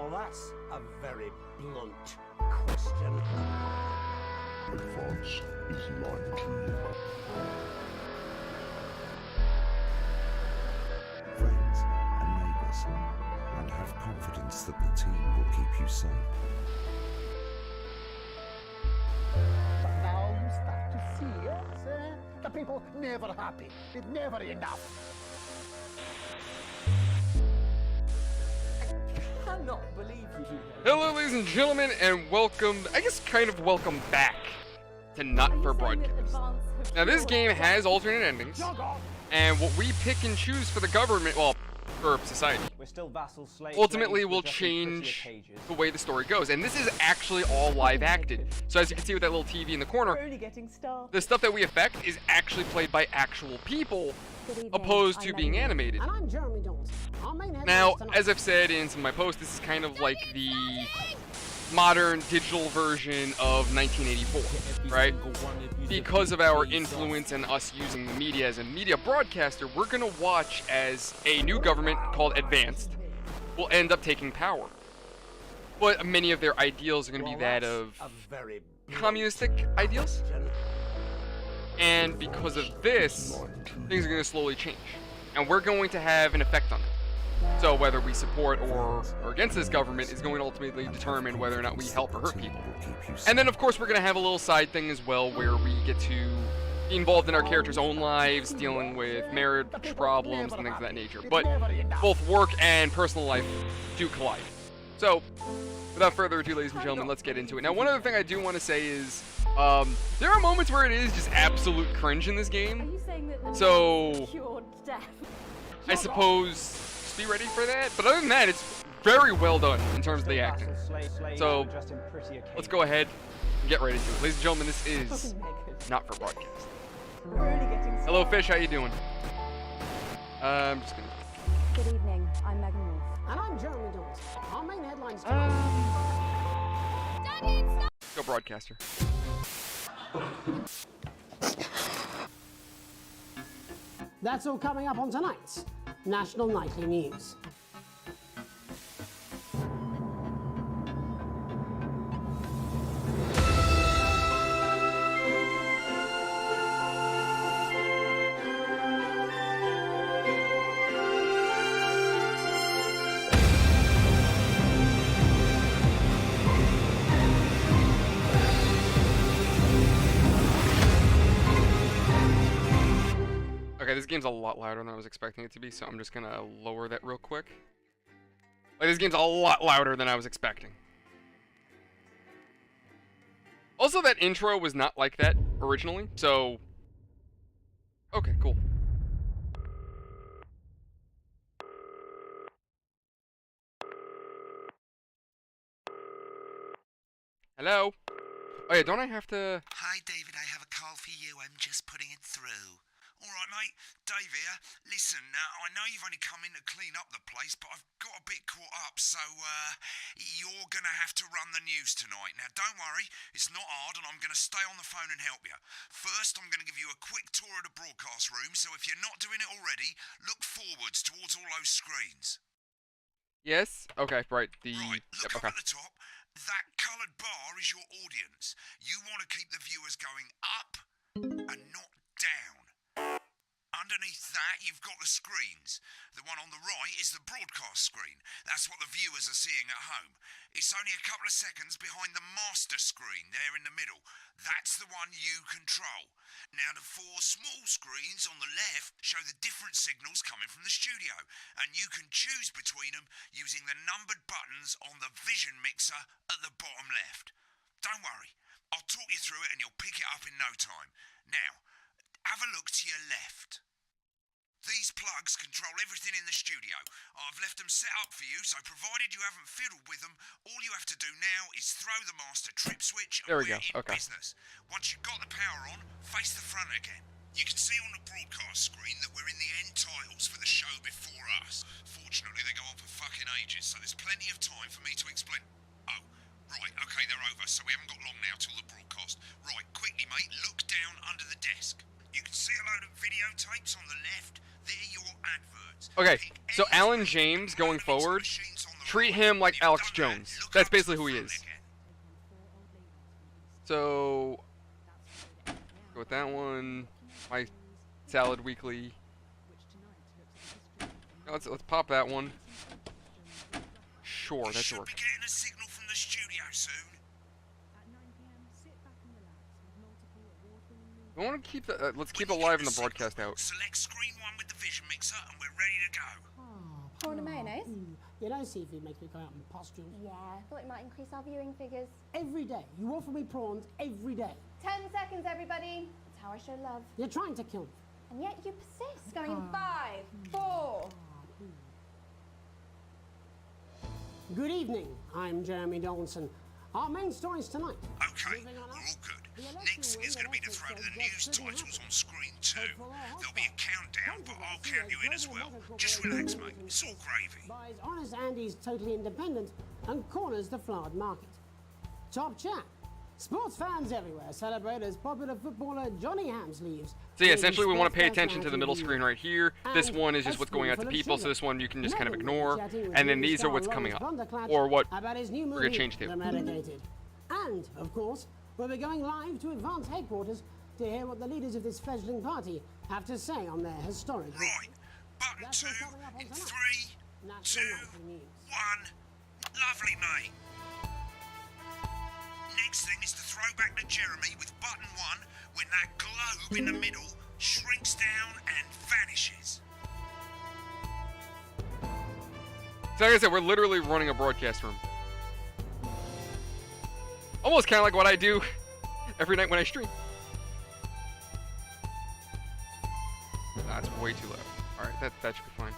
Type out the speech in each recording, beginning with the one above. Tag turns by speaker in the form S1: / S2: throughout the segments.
S1: Now that's a very blunt question.
S2: Advance is lying to you.
S3: Friends and neighbours, and have confidence that the team will keep you safe.
S1: But now you start to see, yes? The people never happy. It's never enough. I cannot believe you.
S4: Hello, ladies and gentlemen, and welcome, I guess kind of welcome back to Not For Broadcast. Now, this game has alternate endings, and what we pick and choose for the government, well, for society,
S5: We're still vassal slaves,
S4: ultimately will
S5: just in prettier
S4: change
S5: cages.
S4: the way the story goes. And this is actually all live acted. So as you can see with that little TV in the corner,
S6: We're only getting started.
S4: the stuff that we affect is actually played by actual people, opposed to being animated.
S1: And I'm Jeremy Johnson. Our main
S4: Now,
S1: headlines tonight.
S4: as I've said in some of my posts, this is kind of like the modern digital version of 1984, right? Because of our influence and us using the media as a media broadcaster, we're gonna watch as a new government called Advanced will end up taking power. But many of their ideals are gonna be that of
S1: A very blunt
S4: communistic ideals.
S1: question.
S4: And because of this, things are going to slowly change. And we're going to have an effect on it. So whether we support or against this government is going to ultimately determine whether or not we help or hurt people. And then of course we're going to have a little side thing as well where we get to be involved in our characters' own lives, dealing with marriage problems and things of that nature. But both work and personal life do collide. So without further ado, ladies and gentlemen, let's get into it. Now, one other thing I do want to say is, there are moments where it is just absolute cringe in this
S6: Are
S4: game.
S6: you saying that the
S4: So,
S6: man cured death?
S4: I suppose, just be ready for that. But other than that, it's very well done in terms of the acting. So,
S5: Just in prettier
S4: let's go ahead and get right into it. Ladies and gentlemen, this is
S6: Naked.
S4: Not For Broadcast.
S6: We're only getting started.
S4: Hello, Fish, how you doing? I'm just gonna...
S6: Good evening. I'm Megan Wolf.
S1: And I'm Jeremy Johnson. Our main headlines tonight.
S4: Go broadcaster.
S1: That's all coming up on tonight's National Nightly News.
S4: Okay, this game's a lot louder than I was expecting it to be, so I'm just gonna lower that real quick. Like, this game's a lot louder than I was expecting. Also, that intro was not like that originally, so... Okay, cool. Hello? Oh yeah, don't I have to...
S7: Hi, David, I have a call for you. I'm just putting it through. All right, mate. Dave here. Listen, I know you've only come in to clean up the place, but I've got a bit caught up, so you're going to have to run the news tonight. Now, don't worry. It's not hard, and I'm going to stay on the phone and help you. First, I'm going to give you a quick tour of the broadcast room, so if you're not doing it already, look forwards towards all those screens.
S4: Yes? Okay, right, the...
S7: Right, look
S4: Yep,
S7: up
S4: okay.
S7: at the top. That coloured bar is your audience. You want to keep the viewers going up and not down. Underneath that, you've got the screens. The one on the right is the broadcast screen. That's what the viewers are seeing at home. It's only a couple of seconds behind the master screen there in the middle. That's the one you control. Now, the four small screens on the left show the different signals coming from the studio, and you can choose between them using the numbered buttons on the vision mixer at the bottom left. Don't worry, I'll talk you through it and you'll pick it up in no time. Now, have a look to your left. These plugs control everything in the studio. I've left them set up for you, so provided you haven't fiddled with them, all you have to do now is throw the master trip switch and
S4: There we
S7: we're
S4: go,
S7: in
S4: okay.
S7: business. Once you've got the power on, face the front again. You can see on the broadcast screen that we're in the end titles for the show before us. Fortunately, they go on for fucking ages, so there's plenty of time for me to explain. Oh, right, okay, they're over, so we haven't got long now till the broadcast. Right, quickly, mate, look down under the desk. You can see a load of videotapes on the left. They're your adverts.
S4: Okay,
S7: Pick
S4: so
S7: any
S4: Alan
S7: three
S4: James, going
S7: and run them into the
S4: forward,
S7: machines on the
S4: treat him like Alex Jones. That's basically who he is. So, go with that one. My Salad Weekly. Let's pop that one. Sure, that should work.
S7: Be getting a signal from the studio soon.
S4: I want to keep the. Let's keep it live in the broadcast out.
S7: Select screen 1 with the vision mixer, and we're ready to go.
S6: Prawn and mayonnaise?
S5: You know, seafood makes me go out in pustules.
S6: Yeah, I thought it might increase our viewing figures.
S5: Every day. You offer me prawns every day.
S6: 10 seconds, everybody. That's how I show love.
S5: You're trying to kill me.
S6: And yet you persist. Going in 5, 4.
S5: Good evening. I'm Jeremy Donaldson. Our main stories tonight.
S7: Okay, we're all good. Next thing is going to be to throw to the news titles on screen 2. There'll be a countdown, but I'll count you in as well. Just relax, mate. It's all gravy.
S5: Buys Honest Andy's Totally Independent and corners the flowered market. Top chat. Sports fans everywhere celebrate as popular footballer Johnny Hams leaves.
S4: So yeah, essentially we want to pay attention to the middle screen right here. This one is just what's going out to people, so this one you can just kind of ignore. And then these are what's coming up, or what we're going to change to.
S5: And, of course, we'll be going live to Advance headquarters to hear what the leaders of this fledgling party have to say on their historic...
S7: Right. Button 2 in 3, 2, 1. Lovely, mate. Next thing is to throw back to Jeremy with button 1 when that globe in the middle shrinks down and vanishes.
S4: So like I said, we're literally running a broadcast room. Almost kind of like what I do every night when I stream. That's way too loud. Alright, that should be fine.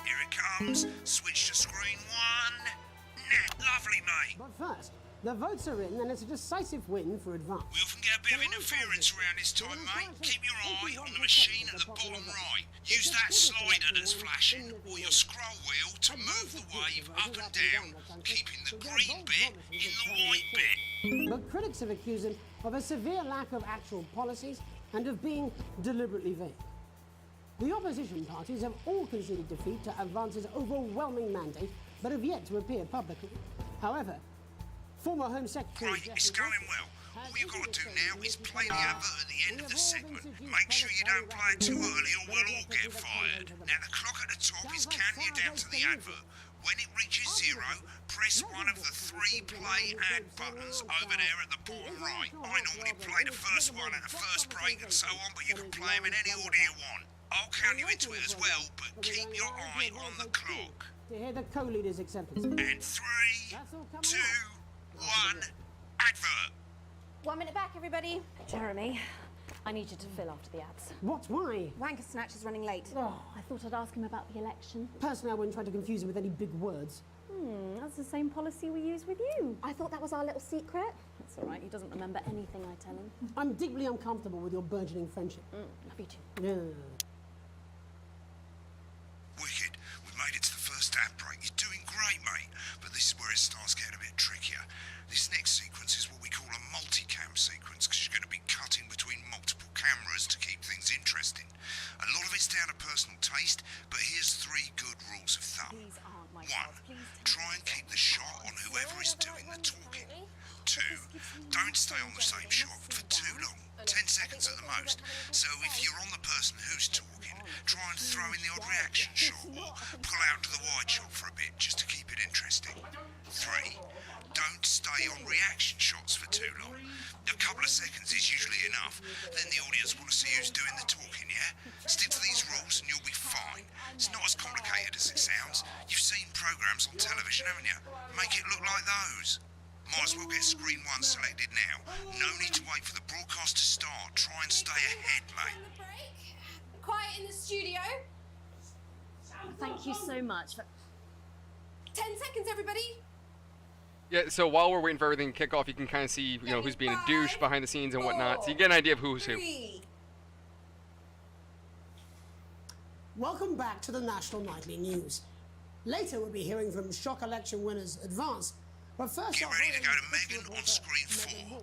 S7: Here it comes. Switch to screen 1. Nah, lovely, mate.
S5: But first, the votes are in and it's a decisive win for Advance.
S7: We often get a bit of interference around this time, mate. Keep your eye on the machine at the bottom right. Use that slider that's flashing, or your scroll wheel to move the wave up and down, keeping the green bit in the white bit.
S5: But critics have accused him of a severe lack of actual policies and of being deliberately vague. The opposition parties have all conceded defeat to Advance's overwhelming mandate, but have yet to appear publicly. However, former Home Secretary...
S7: Right, it's going well. All you've got to do now is play the advert at the end of the segment. Make sure you don't play it too early or we'll all get fired. Now the clock at the top is counting you down to the advert. When it reaches 0, press one of the 3 play ad buttons over there at the bottom right. I normally play the first one at the first break and so on, but you can play them in any order you want. I'll count you into it as well, but keep your eye on the clock.
S5: To hear the co-leader's acceptance.
S7: And 3, 2, 1, advert.
S6: 1 minute back, everybody. Jeremy, I need you to fill after the ads.
S5: What? Why?
S6: Wanker Snatch is running late. Oh, I thought I'd ask him about the election.
S5: Personally, I wouldn't try to confuse him with any big words.
S6: That's the same policy we use with you. I thought that was our little secret. That's all right, he doesn't remember anything I tell him.
S5: I'm deeply uncomfortable with your burgeoning friendship.
S6: Love you too.
S5: Yeah.
S7: Wicked. We've made it to the first ad break. You're doing great, mate. But this is where it starts getting a bit trickier. This next sequence is what we call a multicam sequence, because you're going to be cutting between multiple cameras to keep things interesting. A lot of it's down to personal taste, but here's 3 good rules of thumb. 1. Try and keep the shot on whoever is doing the talking. 2. Don't stay on the same shot for too long. 10 seconds at the most. So if you're on the person who's talking, try and throw in the odd reaction shot or pull out to the wide shot for a bit just to keep it interesting. 3. Don't stay on reaction shots for too long. A couple of seconds is usually enough. Then the audience want to see who's doing the talking, yeah? Stick to these rules and you'll be fine. It's not as complicated as it sounds. You've seen programs on television, haven't you? Make it look like those. Might as well get screen 1 selected now. No need to wait for the broadcast to start. Try and stay ahead, mate.
S8: Quiet in the studio.
S6: Thank you so much.
S8: 10 seconds, everybody.
S4: Yeah, so while we're waiting for everything to kick off, you can kind of see, you know, who's being a douche behind the scenes and whatnot. So you get an idea of who's who.
S8: 3.
S5: Welcome back to the National Nightly News. Later, we'll be hearing from shock election winners Advance. But first,
S7: Get ready to go to Megan on screen 4.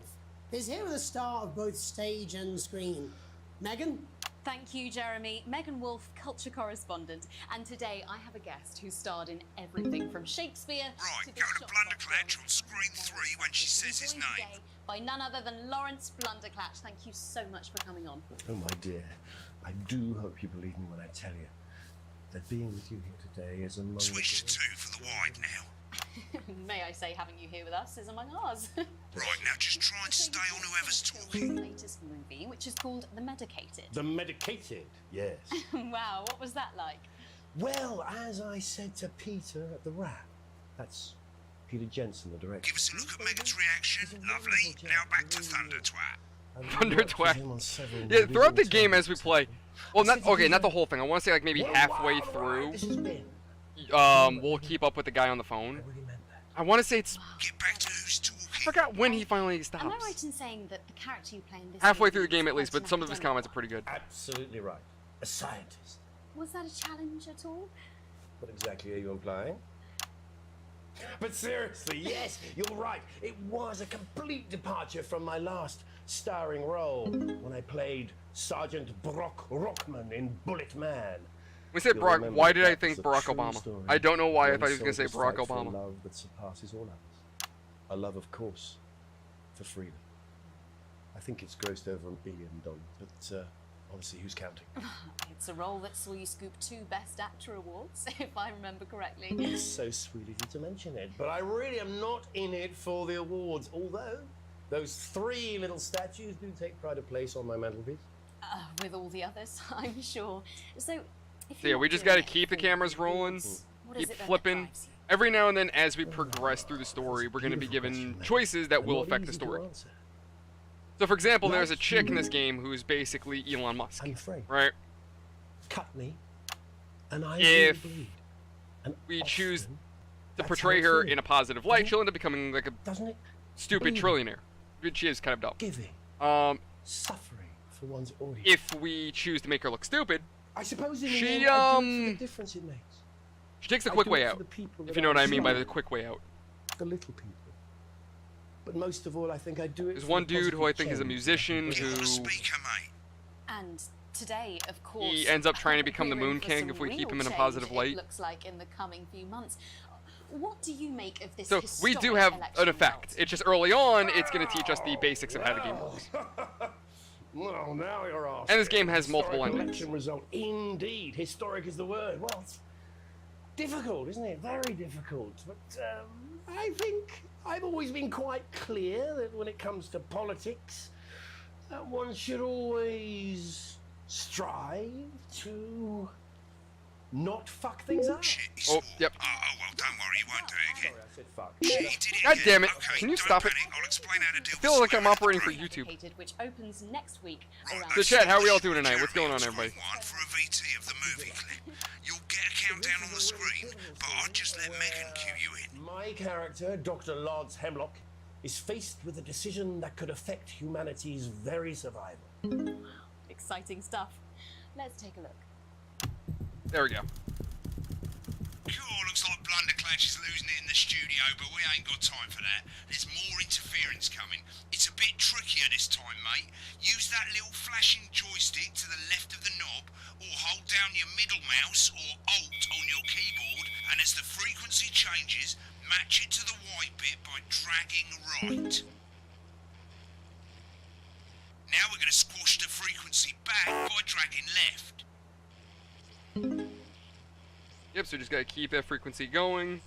S5: Is here with a star of both stage and screen. Megan?
S6: Thank you, Jeremy. Megan Wolfe, culture correspondent. And today I have a guest who starred in everything from Shakespeare
S7: Right,
S6: to
S7: go to Blunderclatch on screen 3 when she says his name.
S6: By none other than Lawrence Blunderclatch. Thank you so much for coming on.
S9: Oh, my dear, I do hope you believe me when I tell you that being with you here today is among
S7: Switch to 2 for the wide now.
S6: May I say, having you here with us is among ours.
S7: Right, now just try and stay on whoever's talking.
S6: The latest movie, which is called The Medicated.
S9: The Medicated, yes.
S6: Wow, what was that like?
S9: Well, as I said to Peter at the Wrap, that's Peter Jensen, the director.
S7: Give us a look at Megan's reaction. Lovely. Now back to Thunder Twat.
S4: Thunder Twat. Yeah, throughout the game as we play. Well, not the whole thing. I want to say like maybe halfway through. We'll keep up with the guy on the phone. I want to say it's.
S7: Get back to who's talking.
S4: I forgot when he finally stops.
S6: Am I right in saying that the character you play in this
S4: Halfway
S6: movie
S4: through the game
S6: is
S4: at least,
S6: quite
S4: but some of his
S6: academic
S4: comments are pretty good.
S9: Absolutely right. A scientist.
S6: Was that a challenge at all?
S9: What exactly are you implying? But seriously, yes, you're right. It was a complete departure from my last starring role when I played Sergeant Brock Rockman in Bullet Man.
S4: When we said Barack, why did I think Barack Obama? I don't know why I thought he was going to say Barack Obama.
S9: Love that surpasses all others. A love, of course, for freedom. I think it's grossed over $1 billion, but honestly, who's counting?
S6: It's a role that saw you scoop 2 Best Actor awards, if I remember correctly.
S9: It's so sweet of you to mention it, but I really am not in it for the awards, although those 3 little statues do take pride of place on my mantelpiece.
S6: With all the others, I'm sure. So
S4: yeah, we just got to keep the cameras rolling, keep flipping. Every now and then, as we progress through the story, we're going to be given choices that will affect the story. So, for example, there's a chick in this game who's basically Elon Musk, right?
S9: Cut me, and I
S4: if we choose to portray her in a positive light, she'll end up becoming like a stupid trillionaire. She is kind of dumb.
S9: Giving, suffering for one's audience.
S4: If we choose to make her look stupid,
S9: I suppose in
S4: she
S9: the end, I do it for the difference it makes.
S4: She takes the quick way out, if you know what I mean by the quick way out.
S9: The little people. But most of all, I think I do it.
S4: There's one dude who I think is a musician who.
S7: Speaker, mate.
S6: And today, of course,
S4: he ends up trying to become the Moon King if we keep him in a positive light.
S6: It looks like in the coming few months. What do you make of this?
S4: So we do have an effect. It's just early on, it's going to teach us the basics of how the game works.
S9: Well, now you're off.
S4: And this game has multiple endings.
S9: Election result. Indeed, historic is the word. Well, it's difficult, isn't it? Very difficult. But I think I've always been quite clear that when it comes to politics, one should always strive to not fuck things up.
S4: Oh, yep.
S7: Oh, well, don't worry, you won't do it again.
S9: Sorry, I said fuck.
S7: He did it
S4: God
S7: again.
S4: damn it.
S7: Okay,
S4: Can you
S7: don't
S4: stop
S7: panic.
S4: it?
S7: I'll explain how to deal
S4: I feel like I'm
S7: with
S4: operating for
S7: swearing.
S4: YouTube.
S6: Which opens next week.
S4: So chat, how are we all doing tonight? What's going on, everybody?
S7: One for a VT of the movie clip. You'll get a countdown on the screen, but I'll just let Megan cue you in.
S9: My character, Dr. Lance Hemlock, is faced with a decision that could affect humanity's very survival.
S6: Exciting stuff. Let's take a look.
S4: There we go.
S7: Cool, looks like Blunderclatch is losing it in the studio, but we ain't got time for that. There's more interference coming. It's a bit trickier this time, mate. Use that little flashing joystick to the left of the knob, or hold down your middle mouse or Alt on your keyboard, and as the frequency changes, match it to the white bit by dragging right. Now we're going to squash the frequency back by dragging left.
S4: Yep, so just gotta keep that frequency going.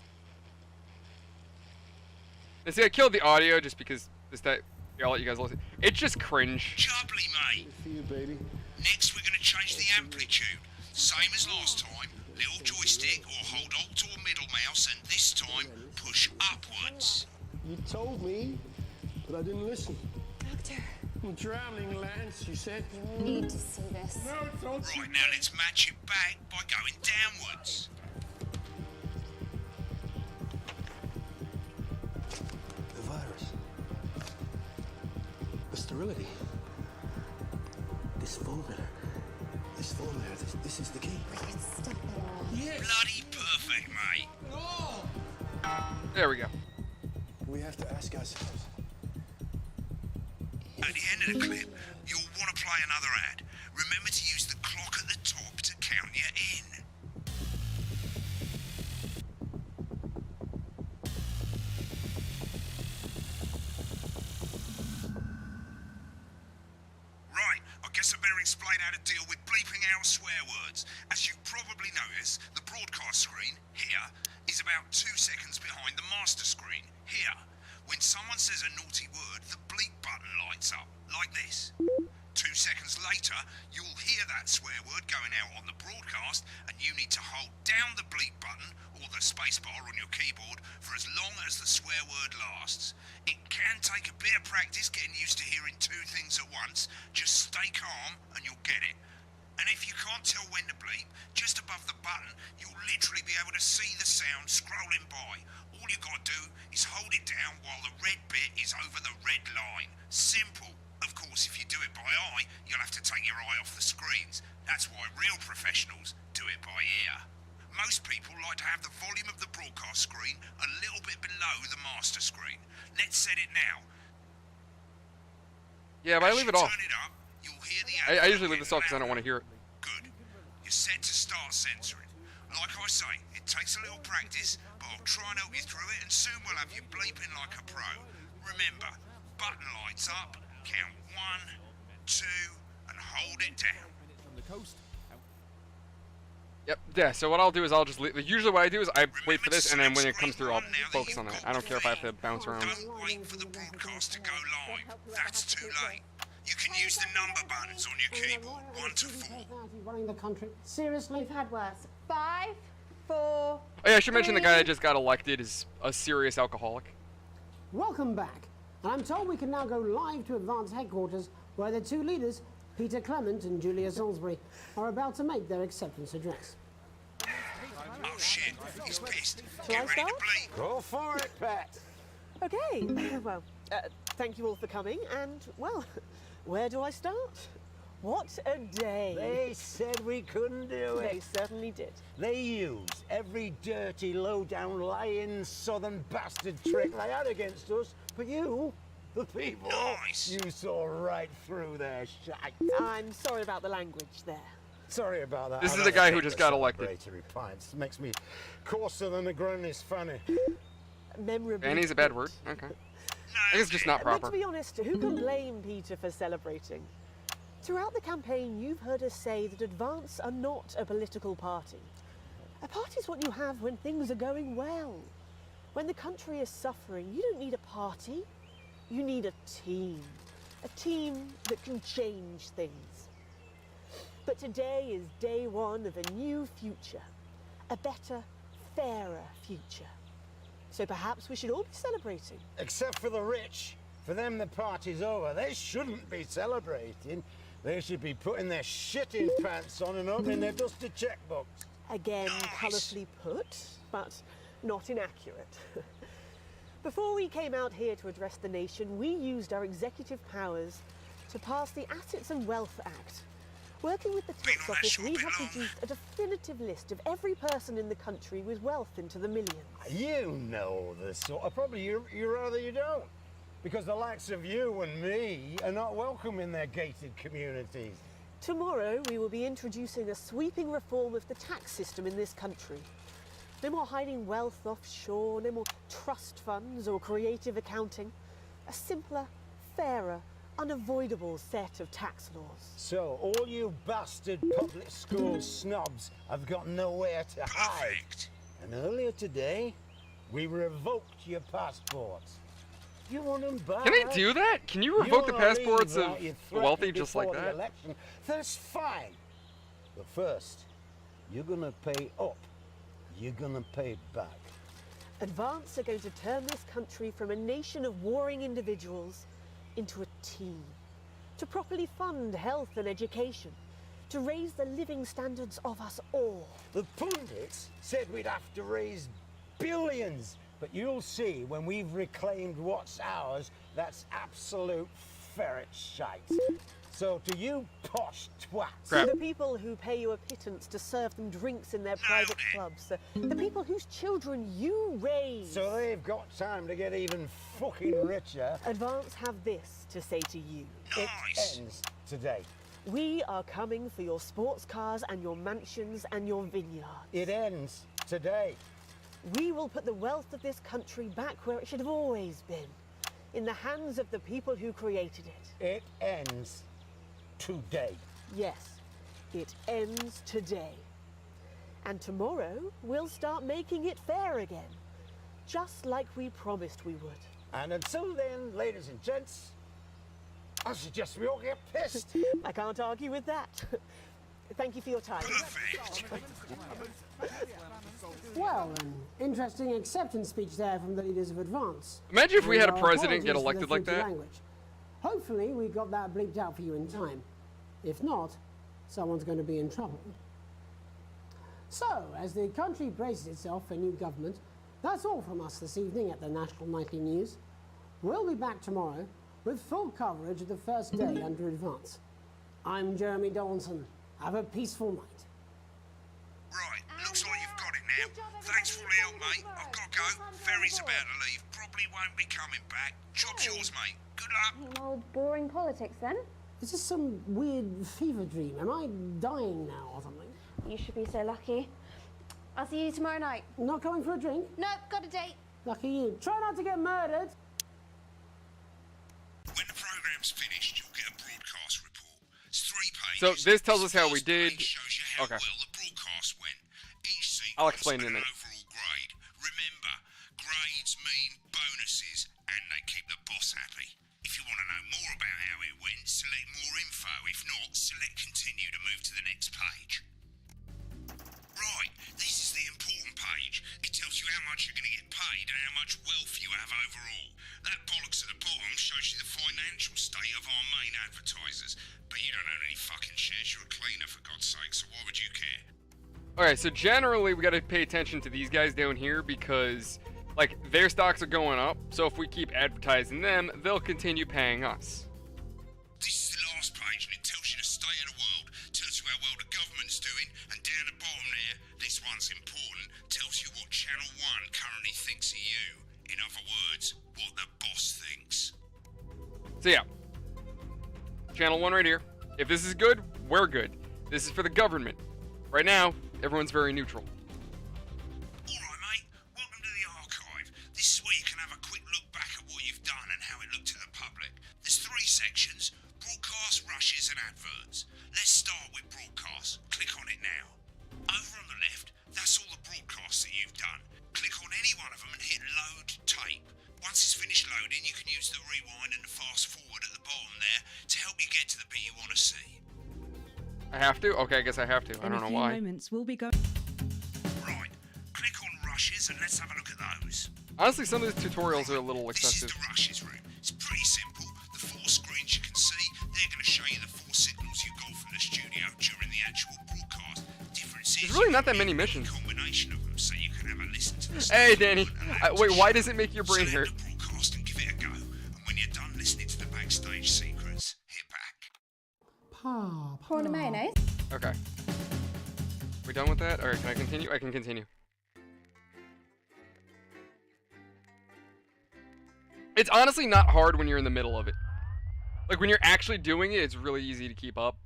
S4: And see, I killed the audio just because I'll let you guys listen. It's just cringe.
S7: Jubbly, mate.
S1: See you, baby.
S7: Next, we're going to change the amplitude. Same as last time. Little joystick or hold Alt or middle mouse, and this time, push upwards.
S1: You told me, but I didn't listen.
S8: Doctor,
S1: I'm drowning, Lance, you said.
S8: you need to see this.
S1: No, don't.
S7: Right, now let's match it back by going downwards.
S1: The virus. The sterility. This formula. This is the key.
S8: Stop it all.
S1: Yes.
S7: Bloody perfect, mate.
S4: There we go.
S1: We have to ask ourselves.
S7: At the end of the clip, you'll want to play another ad. Remember to use the clock at the top to count you in. Right, I guess I better explain how to deal with bleeping out swear words. As you've probably noticed, the broadcast screen, here, is about 2 seconds behind the master screen, here. When someone says a naughty word, the bleep button lights up, like this. 2 seconds later, you'll hear that swear word going out on the broadcast, and you need to hold down the bleep button, or the spacebar on your keyboard, for as long as the swear word lasts. It can take a bit of practice getting used to hearing 2 things at once. Just stay calm and you'll get it. And if you can't tell when to bleep, just above the button, you'll literally be able to see the sound scrolling by. All you gotta do is hold it down while the red bit is over the red line. Simple. Of course, if you do it by eye, you'll have to take your eye off the screens. That's why real professionals do it by ear. Most people like to have the volume of the broadcast screen a little bit below the master screen. Let's set it now.
S4: Yeah, but I leave it off.
S7: Turn it up, you'll hear the
S4: I usually leave this off because I don't want to hear it.
S7: Good. You're set to start censoring. Like I say, it takes a little practice, but I'll try and help you through it, and soon we'll have you bleeping like a pro. Remember, button lights up, count 1, 2, and hold it down.
S4: Yep, yeah, so what I'll do is I'll just leave. Usually what I do is I wait for this, and then when it comes through, I'll focus on that. I don't care if I have to bounce around.
S7: Don't wait for the broadcast to go live. That's too late. You can use the number buttons on your keyboard, 1 to 4.
S5: Running the country. Seriously?
S8: We've had worse. 5, 4.
S4: Oh yeah, I should mention the guy that just got elected is a serious alcoholic.
S5: Welcome back. And I'm told we can now go live to Advance headquarters, where the 2 leaders, Peter Clement and Julia Salisbury, are about to make their acceptance address.
S7: Oh shit, he's pissed.
S6: Shall I
S7: Get ready to
S6: start?
S7: bleep.
S9: Go for it, Pat.
S10: Okay, well, thank you all for coming, and, well, where do I start? What a day.
S11: They said we couldn't do
S10: They
S11: it.
S10: certainly did.
S11: They used every dirty, low-down, lying, southern bastard trick they had against us. But you, the people,
S7: Nice.
S11: you saw right through their shite.
S10: I'm sorry about the language there.
S11: Sorry about that.
S4: This
S11: I
S4: is the
S11: don't
S4: guy who
S11: think
S4: just
S11: the
S4: got elected.
S11: celebratory pints makes me coarser than a granny's fanny.
S10: Memorably.
S4: And he's a bad word. Okay. I guess it's just not
S10: But to
S4: proper.
S10: be honest, who can blame Peter for celebrating? Throughout the campaign, you've heard us say that Advance are not a political party. A party is what you have when things are going well. When the country is suffering, you don't need a party. You need a team. A team that can change things. But today is day 1 of a new future. A better, fairer future. So perhaps we should all be celebrating.
S11: Except for the rich. For them, the party's over. They shouldn't be celebrating. They should be putting their shitting pants on and opening their dusty checkbooks.
S10: Again, colourfully put, but not inaccurate. Before we came out here to address the nation, we used our executive powers to pass the Assets and Wealth Act. Working with the tax office, we have produced a definitive list of every person in the country with wealth into the millions.
S11: You know the sort of, probably you rather you don't. Because the likes of you and me are not welcome in their gated communities.
S10: Tomorrow, we will be introducing a sweeping reform of the tax system in this country. No more hiding wealth offshore, no more trust funds or creative accounting. A simpler, fairer, unavoidable set of tax laws.
S11: So, all you bastard public school snobs have got nowhere to hide. And earlier today, we revoked your passports. You want them back?
S4: Can they do that? Can you revoke the
S11: wanna leave
S4: passports of
S11: like you
S4: the wealthy
S11: threatened
S4: just like
S11: before the
S4: that?
S11: election. That's fine. But first, you're gonna pay up. You're gonna pay back.
S10: Advance are going to turn this country from a nation of warring individuals into a team. To properly fund health and education. To raise the living standards of us all.
S11: The pundits said we'd have to raise billions. But you'll see when we've reclaimed what's ours, that's absolute ferret shite. So to you posh twats.
S10: To the people who pay you a pittance to serve them drinks in their private clubs. The people whose children you raise.
S11: So they've got time to get even fucking richer.
S10: Advance have this to say to you.
S11: It ends today.
S10: We are coming for your sports cars and your mansions and your vineyards.
S11: It ends today.
S10: We will put the wealth of this country back where it should have always been, in the hands of the people who created it.
S11: It ends today.
S10: Yes, it ends today. And tomorrow, we'll start making it fair again, just like we promised we would.
S11: And until then, ladies and gents, I suggest we all get pissed.
S10: I can't argue with that. Thank you for your time.
S5: Well, an interesting acceptance speech there from the leaders of Advance.
S4: Imagine if we had a
S5: And
S4: president get
S5: apologies for
S4: elected like
S5: the filthy
S4: that.
S5: language. Hopefully, we got that bleeped out for you in time. If not, someone's going to be in trouble. So, as the country braces itself for new government, that's all from us this evening at the National Nightly News. We'll be back tomorrow with full coverage of the first day under Advance. I'm Jeremy Donaldson. Have a peaceful night.
S7: Right, looks like you've got it now. Thanks for all the help, mate. I've got to go. Ferry's about to leave. Probably won't be coming back. Job's yours, mate. Good luck.
S6: Same old boring politics then.
S5: Is this some weird fever dream? Am I dying now or something?
S6: You should be so lucky. I'll see you tomorrow night.
S5: Not coming for a drink?
S8: Nope, got a date.
S5: Lucky you. Try not to get murdered.
S7: When the program's finished, you'll get a broadcast report. It's 3 pages.
S4: So this tells us how we did.
S7: Shows you how
S4: Okay.
S7: well the broadcast went. Each sequence
S4: I'll explain in a
S7: and an
S4: minute.
S7: overall grade. Remember, grades mean bonuses, and they keep the boss happy. If you want to know more about how it went, select more info. If not, select continue to move to the next page. Right, this is the important page. It tells you how much you're going to get paid and how much wealth you have overall. That bollocks at the bottom shows you the financial state of our main advertisers. But you don't own any fucking shares. You're a cleaner, for God's sake, so why would you care?
S4: Alright, so generally we gotta pay attention to these guys down here because, like, their stocks are going up, so if we keep advertising them, they'll continue paying us.
S7: This is the last page, and it tells you the state of the world, tells you how well the government's doing, and down the bottom there, this one's important, tells you what Channel 1 currently thinks of you. In other words, what the boss thinks.
S4: So yeah, Channel 1 right here. If this is good, we're good. This is for the government. Right now, everyone's very neutral.
S7: Alright, mate, welcome to the archive. This is where you can have a quick look back at what you've done and how it looked to the public. There's 3 sections: broadcast, rushes, and adverts. Let's start with broadcast. Click on it now. Over on the left, that's all the broadcasts that you've done. Click on any one of them and hit load tape. Once it's finished loading, you can use the rewind and the fast forward at the bottom there to help you get to the bit you want to see.
S4: I have to? Okay, I guess I have to. I don't know why.
S12: Moments we'll be going.
S7: Right, click on rushes and let's have a look at those.
S4: Honestly, some of these tutorials are a little
S7: This is
S4: excessive.
S7: the rushes room. It's pretty simple. The 4 screens you can see, they're going to show you the 4 signals you got from the studio during the actual broadcast. Difference is
S4: There's really not that
S7: you
S4: many
S7: can
S4: missions.
S7: combination of them, so you can have a listen to the
S4: Hey,
S7: stuff
S4: Danny.
S7: and
S4: Wait, why does it make your brain hurt?
S7: Select the broadcast and give it a go. And when you're done listening to the backstage secrets, hit back.
S6: Prawn and mayonnaise?
S4: Okay. We done with that? Alright, can I continue? I can continue. It's honestly not hard when you're in the middle of it. Like, when you're actually doing it, it's really easy to keep up.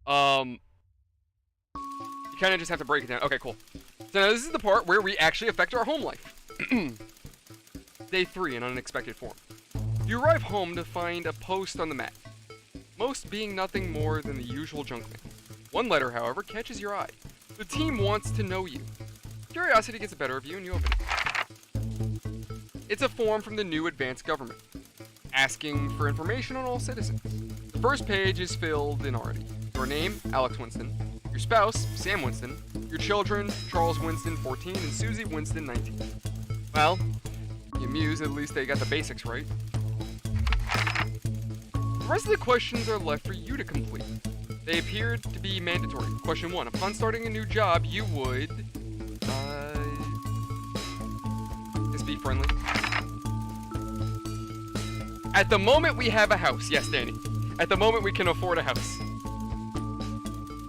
S4: You kind of just have to break it down. Okay, cool. So now this is the part where we actually affect our home life. Day 3, an unexpected form. You arrive home to find a post on the mat. Most being nothing more than the usual junk mail. One letter, however, catches your eye. The team wants to know you. Curiosity gets the better of you and you open it. It's a form from the new advanced government, asking for information on all citizens. The first page is filled in already. Your name, Alex Winston. Your spouse, Sam Winston. Your children, Charles Winston, 14, and Susie Winston, 19. Well, you muse, at least they got the basics right. The rest of the questions are left for you to complete. They appear to be mandatory. Question 1. Upon starting a new job, you would... Just be friendly. At the moment, we have a house. Yes, Danny. At the moment, we can afford a house.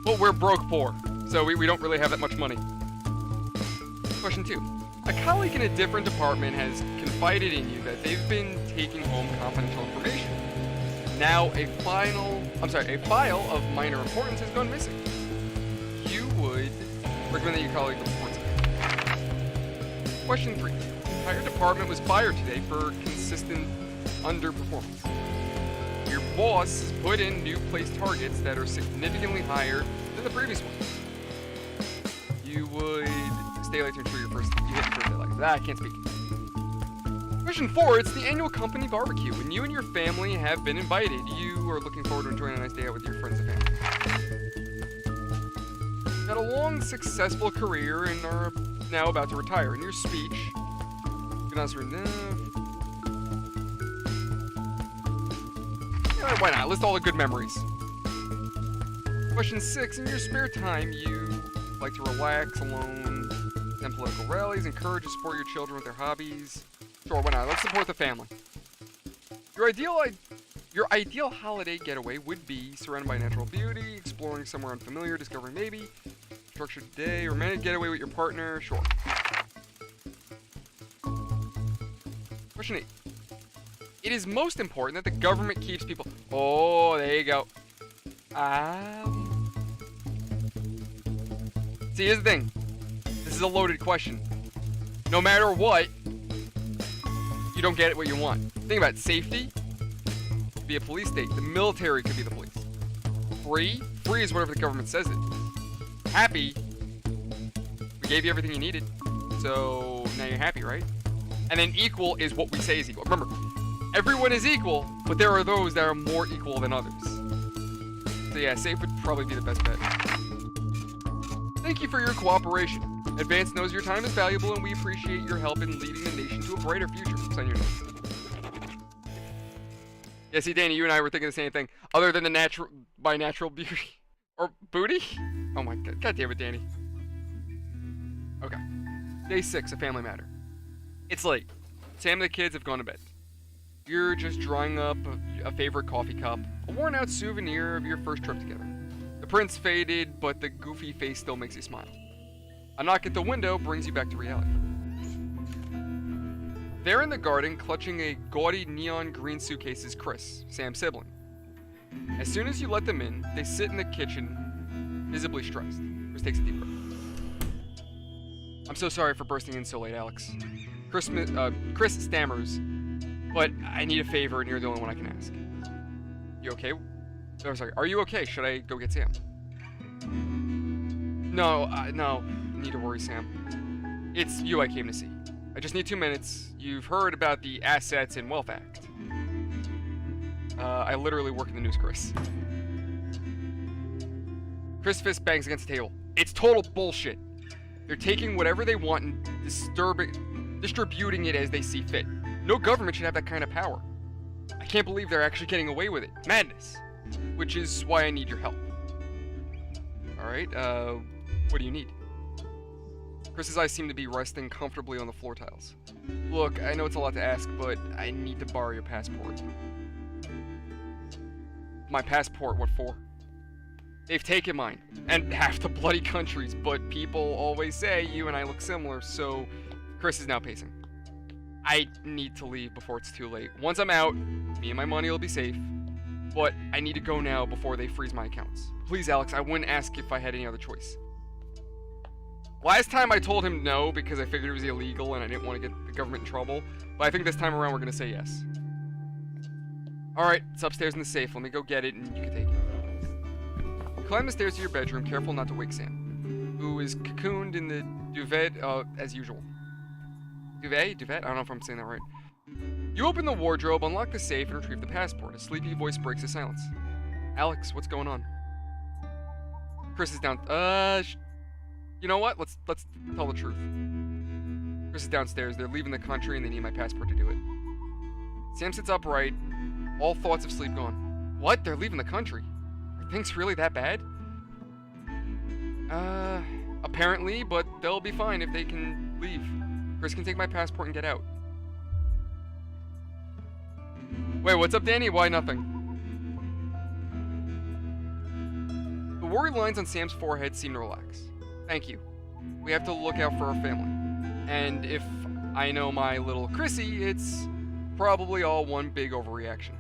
S4: But we're broke poor, so we don't really have that much money. Question 2. A colleague in a different department has confided in you that they've been taking home confidential information. Now a file of minor importance has gone missing. You would recommend that your colleague reports it. Question 3. The entire department was fired today for consistent underperformance. Your boss has put in new place targets that are significantly higher than the previous one. You would stay late to ensure you hit your first day like that. I can't speak. Question 4, it's the annual company barbecue, and you and your family have been invited. You are looking forward to enjoying a nice day out with your friends and family. You've had a long, successful career and are now about to retire. In your speech, you can answer, why not? List all the good memories. Question 6, in your spare time, you like to relax alone, attend political rallies, encourage and support your children with their hobbies. Sure, why not? Let's support the family. Your ideal holiday getaway would be surrounded by natural beauty, exploring somewhere unfamiliar, discovering maybe, structured day, romantic getaway with your partner. Sure. Question 8. It is most important that the government keeps people. Oh, there you go. See, here's the thing. This is a loaded question. No matter what, you don't get it what you want. Think about it. Safety could be a police state. The military could be the police. Free? Free is whatever the government says it is. Happy? We gave you everything you needed. So now you're happy, right? And then equal is what we say is equal. Remember, everyone is equal, but there are those that are more equal than others. So yeah, safe would probably be the best bet. Thank you for your cooperation. Advance knows your time is valuable, and we appreciate your help in leading the nation to a brighter future. Sign your name. Yeah, see, Danny, you and I were thinking the same thing. Other than the natural beauty. Or booty? Oh my god. God damn it, Danny. Okay. Day 6, a family matter. It's late. Sam and the kids have gone to bed. You're just drawing up a favorite coffee cup, a worn-out souvenir of your first trip together. The print's faded, but the goofy face still makes you smile. A knock at the window brings you back to reality. There in the garden, clutching a gaudy neon green suitcase, is Chris, Sam's sibling. As soon as you let them in, they sit in the kitchen, visibly stressed. Chris takes a deep breath. I'm so sorry for bursting in so late, Alex. Chris stammers, but I need a favor and you're the only one I can ask. You okay? Oh, sorry. Are you okay? Should I go get Sam? No. Need to worry, Sam. It's you I came to see. I just need 2 minutes. You've heard about the Assets and Wealth Act. I literally work in the news, Chris. Chris fist bangs against the table. It's total bullshit. They're taking whatever they want and distributing it as they see fit. No government should have that kind of power. I can't believe they're actually getting away with it. Madness. Which is why I need your help. Alright, what do you need? Chris's eyes seem to be resting comfortably on the floor tiles. Look, I know it's a lot to ask, but I need to borrow your passport. My passport, what for? They've taken mine, and half the bloody countries, but people always say you and I look similar, so Chris is now pacing. I need to leave before it's too late. Once I'm out, me and my money will be safe, but I need to go now before they freeze my accounts. Please, Alex, I wouldn't ask if I had any other choice. Last time I told him no because I figured it was illegal and I didn't want to get the government in trouble, but I think this time around we're going to say yes. Alright, it's upstairs in the safe. Let me go get it and you can take it. You climb the stairs to your bedroom, careful not to wake Sam, who is cocooned in the duvet as usual. Duvet? I don't know if I'm saying that right. You open the wardrobe, unlock the safe, and retrieve the passport. A sleepy voice breaks the silence. Alex, what's going on? Chris is down. You know what? Let's tell the truth. Chris is downstairs. They're leaving the country, and they need my passport to do it. Sam sits upright, all thoughts of sleep gone. What? They're leaving the country? Are things really that bad? Apparently, but they'll be fine if they can leave. Chris can take my passport and get out. Wait, what's up, Danny? Why nothing? The worried lines on Sam's forehead seem to relax. Thank you. We have to look out for our family. And if I know my little Chrissy, it's probably all one big overreaction.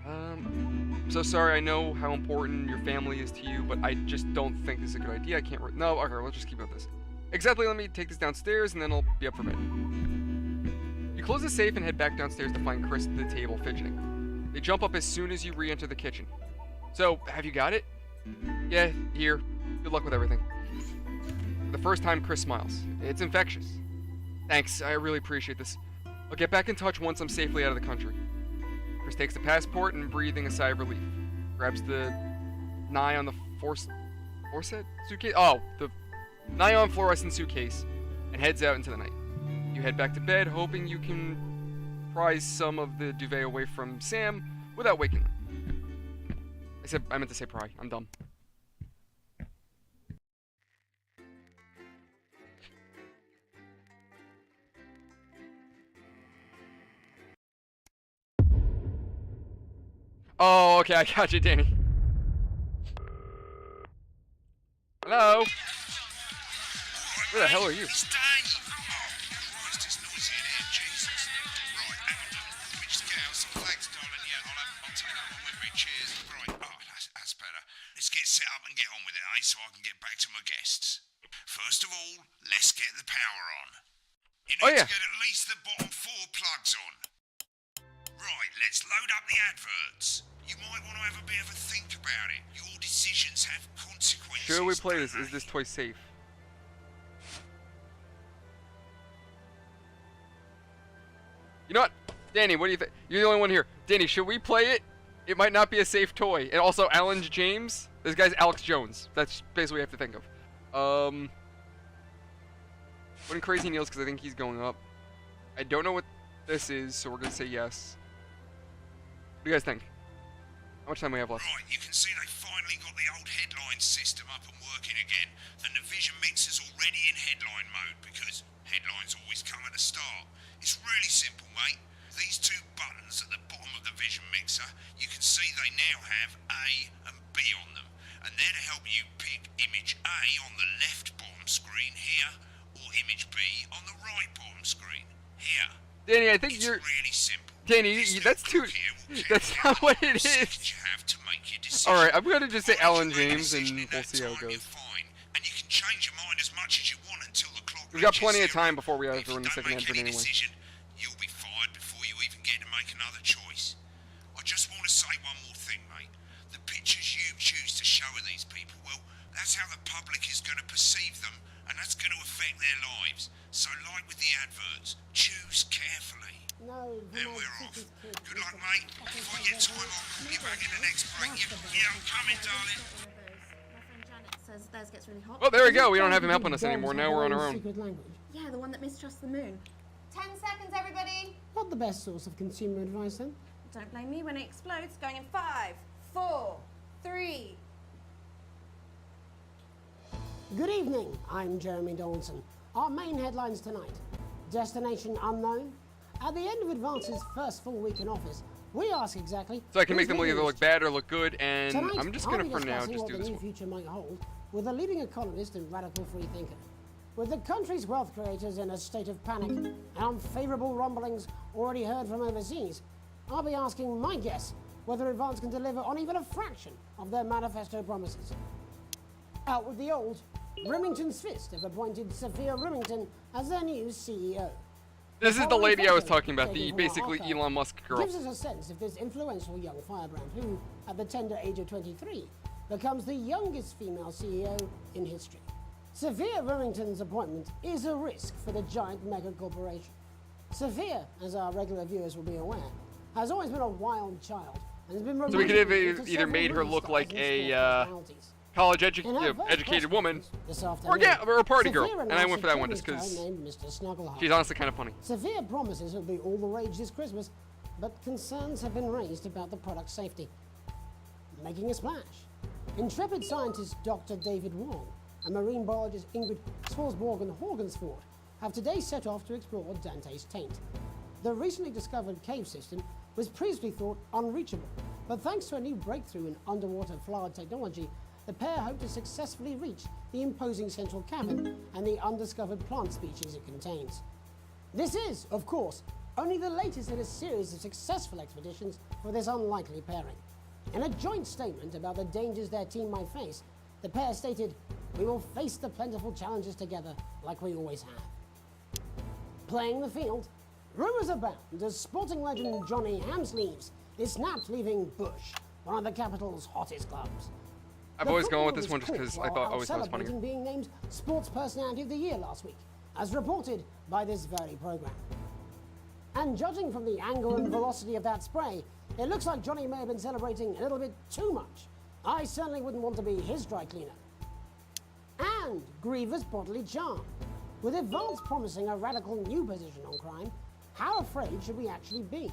S4: I'm so sorry. I know how important your family is to you, but I just don't think this is a good idea. I can't. No, okay, let's just keep with this. Exactly. Let me take this downstairs, and then I'll be up for bed. You close the safe and head back downstairs to find Chris at the table fidgeting. They jump up as soon as you re-enter the kitchen. So, have you got it? Yeah, here. Good luck with everything. For the first time, Chris smiles. It's infectious. Thanks. I really appreciate this. I'll get back in touch once I'm safely out of the country. Chris takes the passport and, breathing a sigh of relief, grabs the nigh on the Forset suitcase? Oh, the nigh on fluorescent suitcase, and heads out into the night. You head back to bed, hoping you can prise some of the duvet away from Sam without waking them. I meant to say pry. I'm dumb. Oh, okay, I got you, Danny. Hello? Where the hell are you?
S7: Let's get set up and get on with it, so I can get back to my guests. First of all, let's get the power on. You need to get at least the bottom 4 plugs on. Right, let's load up the adverts. You might want to have a bit of a think about it. Your decisions have consequences.
S4: Should we play this? Is this toy safe? You know what? Danny, what do you think? You're the only one here. Danny, should we play it? It might not be a safe toy. And also, Alan James. This guy's Alex Jones. That's basically what we have to think of. Wouldn't Crazy Neil's because I think he's going up. I don't know what this is, so we're going to say yes. What do you guys think? How much time we have left?
S7: Right, you can see they finally got the old headline system up and working again. And the Vision Mixer's already in headline mode because headlines always come at the start. It's really simple, mate. These 2 buttons at the bottom of the Vision Mixer, you can see they now have A and B on them. And they're to help you pick image A on the left bottom screen here, or image B on the right bottom screen here.
S4: Danny, I think you're
S7: really simple.
S4: Danny, that's too. That's not what it is. Alright, I'm gonna just say Alan James and we'll see how it goes.
S7: And you can change your mind as much as you want until the clock.
S4: We've got plenty of time before we have to run the second advert anyway.
S7: You'll be fired before you even get to make another choice. I just want to say one more thing, mate. The pictures you choose to show of these people, well, that's how the public is going to perceive them, and that's going to affect their lives. So, like with the adverts, choose carefully.
S5: No,
S7: and we're off. Good luck, mate. If I get time, I'll call you back in the next break. Yeah, I'm coming, darling.
S6: Says theirs gets really hot.
S4: Oh, there we go. We don't have him helping us anymore. Now we're on our own.
S6: Yeah, the one that mistrusts the moon.
S8: 10 seconds, everybody.
S5: Not the best source of consumer advice, then.
S6: Don't blame me when it explodes. Going in 5, 4, 3.
S5: Good evening. I'm Jeremy Dawson. Our main headlines tonight. Destination unknown. At the end of Advance's first full week in office, we ask exactly.
S4: So I can make them either look bad or look good, and
S5: tonight,
S4: I'm just gonna for now just do this one.
S5: Future might hold with a leading economist and radical free thinker. With the country's wealth creators in a state of panic and unfavourable rumblings already heard from overseas, I'll be asking my guess whether Advance can deliver on even a fraction of their manifesto promises. Out with the old, Remington's fist have appointed Sophia Remington as their new CEO.
S4: This is the lady I was talking about, the basically Elon Musk girl.
S5: Gives us a sense of this influential young firebrand who, at the tender age of 23, becomes the youngest female CEO in history. Sophia Remington's appointment is a risk for the giant mega corporation. Sophia, as our regular viewers will be aware, has always been a wild child and has been.
S4: So we could have either made her look like a college educated woman, or a party girl, and I went for that one just because she's honestly kind of funny.
S5: Sophia promises it'll be all the rage this Christmas, but concerns have been raised about the product's safety. Making a splash, intrepid scientist Dr. David Wong and marine biologist Ingrid Swarsborg-Horgensford have today set off to explore Dante's taint. The recently discovered cave system was previously thought unreachable, but thanks to a new breakthrough in underwater flood technology, the pair hope to successfully reach the imposing central cavern and the undiscovered plant species it contains. This is, of course, only the latest in a series of successful expeditions for this unlikely pairing. In a joint statement about the dangers their team might face, the pair stated, "We will face the plentiful challenges together like we always have." Playing the field, rumours abound as sporting legend Johnny Hamsleeves is snapped leaving Bush, one of the capital's hottest clubs.
S4: I've always gone with this one just because I always thought it was funny.
S5: Being named Sports Personality of the Year last week, as reported by this very programme. And judging from the angle and velocity of that spray, it looks like Johnny may have been celebrating a little bit too much. I certainly wouldn't want to be his dry cleaner. And Griever's bodily charm. With Advance promising a radical new position on crime, how afraid should we actually be?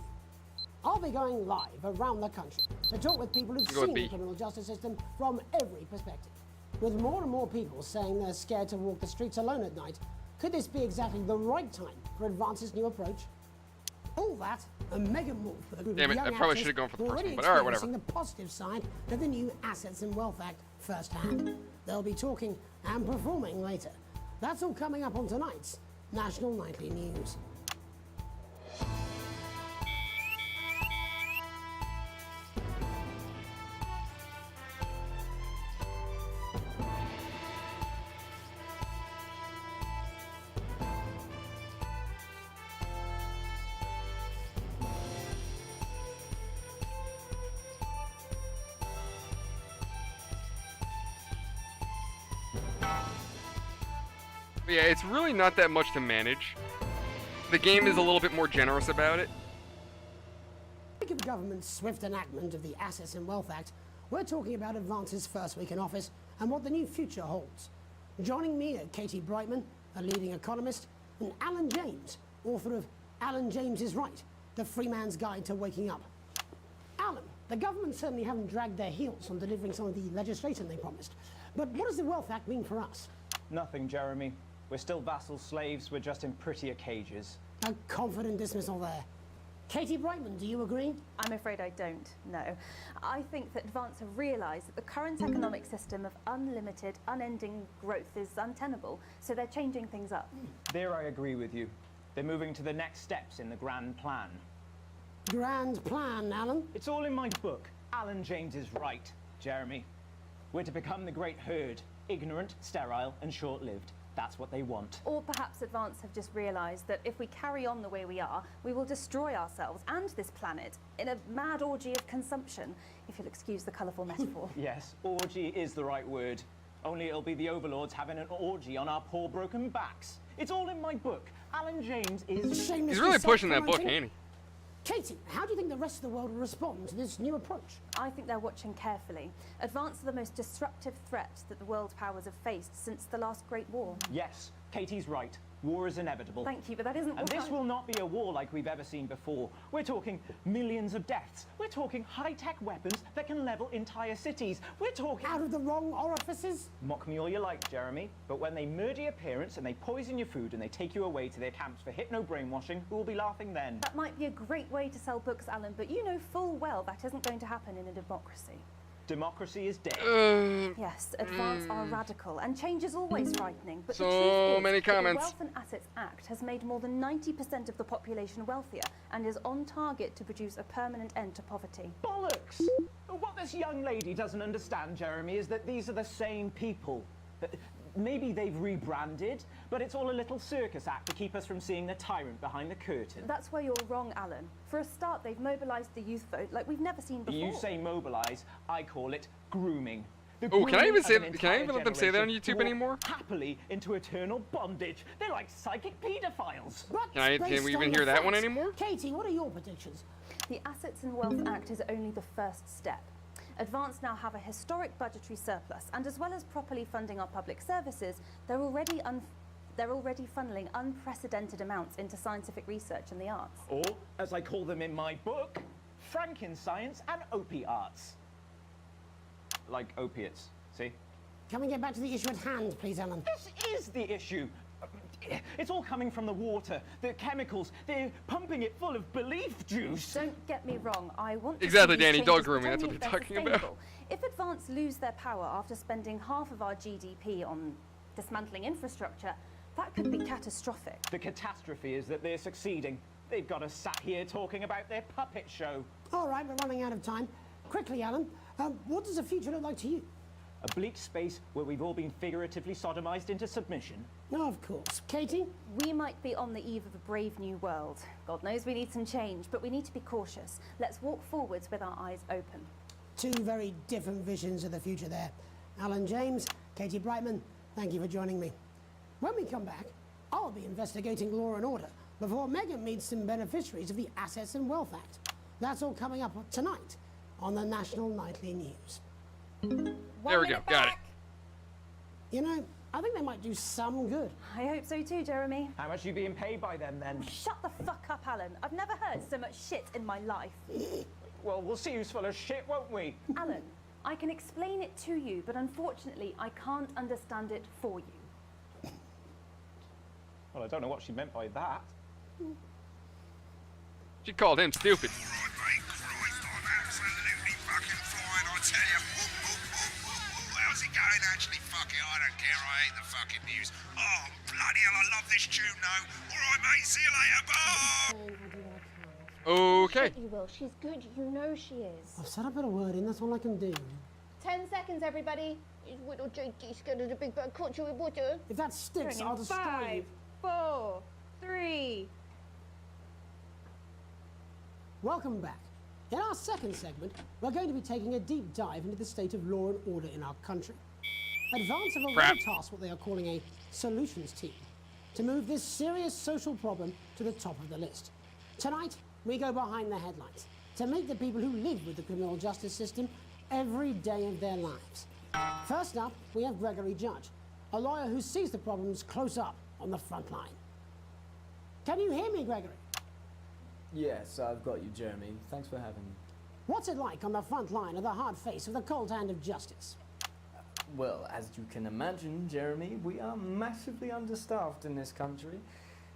S5: I'll be going live around the country to talk with people who've seen the criminal justice system from every perspective. With more and more people saying they're scared to walk the streets alone at night, could this be exactly the right time for Advance's new approach? All that, a mega move for the group
S4: Damn
S5: of
S4: it,
S5: young
S4: I probably
S5: actors
S4: should have gone for the
S5: who are
S4: first
S5: already
S4: one, but alright,
S5: experiencing
S4: whatever.
S5: the positive side of the new Assets and Wealth Act firsthand. They'll be talking and performing later. That's all coming up on tonight's National Nightly News.
S4: But yeah, it's really not that much to manage. The game is a little bit more generous about it.
S5: Speaking of the government's swift enactment of the Assets and Wealth Act, we're talking about Advance's first week in office and what the new future holds. Joining me are Katie Brightman, a leading economist, and Alan James, author of Alan James is Right, The Free Man's Guide to Waking Up. Alan, the government certainly haven't dragged their heels on delivering some of the legislation they promised. But what does the Wealth Act mean for us?
S12: Nothing, Jeremy. We're still vassal slaves, we're just in prettier cages.
S5: A confident dismissal there. Katie Brightman, do you agree?
S6: I'm afraid I don't, no. I think that Advance have realised that the current economic system of unlimited, unending growth is untenable, so they're changing things up.
S12: There I agree with you. They're moving to the next steps in the grand plan.
S5: Grand plan, Alan?
S12: It's all in my book. Alan James is Right, Jeremy. We're to become the great herd, ignorant, sterile, and short-lived. That's what they want.
S6: Or perhaps Advance have just realised that if we carry on the way we are, we will destroy ourselves and this planet in a mad orgy of consumption, if you'll excuse the colourful metaphor.
S12: Yes, orgy is the right word. Only it'll be the overlords having an orgy on our poor broken backs. It's all in my book. Alan James is...
S4: He's really pushing that book, ain't he?
S5: Katie, how do you think the rest of the world will respond to this new approach?
S6: I think they're watching carefully. Advance are the most disruptive threat that the world powers have faced since the last Great War.
S12: Yes, Katie's right. War is inevitable.
S6: Thank you, but that isn't
S12: And this will not be a war like we've ever seen before. We're talking millions of deaths. We're talking high-tech weapons that can level entire cities. We're talking...
S5: Out of the wrong orifices?
S12: Mock me all you like, Jeremy, but when they murder your parents and they poison your food and they take you away to their camps for hypno-brainwashing, who will be laughing then?
S6: That might be a great way to sell books, Alan, but you know full well that isn't going to happen in a democracy.
S12: Democracy is dead.
S6: Yes, Advance are radical, and change is always frightening. But
S4: So
S6: the truth is
S4: many
S6: that
S4: comments.
S6: the Wealth and Assets Act has made more than 90% of the population wealthier and is on target to produce a permanent end to poverty.
S12: Bollocks! What this young lady doesn't understand, Jeremy, is that these are the same people. Maybe they've rebranded, but it's all a little circus act to keep us from seeing the tyrant behind the curtain.
S6: That's where you're wrong, Alan. For a start, they've mobilised the youth vote like we've never seen before.
S12: You say mobilise, I call it grooming.
S4: Oh, can I even say? Can I even let them say that on YouTube anymore?
S12: Happily into eternal bondage. They're like psychic paedophiles.
S4: Can we even hear that one anymore?
S5: Katie, what are your predictions?
S6: The Assets and Wealth Act is only the first step. Advance now have a historic budgetary surplus, and as well as properly funding our public services, they're already funneling unprecedented amounts into scientific research and the arts.
S12: Or, as I call them in my book, Frankenscience and opiates. Like opiates, see?
S5: Can we get back to the issue at hand, please, Alan?
S12: This is the issue. It's all coming from the water, the chemicals. They're pumping it full of belief juice.
S6: Don't get me wrong, I want to
S4: Exactly,
S6: see these
S4: Danny,
S6: changes,
S4: dog
S6: but
S4: grooming, that's
S6: only
S4: what they're
S6: if
S4: talking about.
S6: sustainable. If Advance lose their power after spending half of our GDP on dismantling infrastructure, that could be catastrophic.
S12: The catastrophe is that they're succeeding. They've got us sat here talking about their puppet show.
S5: All right, we're running out of time. Quickly, Alan, what does the future look like to you?
S12: A bleak space where we've all been figuratively sodomized into submission.
S5: No, of course. Katie?
S6: We might be on the eve of a brave new world. God knows we need some change, but we need to be cautious. Let's walk forwards with our eyes open.
S5: Two very different visions of the future there. Alan James, Katie Brightman, thank you for joining me. When we come back, I'll be investigating law and order before Megan meets some beneficiaries of the Assets and Wealth Act. That's all coming up tonight on the National Nightly News.
S4: There we go, got it.
S5: You know, I think they might do some good.
S6: I hope so too, Jeremy.
S12: How much are you being paid by them, then?
S6: Shut the fuck up, Alan. I've never heard so much shit in my life.
S12: Well, we'll see who's full of shit, won't we?
S6: Alan, I can explain it to you, but unfortunately, I can't understand it for you.
S12: Well, I don't know what she meant by that.
S4: She called him stupid.
S7: How's it going? Actually, fuck it, I don't care. I hate the fucking news. Oh, bloody hell, I love this tune, though. All right, mate, see you later, bye.
S4: Okay.
S8: You will. She's good. You know she is.
S5: I've said a bit of word in, that's all I can do.
S8: 10 seconds, everybody. Is little JD scared of the big bird caught you with water?
S5: If that sticks, I'll destroy you.
S8: 5, 4, 3.
S5: Welcome back. In our second segment, we're going to be taking a deep dive into the state of law and order in our country. Advance have already tasked what they are calling a solutions team to move this serious social problem to the top of the list. Tonight, we go behind the headlines to meet the people who live with the criminal justice system every day of their lives. First up, we have Gregory Judge, a lawyer who sees the problems close up on the front line. Can you hear me, Gregory?
S13: Yes, I've got you, Jeremy. Thanks for having me.
S5: What's it like on the front line of the hard face of the cold hand of justice?
S13: Well, as you can imagine, Jeremy, we are massively understaffed in this country.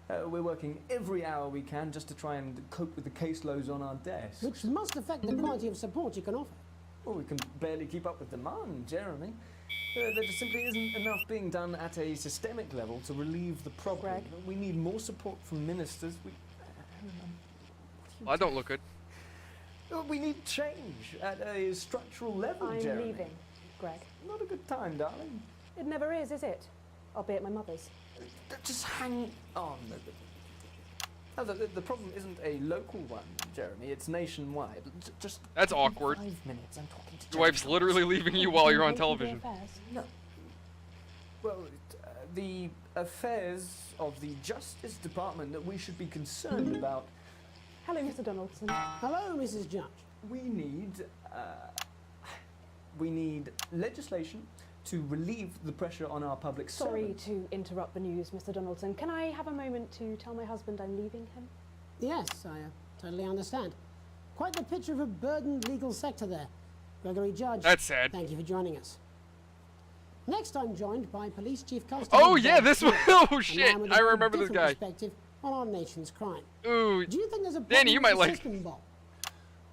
S13: We're working every hour we can just to try and cope with the caseloads on our desks.
S5: Which must affect the quality of support you can offer.
S13: Well, we can barely keep up with demand, Jeremy. There just simply isn't enough being done at a systemic level to relieve the problem.
S10: Greg?
S13: We need more support from ministers.
S4: Well, I don't look good.
S13: We need change at a structural level,
S10: I'm
S13: Jeremy.
S10: leaving, Greg.
S13: Not a good time, darling.
S10: It never is it? I'll be at my mother's.
S13: Just hang on. No, the problem isn't a local one, Jeremy. It's nationwide. Just
S4: That's awkward.
S13: 5 minutes. I'm talking to
S4: Your wife's literally leaving you while you're on television.
S13: No. Well, the affairs of the Justice Department that we should be concerned about.
S10: Hello, Mr. Donaldson.
S5: Hello, Mrs. Judge.
S13: We need legislation to relieve the pressure on our public
S10: Sorry
S13: servants.
S10: to interrupt the news, Mr. Donaldson. Can I have a moment to tell my husband I'm leaving him?
S5: Yes, I totally understand. Quite the picture of a burdened legal sector there. Gregory Judge.
S4: That's sad.
S5: Thank you for joining us. Next, I'm joined by Police Chief Constable.
S4: Oh yeah, this one. Oh
S5: a
S4: shit!
S5: man with a
S4: I
S5: very
S4: remember this
S5: different
S4: guy.
S5: Perspective on our nation's crime.
S4: Ooh.
S5: Do you think there's a
S4: Danny, you
S5: problem
S4: might
S5: with the
S4: like.
S5: system, Bob?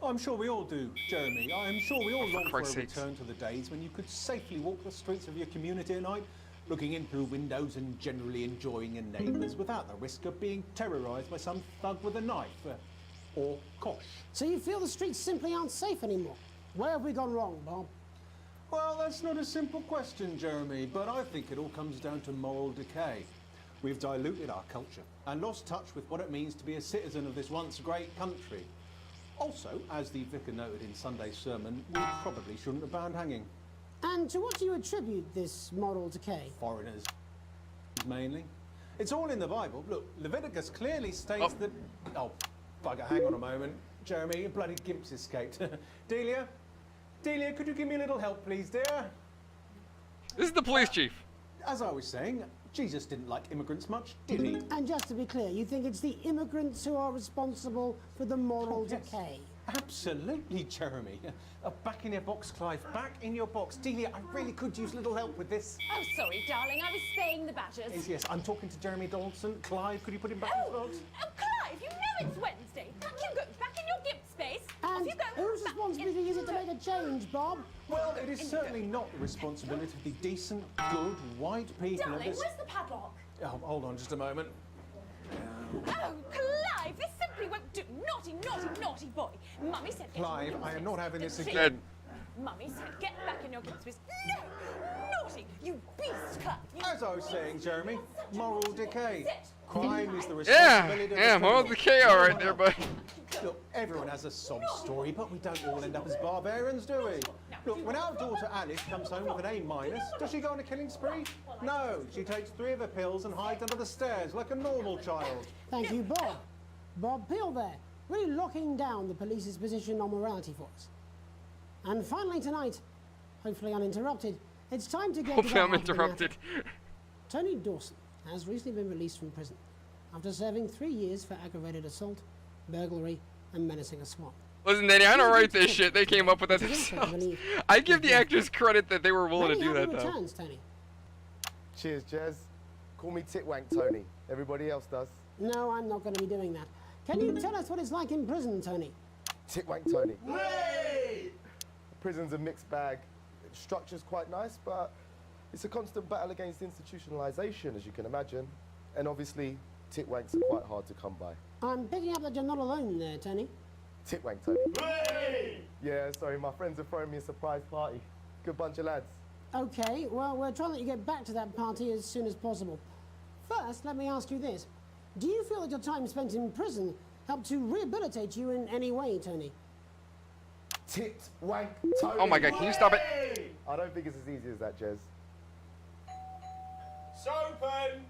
S14: I'm sure we all do, Jeremy. I am sure we all long for a
S4: Christ's sakes.
S14: return to the days when you could safely walk the streets of your community at night, looking in through windows and generally enjoying your neighbours without the risk of being terrorised by some thug with a knife. Or kosh.
S5: So you feel the streets simply aren't safe anymore? Where have we gone wrong, Bob?
S14: Well, that's not a simple question, Jeremy, but I think it all comes down to moral decay. We've diluted our culture and lost touch with what it means to be a citizen of this once great country. Also, as the vicar noted in Sunday's sermon, we probably shouldn't have banned hanging.
S5: And to what do you attribute this moral decay?
S14: Foreigners, mainly. It's all in the Bible. Look, Leviticus clearly states that... Oh, bugger, hang on a moment. Jeremy, your bloody gimp's escaped. Delia, could you give me a little help, please, dear?
S4: This is the police chief.
S14: As I was saying, Jesus didn't like immigrants much, did he?
S5: And just to be clear, you think it's the immigrants who are responsible for the moral decay?
S14: Absolutely, Jeremy. Back in your box, Clive. Back in your box. Delia, I really could use a little help with this.
S8: Oh, sorry, darling. I was spaying the badgers.
S14: Yes, I'm talking to Jeremy Donaldson. Clive, could you put him back in his box?
S8: Oh, Clive, you know it's Wednesday. Back you go. Back in your gimp space.
S5: And
S8: Off you go.
S5: whose responsibility is it to make a change, Bob?
S14: Well, it is certainly not the responsibility of the decent, good, white people
S8: Darling,
S14: of this...
S8: where's the padlock?
S14: Oh, hold on just a moment.
S8: Oh, Clive, this simply
S15: naughty boy. Mummy said get
S14: Clive,
S15: in your
S14: I am not having this
S15: Didn't
S14: again.
S15: she? Mummy said get back in your kids' No! Naughty! You beast cut!
S14: As I was saying, Jeremy, moral decay. Crime is the
S4: Yeah,
S14: responsibility of
S4: yeah,
S14: the
S4: moral
S14: criminal.
S4: decay, all right there, bud.
S14: Look, everyone has a sob story, but we don't all end up as barbarians, do we? Look, when our daughter Alice comes home with an A-, does she go on a killing spree? No, she takes 3 of her pills and hides under the stairs like a normal child.
S5: Thank you, Bob. Bob Peel there, really locking down the police's position on morality for us. And finally tonight, hopefully uninterrupted, it's time to get to
S4: Hopefully
S5: the
S4: I'm
S5: heart of the matter.
S4: interrupted.
S5: Tony Dawson has recently been released from prison after serving 3 years for aggravated assault, burglary, and menacing a swamp.
S4: Listen, Danny, I don't write this shit. They came up with that themselves. I give the actors credit that they were willing to do that, though.
S5: Returns, Tony.
S16: Cheers, Jez. Call me Titwank Tony. Everybody else does.
S5: No, I'm not going to be doing that. Can you tell us what it's like in prison, Tony?
S16: Titwank Tony. Hey! Prison's a mixed bag. Structure's quite nice, but it's a constant battle against institutionalization, as you can imagine. And obviously, titwanks are quite hard to come by.
S5: I'm picking up that you're not alone there, Tony.
S16: Titwank Tony. Hey! Yeah, sorry, my friends are throwing me a surprise party. Good bunch of lads.
S5: Okay, well, we're trying to let you get back to that party as soon as possible. First, let me ask you this. Do you feel that your time spent in prison helped to rehabilitate you in any way, Tony?
S16: Titwank Tony.
S4: Oh my God, can you stop it?
S16: I don't think it's as easy as that, Jez.
S9: Sopen!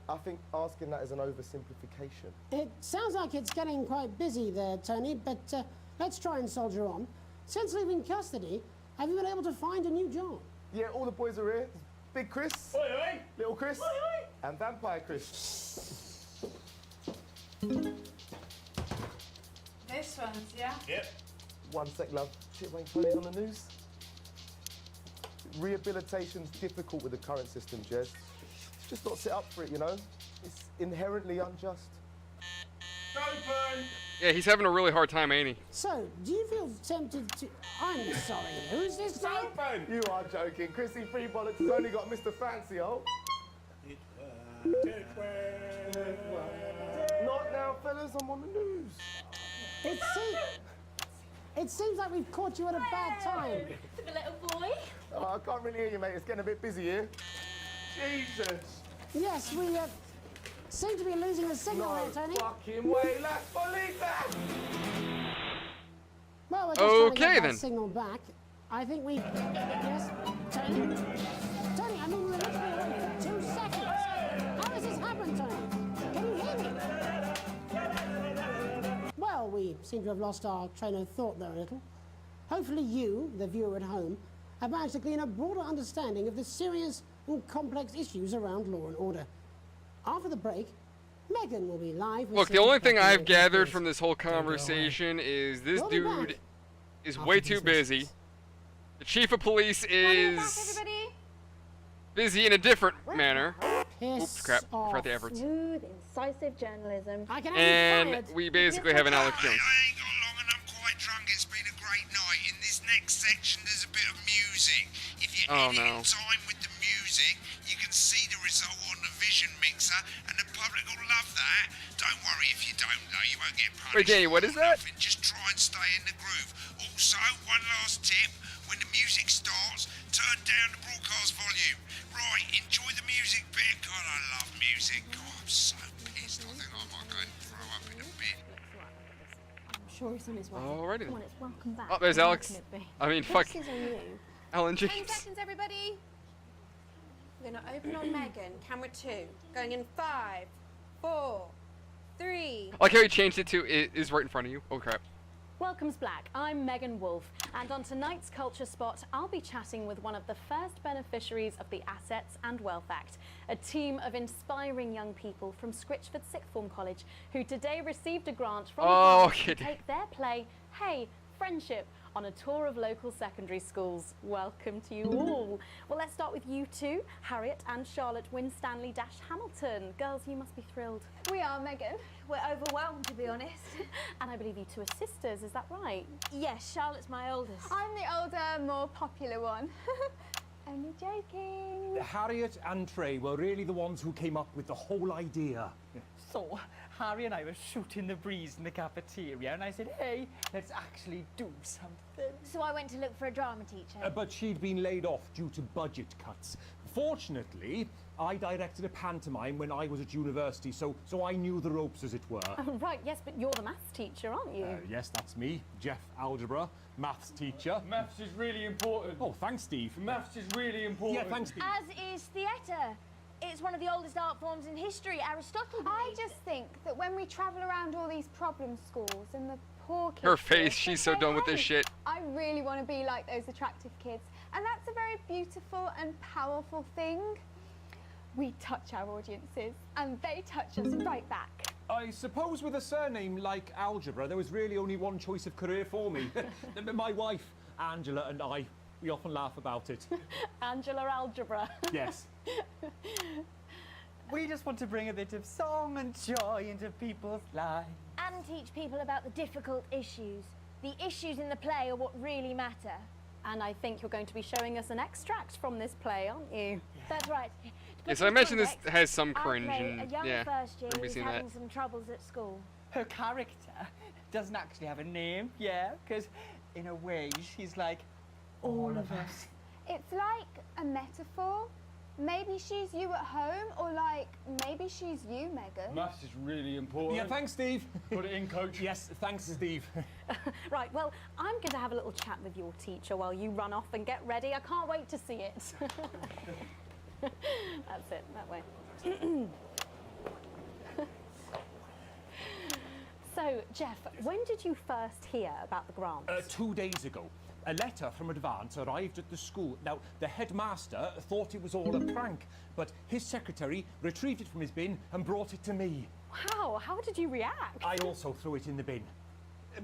S16: I think asking that is an oversimplification.
S5: It sounds like it's getting quite busy there, Tony, but let's try and soldier on. Since leaving custody, have you been able to find a new job?
S16: Yeah, all the boys are here. Big Chris,
S9: Oi, oi.
S16: Little Chris,
S9: Oi, oi.
S16: and Vampire Chris.
S17: This one's, yeah?
S9: Yep.
S16: One sec, love. Titwank Tony's on the news. Rehabilitation's difficult with the current system, Jez. It's just not set up for it, you know? It's inherently unjust.
S9: Sopen!
S4: Yeah, he's having a really hard time, ain't he?
S5: So, do you feel tempted to... I'm sorry, who's this now?
S9: Sopen!
S16: You are joking. Chrissy Freebollocks has only got Mr. Fancy, oh. Not now, fellas. I'm on the news.
S5: It seems like we've caught you at a bad time.
S17: The little boy.
S16: Oh, I can't really hear you, mate. It's getting a bit busy here. Jesus.
S5: Yes, we seem to be losing the signal here, Tony.
S16: Fucking way, let's believe that.
S5: Well, we're just trying to
S4: Okay,
S5: get
S4: then.
S5: that signal back. I think we... Yes, Tony? Tony, I mean, we're literally away for 2 seconds. How has this happened, Tony? Can you hear me? Well, we seem to have lost our train of thought there a little. Hopefully you, the viewer at home, have managed to glean a broader understanding of the serious and complex issues around law and order. After the break, Megan will be live with
S4: Look, the
S5: some
S4: only thing I've
S5: fascinating
S4: gathered
S5: news.
S4: from this whole conversation is this
S5: We'll be back
S4: dude is
S5: after
S4: way
S5: these
S4: too busy.
S5: messages.
S4: The chief of police is busy in a different manner. Oops, crap. Forgot the efforts.
S8: Smooth, incisive journalism.
S5: I can
S4: And we basically have an Alex Jones.
S7: I ain't got long and I'm quite drunk. It's been a great night. In this next section, there's a bit of music. If you
S4: Oh,
S7: edit
S4: no.
S7: in time with the music, you can see the result on the vision mixer, and the public will love that. Don't worry if you don't, though. You won't get punished.
S4: Wait, Danny, what is that?
S7: Nothing. Just try and stay in the groove. Also, one last tip. When the music starts, turn down the broadcast volume. Right, enjoy the music bit. God, I love music. God, I'm so pissed. I think I might go and throw up in a bit.
S8: I'm sure it's on his way.
S4: Alrighty then.
S8: Come on, it's welcome back.
S4: Oh, there's
S8: How
S4: Alex.
S8: can it be?
S4: I mean, fuck.
S8: This is on you.
S4: Alan
S17: 10
S4: James.
S17: seconds, everybody. We're going to open on Megan. Camera 2. Going in 5, 4, 3.
S4: I like how he changed it to is right in front of you. Oh crap.
S18: Welcome's Black. I'm Megan Wolfe, and on tonight's Culture Spot, I'll be chatting with one of the first beneficiaries of the Assets and Wealth Act, a team of inspiring young people from Scritchford Sixth Form College who today received a grant from the government to take their play, Hey, Friendship, on a tour of local secondary schools. Welcome to you all. Well, let's start with you two, Harriet and Charlotte Winstanley-Hamilton. Girls, you must be thrilled.
S8: We are, Megan. We're overwhelmed, to be honest.
S18: And I believe you two are sisters, is that right?
S8: Yes, Charlotte's my oldest. I'm the older, more popular one. Only joking.
S19: Harriet and Trey were really the ones who came up with the whole idea. So, Harry and I were shooting the breeze in the cafeteria, and I said, hey, let's actually do something.
S8: So I went to look for a drama teacher.
S20: But she'd been laid off due to budget cuts. Fortunately, I directed a pantomime when I was at university, so I knew the ropes, as it were.
S18: Oh, right, yes, but you're the maths teacher, aren't you?
S20: Yes, that's me, Jeff Algebra, maths teacher.
S21: Maths is really important.
S20: Oh, thanks, Steve.
S21: Maths is really important.
S20: Yeah, thanks, Steve.
S8: As is theatre. It's one of the oldest art forms in history. Aristotle believed.
S22: I just think that when we travel around all these problem schools and the poor kids...
S4: Her face, she's so done with this shit.
S22: I really want to be like those attractive kids. And that's a very beautiful and powerful thing. We touch our audiences, and they touch us right back.
S20: I suppose with a surname like Algebra, there was really only one choice of career for me. My wife, Angela, and I, we often laugh about it.
S18: Angela Algebra.
S20: Yes.
S19: We just want to bring a bit of song and joy into people's lives.
S8: And teach people about the difficult issues. The issues in the play are what really matter.
S18: And I think you're going to be showing us an extract from this play, aren't you?
S8: That's right.
S4: Yeah, so I imagine this has some
S8: I
S4: cringe
S8: play
S4: and
S8: a young
S4: yeah,
S8: first year
S4: we'll be
S8: who's
S4: seeing
S8: having
S4: that.
S8: some troubles at school.
S19: Her character doesn't actually have a name, yeah, because in a way she's like all of us.
S22: It's like a metaphor. Maybe she's you at home, or like, maybe she's you, Megan.
S21: Maths is really important.
S20: Yeah, thanks, Steve.
S21: Put it in, Coach.
S20: Yes, thanks, Steve.
S18: Right, well, I'm going to have a little chat with your teacher while you run off and get ready. I can't wait to see it. That's it, that way. So, Jeff, when did you first hear about the grants?
S20: 2 days ago. A letter from Advance arrived at the school. Now, the headmaster thought it was all a prank, but his secretary retrieved it from his bin and brought it to me.
S18: Wow, how did you react?
S20: I also threw it in the bin.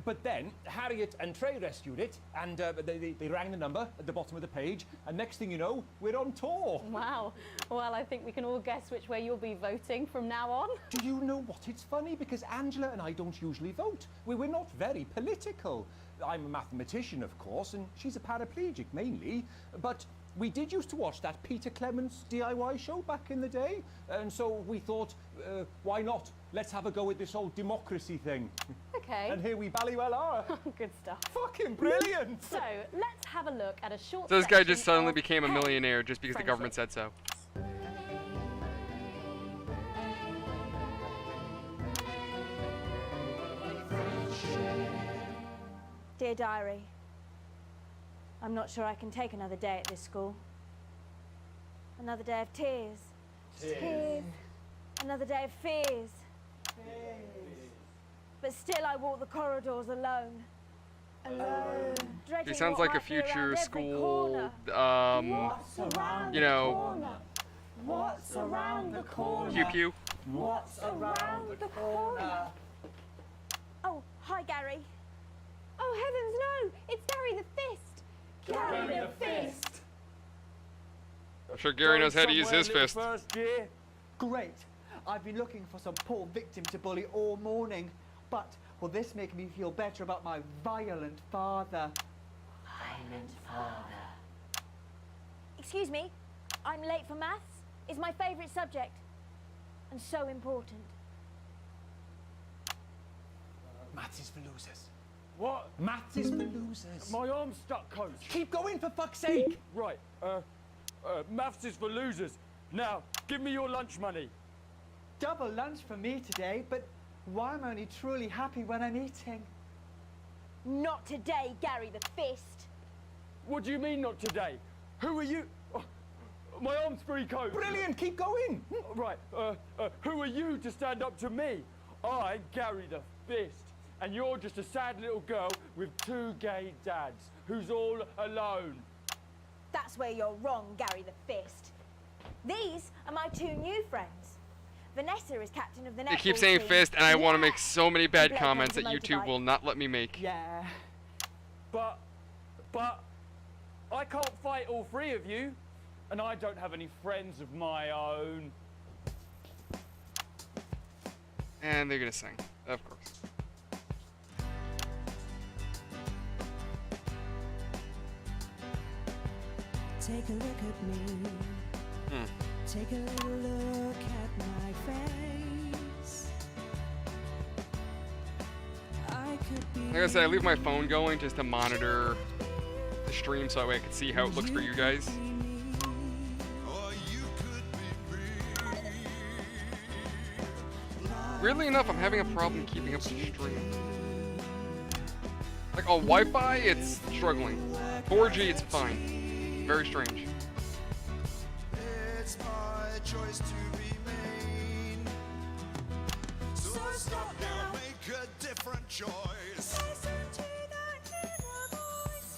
S20: But then Harriet and Trey rescued it, and they rang the number at the bottom of the page, and next thing you know, we're on tour.
S18: Wow. Well, I think we can all guess which way you'll be voting from now on.
S20: Do you know what? It's funny, because Angela and I don't usually vote. We're not very political. I'm a mathematician, of course, and she's a paraplegic, mainly. But we did used to watch that Peter Clements DIY show back in the day, and so we thought, why not? Let's have a go at this whole democracy thing.
S18: Okay.
S20: And here we bally well are.
S18: Good stuff.
S20: Fucking brilliant!
S18: So, let's have a look at a short
S4: So this guy just
S18: section
S4: suddenly
S18: of
S4: became a
S18: Hey,
S4: millionaire just because the government said so.
S8: Dear Diary, I'm not sure I can take another day at this school. Another day of tears.
S22: Tears.
S8: Another day of fears. But still I walk the corridors alone.
S22: Alone.
S8: Dreading
S4: He sounds
S8: what
S4: like a
S8: might be around
S4: future
S8: every
S4: school,
S8: corner.
S4: you know,
S22: What's around the corner?
S4: pew pew.
S22: What's around the corner?
S8: Oh, hi Gary.
S22: Oh heavens no! It's Gary the Fist. Gary the Fist.
S4: I'm sure Gary knows how to use his fist.
S19: First year. Great. I've been looking for some poor victim to bully all morning, but will this make me feel better about my violent father?
S8: Violent father. Excuse me, I'm late for maths. It's my favourite subject, and so important.
S20: Maths is for losers.
S21: What?
S20: Maths is for losers.
S21: My arm's stuck, Coach.
S20: Keep going, for fuck's sake!
S21: Right, maths is for losers. Now, give me your lunch money.
S19: Double lunch for me today, but why am I only truly happy when I'm eating?
S8: Not today, Gary the Fist.
S21: What do you mean not today? Who are you? Oh, my arm's free, Coach.
S20: Brilliant, keep going.
S21: Right, who are you to stand up to me? I'm Gary the Fist, and you're just a sad little girl with 2 gay dads who's all alone.
S8: That's where you're wrong, Gary the Fist. These are my 2 new friends. Vanessa is captain of the netball
S4: They keep saying
S8: team.
S4: fist, and I want to make so many bad
S8: Blake
S4: comments
S8: owns
S4: that
S8: a
S4: YouTube
S8: motorbike.
S4: will not let me make.
S19: Yeah.
S21: But I can't fight all 3 of you, and I don't have any friends of my own.
S4: And they're gonna sing, of course.
S23: Take a look at me. Take a little look at my face.
S4: Like I said, I leave my phone going just to monitor the stream so that way I can see how it looks for you guys. Weirdly enough, I'm having a problem keeping up with the stream. Like on Wi-Fi, it's struggling. 4G, it's fine. Very strange.
S1: It's my choice to be mean. So stop now, make a different choice. Listen to that inner voice.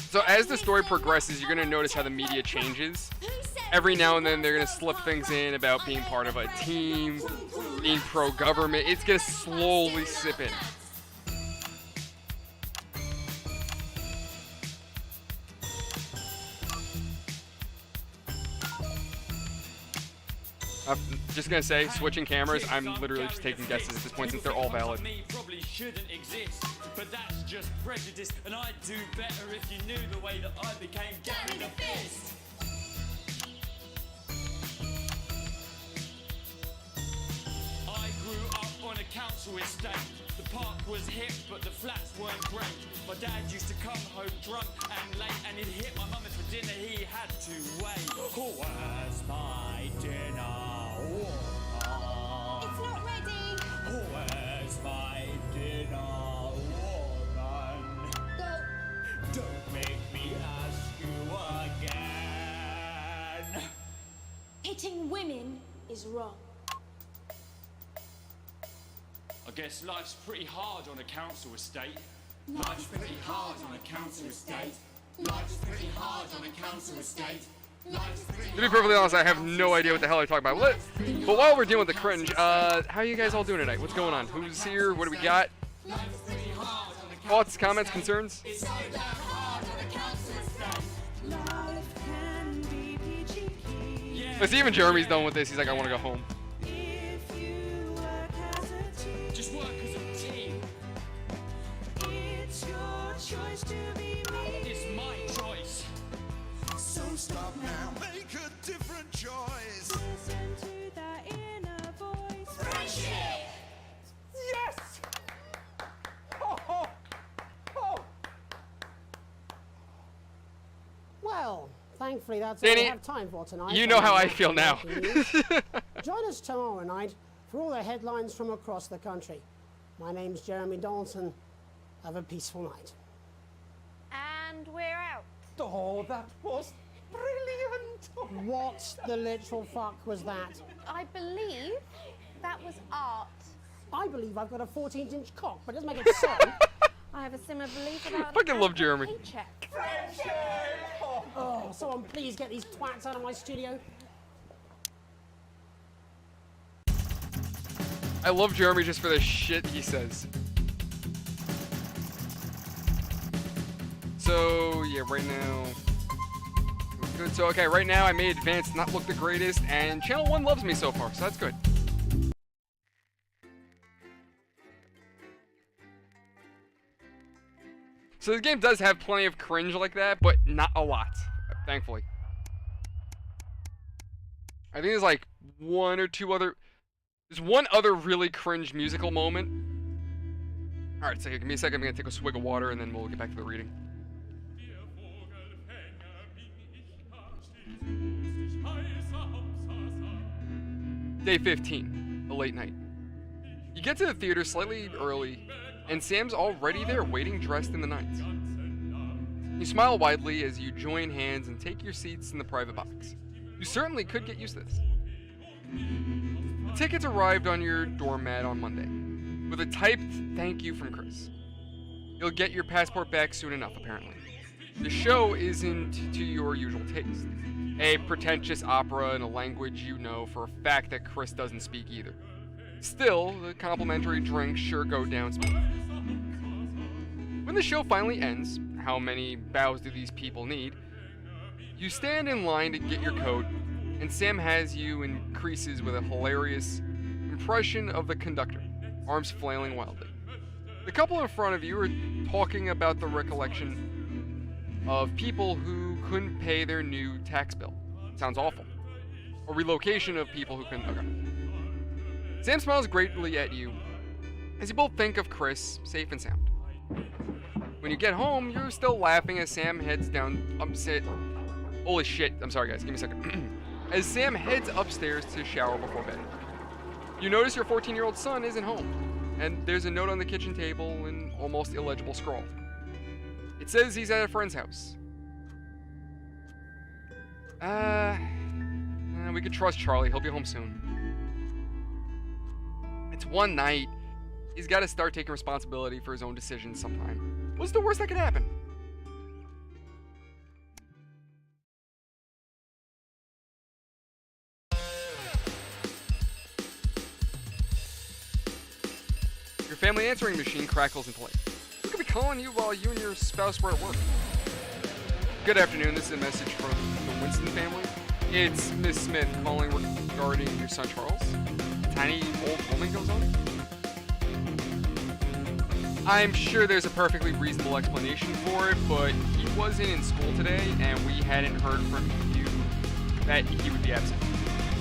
S4: So as the story progresses, you're gonna notice how the media changes. Every now and then they're gonna slip things in about being part of a team, being pro-government. It's gonna slowly sip in. I'm just gonna say, switching cameras, I'm literally just taking guesses at this point since they're all valid.
S21: Probably shouldn't exist, but that's just prejudice, and I'd do better if you knew the way that I became Gary the Fist. I grew up on a council estate. The park was hip, but the flats weren't great. My dad used to come home drunk and late, and he'd hit my mum if for dinner he had to wait. Where's my dinner?
S8: It's not ready.
S21: Where's my dinner, woman?
S8: Go.
S21: Don't make me ask you again.
S8: Hitting women is wrong.
S21: I guess life's pretty hard on a council estate. Life's pretty hard on a council estate. Life's pretty hard on a council estate.
S4: To be perfectly honest, I have no idea what the hell they're talking about. But while we're dealing with the cringe, how are you guys all doing tonight? What's going on? Who's here? What do we got? Thoughts, comments, concerns? Let's see, even Jeremy's done with this. He's like, I want to go home.
S21: Just work as a team.
S1: It's your choice to be me.
S21: It's my choice.
S1: So stop now, make a different choice. Listen to that inner voice. Friendship!
S21: Yes! Oh, oh, oh.
S5: Well, thankfully that's
S4: Danny,
S5: all we have time for tonight.
S4: you know how I feel now.
S5: Join us tomorrow night for all the headlines from across the country. My name's Jeremy Dalton. Have a peaceful night.
S8: And we're out.
S20: Oh, that was brilliant.
S5: What the literal fuck was that?
S22: I believe that was art.
S5: I believe I've got a 14-inch cock, but it doesn't make it so.
S22: I have a similar belief about
S4: I fucking love Jeremy.
S22: paycheck.
S5: Oh, someone please get these twats out of my studio.
S4: I love Jeremy just for the shit he says. So, yeah, right now... Good. So, okay, right now I made Advanced not look the greatest, and Channel 1 loves me so far, so that's good. So this game does have plenty of cringe like that, but not a lot, thankfully. I think there's like one or two other... There's one other really cringe musical moment. Alright, so give me a second, I'm gonna take a swig of water and then we'll get back to the reading. Day 15, a late night. You get to the theater slightly early, and Sam's already there waiting dressed in the nights. You smile widely as you join hands and take your seats in the private box. You certainly could get used to this. The tickets arrived on your doormat on Monday, with a typed thank you from Chris. You'll get your passport back soon enough, apparently. The show isn't to your usual taste. A pretentious opera in a language you know for a fact that Chris doesn't speak either. Still, the complimentary drinks sure go down smooth. When the show finally ends, how many bows do these people need? You stand in line to get your coat, and Sam has you in creases with a hilarious impression of the conductor, arms flailing wildly. The couple in front of you are talking about the recollection of people who couldn't pay their new tax bill. Sounds awful. A relocation of people who couldn't... Okay. Sam smiles greatly at you as you both think of Chris safe and sound. When you get home, you're still laughing as Sam heads down upstairs. Holy shit, I'm sorry guys, give me a second. As Sam heads upstairs to shower before bed. You notice your 14-year-old son isn't home, and there's a note on the kitchen table in almost illegible scrawl. It says he's at a friend's house. We could trust Charlie, he'll be home soon. It's one night. He's got to start taking responsibility for his own decisions sometime. What's the worst that could happen? Your family answering machine crackles into life. Who could be calling you while you and your spouse were at work? Good afternoon, this is a message from the Winston family. It's Miss Smith calling regarding your son Charles. A tiny old woman goes on. I'm sure there's a perfectly reasonable explanation for it, but he wasn't in school today and we hadn't heard from you that he would be absent.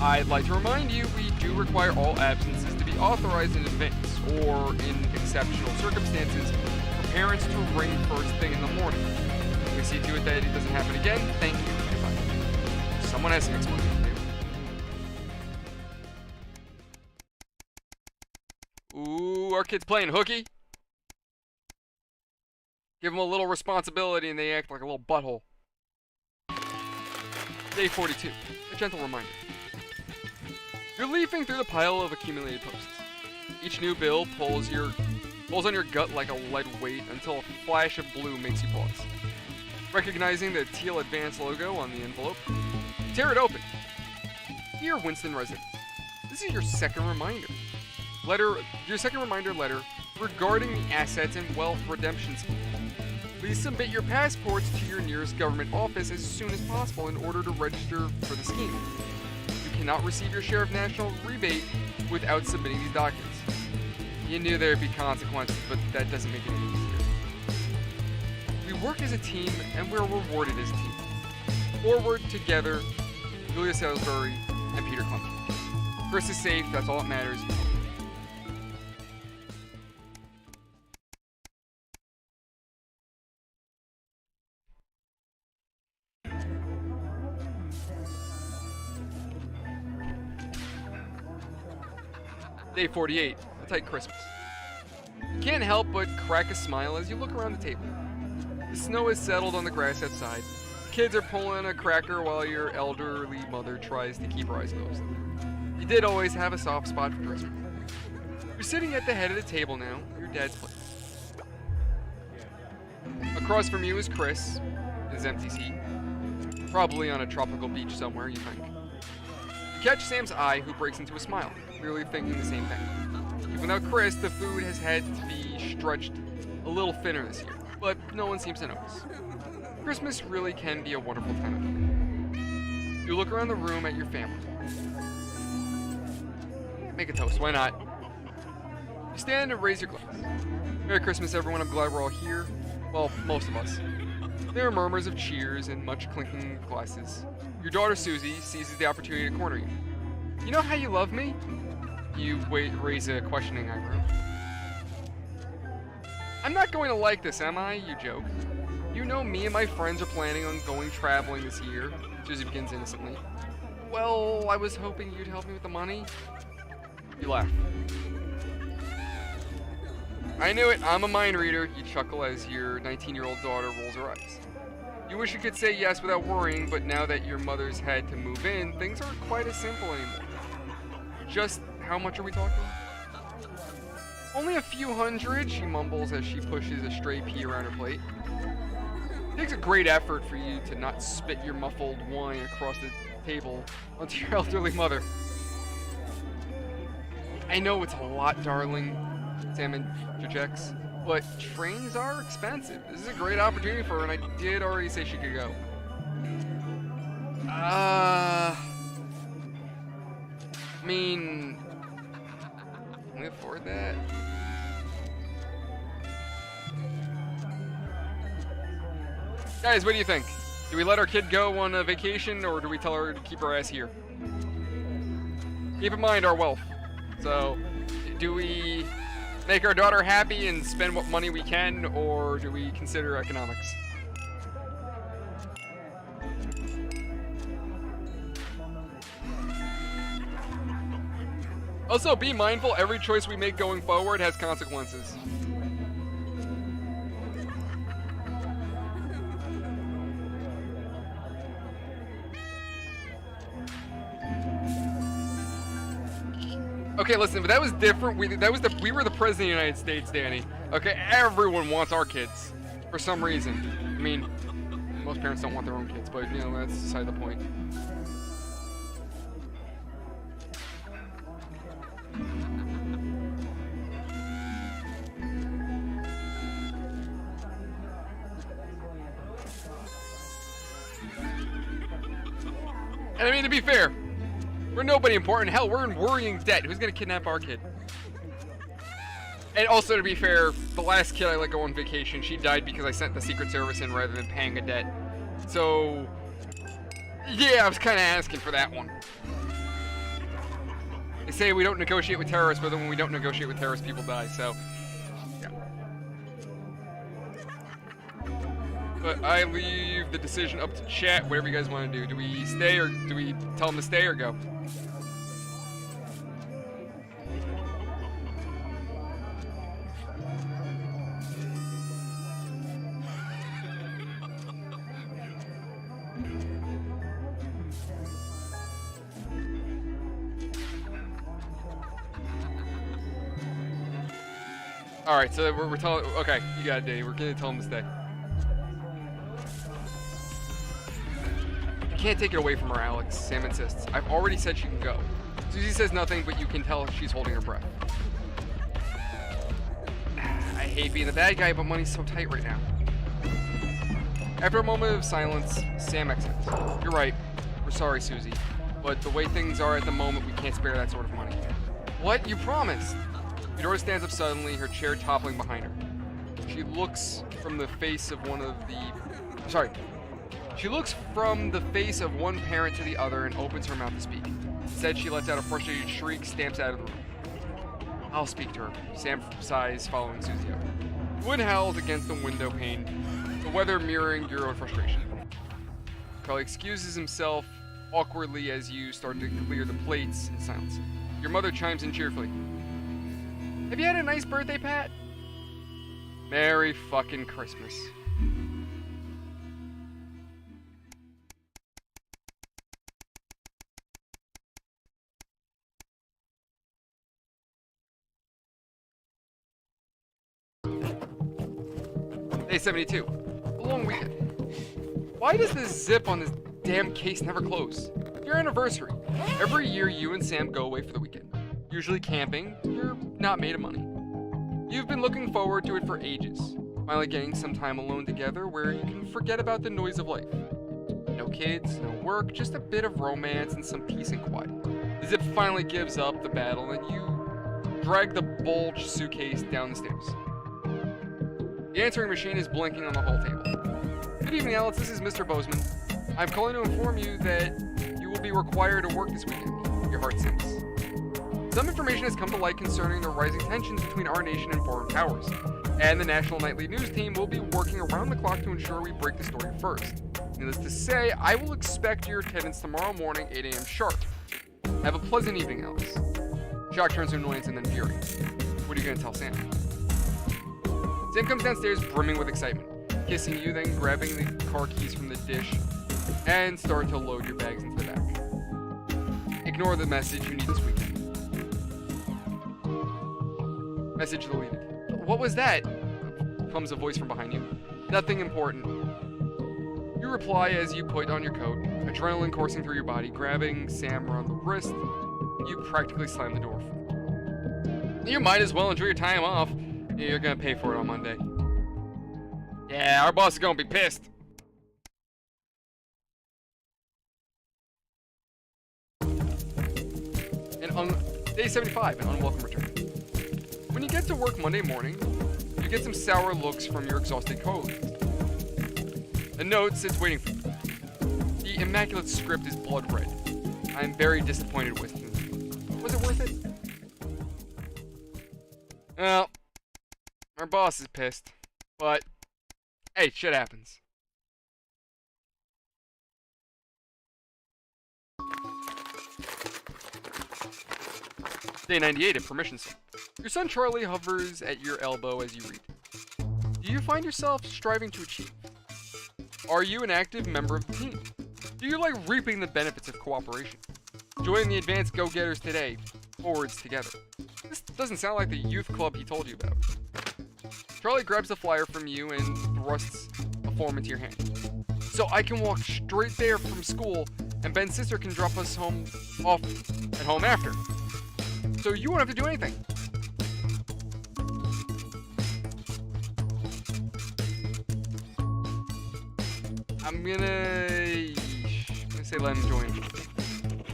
S4: I'd like to remind you we do require all absences to be authorized in advance or in exceptional circumstances for parents to ring first thing in the morning. We see to it that it doesn't happen again. Thank you. Goodbye. Someone has some explanation to do. Ooh, our kid's playing hooky. Give them a little responsibility and they act like a little butthole. Day 42. A gentle reminder. You're leafing through the pile of accumulated posts. Each new bill pulls on your gut like a lead weight until a flash of blue makes you pause. Recognizing the teal Advance logo on the envelope, you tear it open. Dear Winston residents, this is your second reminder letter regarding the Assets and Wealth Redemption Scheme. Please submit your passports to your nearest government office as soon as possible in order to register for the scheme. You cannot receive your share of national rebate without submitting these documents. You knew there'd be consequences, but that doesn't make it any easier. We work as a team, and we're rewarded as a team. Forward together, Julia Salisbury and Peter Clement. Chris is safe, that's all that matters. Day 48, a tight Christmas. You can't help but crack a smile as you look around the table. The snow has settled on the grass outside. The kids are pulling a cracker while your elderly mother tries to keep her eyes closed. You did always have a soft spot for Christmas. You're sitting at the head of the table now, your dad's place. Across from you is Chris, his empty seat. Probably on a tropical beach somewhere, you think. You catch Sam's eye, who breaks into a smile, clearly thinking the same thing. Even without Chris, the food has had to be stretched a little thinner this year, but no one seems to notice. Christmas really can be a wonderful time of year. You look around the room at your family. Make a toast, why not? You stand and raise your glass. Merry Christmas, everyone. I'm glad we're all here. Well, most of us. There are murmurs of cheers and much clinking of glasses. Your daughter Susie seizes the opportunity to corner you. You know how you love me? You raise a questioning eyebrow. I'm not going to like this, am I? You joke. You know me and my friends are planning on going traveling this year. Susie begins innocently. Well, I was hoping you'd help me with the money. You laugh. I knew it, I'm a mind reader. You chuckle as your 19-year-old daughter rolls her eyes. You wish you could say yes without worrying, but now that your mother's had to move in, things aren't quite as simple anymore. Just how much are we talking? Only a few hundred, she mumbles as she pushes a stray pea around her plate. It takes a great effort for you to not spit your muffled wine across the table onto your elderly mother. I know it's a lot, darling, Sam interjects, but trains are expensive. This is a great opportunity for her, and I did already say she could go. I mean, can we afford that? Guys, what do you think? Do we let our kid go on a vacation, or do we tell her to keep her ass here? Keep in mind our wealth. So, do we make our daughter happy and spend what money we can, or do we consider economics? Also, be mindful, every choice we make going forward has consequences. Okay, listen, but that was different. We were the president of the United States, Danny. Okay, everyone wants our kids for some reason. I mean, most parents don't want their own kids, but you know, that's beside the point. And I mean, to be fair, we're nobody important. Hell, we're in worrying debt. Who's gonna kidnap our kid? And also, to be fair, the last kid I let go on vacation, she died because I sent the Secret Service in rather than paying a debt. So, yeah, I was kind of asking for that one. They say we don't negotiate with terrorists, but then when we don't negotiate with terrorists, people die, so, yeah. But I leave the decision up to chat, whatever you guys want to do. Do we stay, or do we tell them to stay or go? Alright, so we're telling, okay, you got it, Dave. We're gonna tell him to stay. You can't take it away from her, Alex. Sam insists. I've already said she can go. Susie says nothing, but you can tell she's holding her breath. I hate being the bad guy, but money's so tight right now. After a moment of silence, Sam exits. You're right. We're sorry, Susie. But the way things are at the moment, we can't spare that sort of money. What? You promised! Eudora stands up suddenly, her chair toppling behind her. She looks from the face of one parent to the other and opens her mouth to speak. Instead, she lets out a frustrated shriek, stamps out of the room. I'll speak to her. Sam sighs, following Susie up. The wind howls against the window pane, the weather mirroring your own frustration. Carly excuses himself awkwardly as you start to clear the plates in silence. Your mother chimes in cheerfully. Have you had a nice birthday, Pat? Merry fucking Christmas. Day 72. A long weekend. Why does this zip on this damn case never close? Your anniversary. Every year you and Sam go away for the weekend. Usually camping. You're not made of money. You've been looking forward to it for ages. Finally getting some time alone together where you can forget about the noise of life. No kids, no work, just a bit of romance and some peace and quiet. The zip finally gives up the battle and you drag the bulged suitcase down the stairs. The answering machine is blinking on the hall table. Good evening, Alex. This is Mr. Bozeman. I'm calling to inform you that you will be required to work this weekend. Your heart sinks. Some information has come to light concerning the rising tensions between our nation and foreign powers, and the National Nightly News team will be working around the clock to ensure we break the story first. Needless to say, I will expect your attendance tomorrow morning, 8 a.m. sharp. Have a pleasant evening, Alex. Shock turns to annoyance and then fury. What are you going to tell Sam? Sam comes downstairs brimming with excitement, kissing you, then grabbing the car keys from the dish, and start to load your bags into the back. Ignore the message you need this weekend. Message deleted. What was that? Comes a voice from behind you. Nothing important. You reply as you put on your coat, adrenaline coursing through your body, grabbing Sam around the wrist. You practically slam the door. You might as well enjoy your time off. You're gonna pay for it on Monday. Yeah, our boss is gonna be pissed. Day 75, an unwelcome return. When you get to work Monday morning, you get some sour looks from your exhausted colleagues. A note sits waiting for you. The immaculate script is blood red. I'm very disappointed with you. Was it worth it? Well, our boss is pissed, but hey, shit happens. Day 98 at permission slip. Your son Charlie hovers at your elbow as you read. Do you find yourself striving to achieve? Are you an active member of the team? Do you like reaping the benefits of cooperation? Join the advanced go-getters today, forwards together. This doesn't sound like the youth club he told you about. Charlie grabs the flyer from you and thrusts a form into your hand. So I can walk straight there from school, and Ben's sister can drop us off at home after. So you won't have to do anything. I'm gonna say let him join.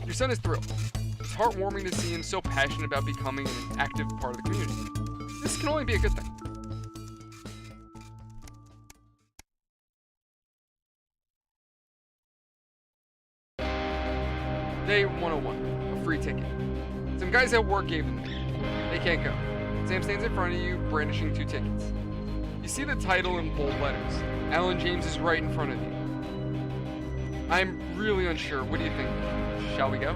S4: Your son is thrilled. It's heartwarming to see him so passionate about becoming an active part of the community. This can only be a good thing. Day 101, a free ticket. Some guys at work gave them to me. They can't go. Sam stands in front of you, brandishing 2 tickets. You see the title in bold letters. Alan James is right in front of you. I'm really unsure. What do you think? Shall we go?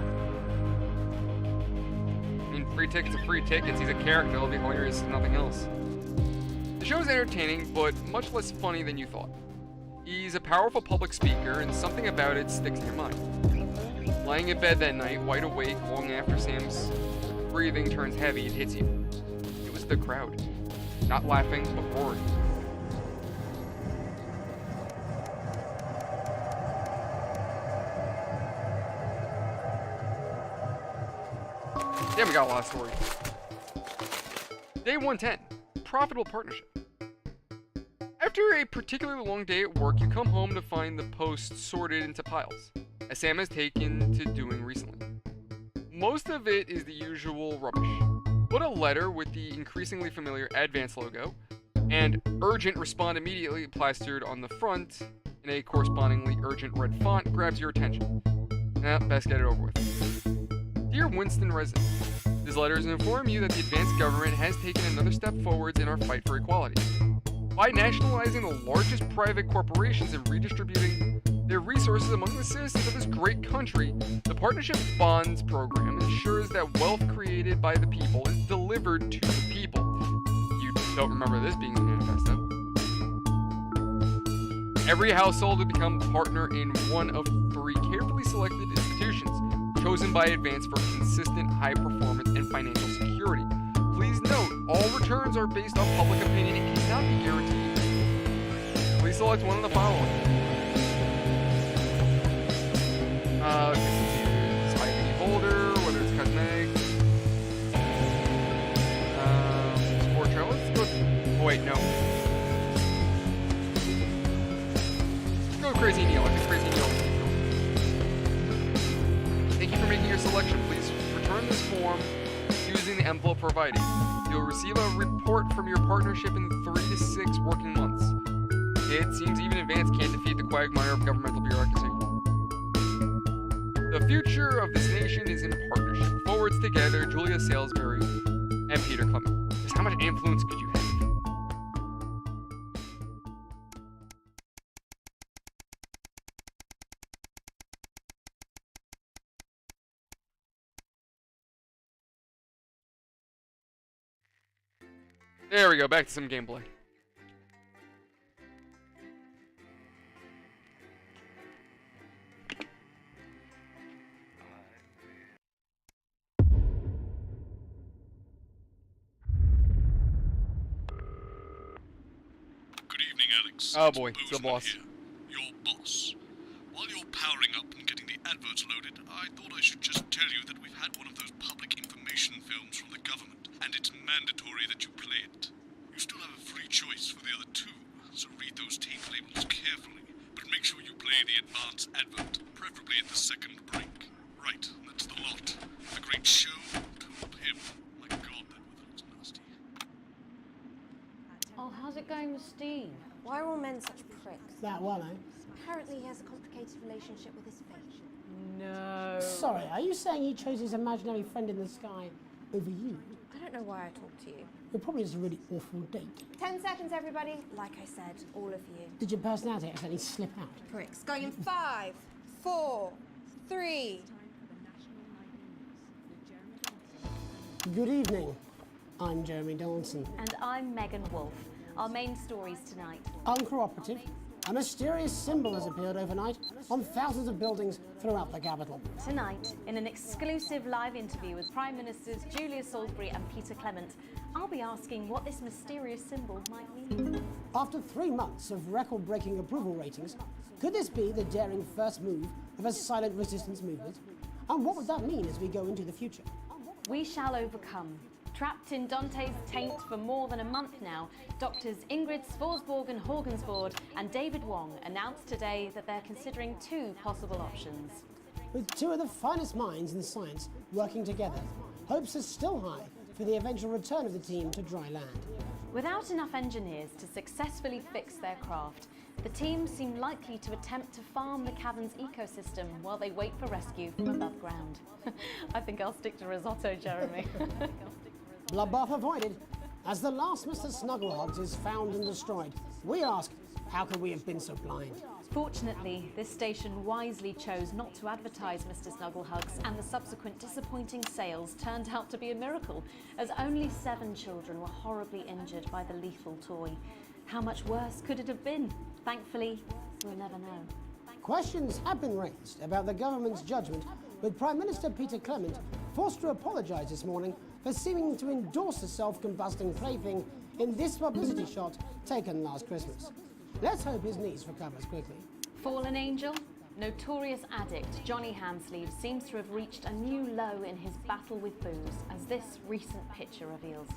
S4: I mean, free tickets are free tickets. He's a character. It'll be hilarious if nothing else. The show is entertaining, but much less funny than you thought. He's a powerful public speaker, and something about it sticks in your mind. Lying in bed that night, wide awake, long after Sam's breathing turns heavy, it hits you. It was the crowd. Not laughing, but roaring. Damn, we got a lot of stories. Day 110, profitable partnership. After a particularly long day at work, you come home to find the post sorted into piles, as Sam has taken to doing recently. Most of it is the usual rubbish, but a letter with the increasingly familiar Advance logo and urgent respond immediately plastered on the front in a correspondingly urgent red font grabs your attention. Best get it over with. Dear Winston resident, this letter is to inform you that the advanced government has taken another step forwards in our fight for equality. By nationalizing the largest private corporations and redistributing their resources among the citizens of this great country, the Partnership Bonds program ensures that wealth created by the people is delivered to the people. You don't remember this being in the manifesto. Every household will become a partner in one of 3 carefully selected institutions, chosen by Advance for consistent high performance and financial security. Please note, all returns are based on public opinion and cannot be guaranteed. Please select one of the following. It's ID folder, whether it's cosmetic. Sport trail. Let's go. Oh wait, no. Let's go with Crazy Neil. I think Crazy Neil. Thank you for making your selection. Please return this form using the envelope provided. You'll receive a report from your partnership in 3 to 6 working months. It seems even Advance can't defeat the quagmire of governmental bureaucracy. The future of this nation is in partnership. Forwards together, Julia Salisbury and Peter Clement. Just how much influence could you have? There we go, back to some gameplay.
S2: Good evening, Alex.
S4: Oh boy, it's the boss.
S2: Here, your boss. While you're powering up and getting the adverts loaded, I thought I should just tell you that we've had one of those public information films from the government, and it's mandatory that you play it. You still have a free choice for the other 2, so read those tape labels carefully, but make sure you play the advance advert, preferably at the second break. Right, that's the lot. A great show told him. My God, that weather looks nasty.
S3: Oh, how's it going with Steve?
S17: Why are all men such pricks?
S5: That one, eh?
S17: Apparently he has a complicated relationship with his fate.
S10: No.
S5: Sorry, are you saying he chose his imaginary friend in the sky over you.
S17: I don't know why I talked to you.
S5: It probably is a really awful date.
S17: 10 seconds, everybody. Like I said, all of you.
S5: Did your personality accidentally slip out?
S17: Pricks. Going in 5, 4, 3.
S5: Good evening. I'm Jeremy Donaldson.
S18: And I'm Megan Wolf. Our main stories tonight.
S5: Uncooperative. A mysterious symbol has appeared overnight on thousands of buildings throughout the capital.
S18: Tonight, in an exclusive live interview with Prime Ministers Julia Salisbury and Peter Clement, I'll be asking what this mysterious symbol might mean.
S5: After 3 months of record-breaking approval ratings, could this be the daring first move of a silent resistance movement? And what would that mean as we go into the future?
S18: We shall overcome. Trapped in Dante's taint for more than a month now, doctors Ingrid Svorsborg Horgensvoord and David Wong announced today that they're considering 2 possible options.
S5: With 2 of the finest minds in science working together, hopes are still high for the eventual return of the team to dry land.
S18: Without enough engineers to successfully fix their craft, the team seem likely to attempt to farm the cavern's ecosystem while they wait for rescue from above ground. I think I'll stick to risotto, Jeremy.
S5: Bloodbath avoided. As the last Mr. Snugglehogs is found and destroyed, we ask, how could we have been so blind?
S18: Fortunately, this station wisely chose not to advertise Mr. Snugglehugs, and the subsequent disappointing sales turned out to be a miracle, as only 7 children were horribly injured by the lethal toy. How much worse could it have been? Thankfully, we'll never know.
S5: Questions have been raised about the government's judgment, with Prime Minister Peter Clement forced to apologise this morning for seeming to endorse the self-combusting plaything in this publicity shot taken last Christmas. Let's hope his niece recovers quickly.
S18: Fallen angel? Notorious addict Johnny Hansleeve seems to have reached a new low in his battle with booze, as this recent picture reveals.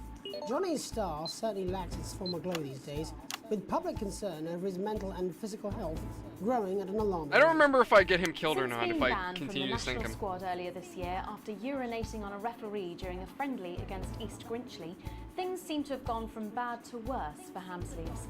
S5: Johnny's star certainly lacks its former glow these days, with public concern over his mental and physical health growing at an alarming
S4: I don't
S5: rate.
S4: remember if I get him killed or
S18: Since
S4: not
S18: being
S4: if I
S18: banned
S4: continue to
S18: from
S4: sink
S18: the
S4: him.
S18: national squad earlier this year after urinating on a referee during a friendly against East Grinchley, things seem to have gone from bad to worse for Hansleeves.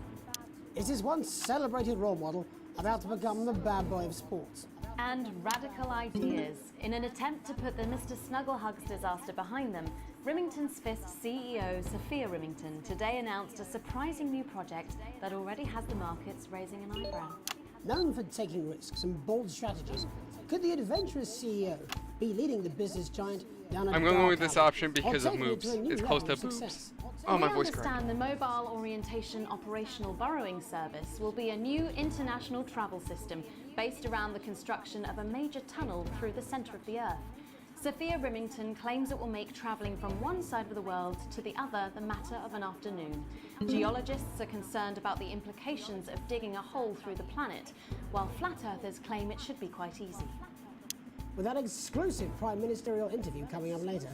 S5: Is his once celebrated role model about to become the bad boy of sports?
S18: And radical ideas. In an attempt to put the Mr. Snugglehugs disaster behind them, Rimington's Fist CEO Sophia Rimington today announced a surprising new project that already has the markets raising an eyebrow.
S5: Known for taking risks and bold strategies, could the adventurous CEO be leading the business giant down a
S4: I'm going
S5: dark
S4: with this
S5: alley,
S4: option
S5: or
S4: because of
S5: taking it
S4: moves.
S5: to a new
S4: It's close
S5: level
S4: to
S5: of
S4: boobs.
S5: success?
S4: Oh, my
S18: We
S4: voice cracked.
S18: understand the Mobile Orientation Operational Burrowing Service will be a new international travel system based around the construction of a major tunnel through the centre of the Earth. Sophia Rimington claims it will make travelling from one side of the world to the other the matter of an afternoon. Geologists are concerned about the implications of digging a hole through the planet, while flat earthers claim it should be quite easy.
S5: With that exclusive prime ministerial interview coming up later.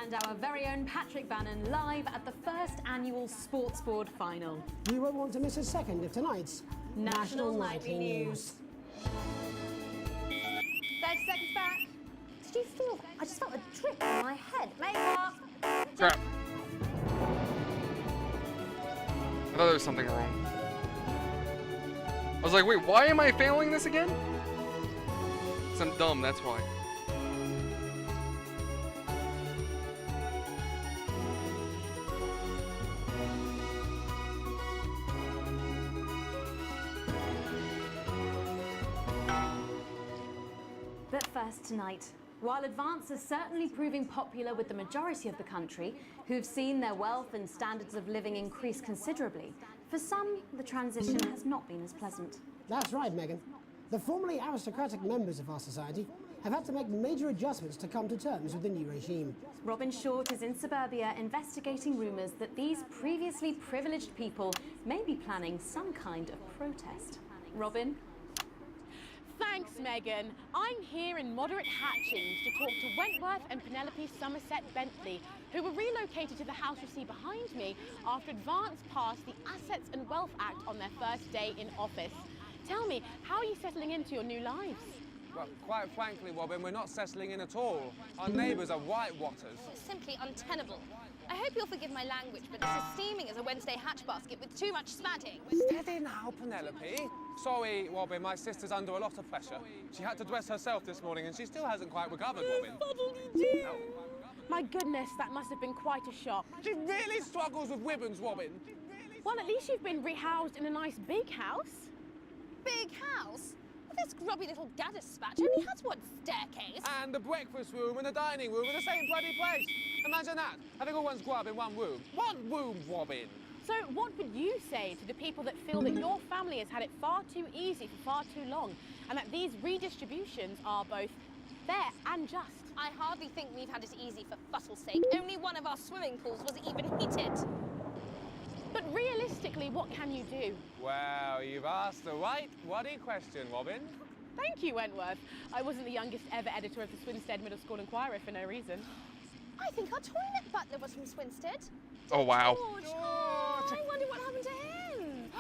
S18: And our very own Patrick Bannon live at the first annual Sports Board final.
S5: You won't want to miss a second of tonight's
S18: National Nightly News.
S8: 30 seconds back. Did you feel that? I just felt a drip on my head. Makeup.
S4: Crap. I thought there was something wrong. I was like, wait, why am I failing this again? 'Cause I'm dumb, that's why.
S18: But first tonight, while Advance is certainly proving popular with the majority of the country, who've seen their wealth and standards of living increase considerably, for some, the transition has not been as pleasant.
S5: That's right, Megan. The formerly aristocratic members of our society have had to make major adjustments to come to terms with the new regime.
S18: Robin Short is in suburbia investigating rumours that these previously privileged people may be planning some kind of protest. Robin?
S6: Thanks, Megan. I'm here in Moderate Hatchings to talk to Wentworth and Penelope Somerset Bentley, who were relocated to the house you see behind me after Advance passed the Assets and Wealth Act on their first day in office. Tell me, how are you settling into your new lives?
S11: Well, quite frankly, Robin, we're not settling in at all. Our neighbours are whitewatters.
S12: It's simply untenable. I hope you'll forgive my language, but this is steaming as a Wednesday hatch basket with too much spadding.
S11: Steady now, Penelope. Sorry, Robin, my sister's under a lot of pressure. She had to dress herself this morning and she still hasn't quite recovered, Robin. No.
S6: My goodness, that must have been quite a shock.
S11: She really struggles with women's, Robin.
S6: Well, at least you've been rehoused in a nice big house.
S12: Big house? Well, this grubby little gaddis spatch only has one staircase.
S11: And the breakfast room and the dining room in the same bloody place. Imagine that, having all one's grub in one room. One room, Robin.
S6: So what would you say to the people that feel that your family has had it far too easy for far too long, and that these redistributions are both fair and just?
S12: I hardly think we've had it easy for fussle's sake. Only one of our swimming pools was even heated.
S6: But realistically, what can you do?
S11: Well, you've asked the right bloody question, Robin.
S6: Thank you, Wentworth. I wasn't the youngest ever editor of the Swinstead Middle School Inquirer for no reason.
S12: I think our toilet butler was from Swinstead.
S4: Oh, wow.
S12: George. Oh, I wonder what happened to him.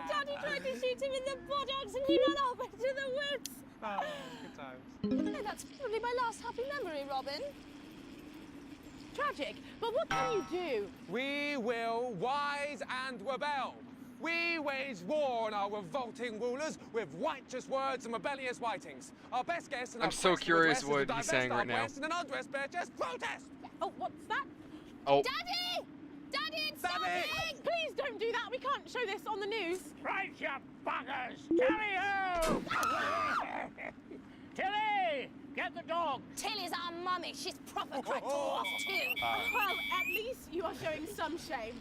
S12: Daddy tried to shoot him in the buttocks and he ran off into the woods.
S11: Oh, good times.
S12: No, that's probably my last happy memory, Robin.
S6: Tragic, but what can you do?
S11: We will rise and rebel. We wage war on our revolting rulers with righteous words and rebellious writings. Our best guess and
S4: I'm so curious what he's saying right now.
S11: In an undressed bare chest protest.
S6: Oh, what's that?
S4: Oh.
S12: Daddy! Daddy, it's
S11: Daddy!
S12: something!
S6: Please don't do that. We can't show this on the news.
S13: Right, you buggers! Tally-ho! Tilly! Get the dog!
S12: Tilly's our mummy. She's proper cracked off too.
S6: Well, at least you are showing some shame.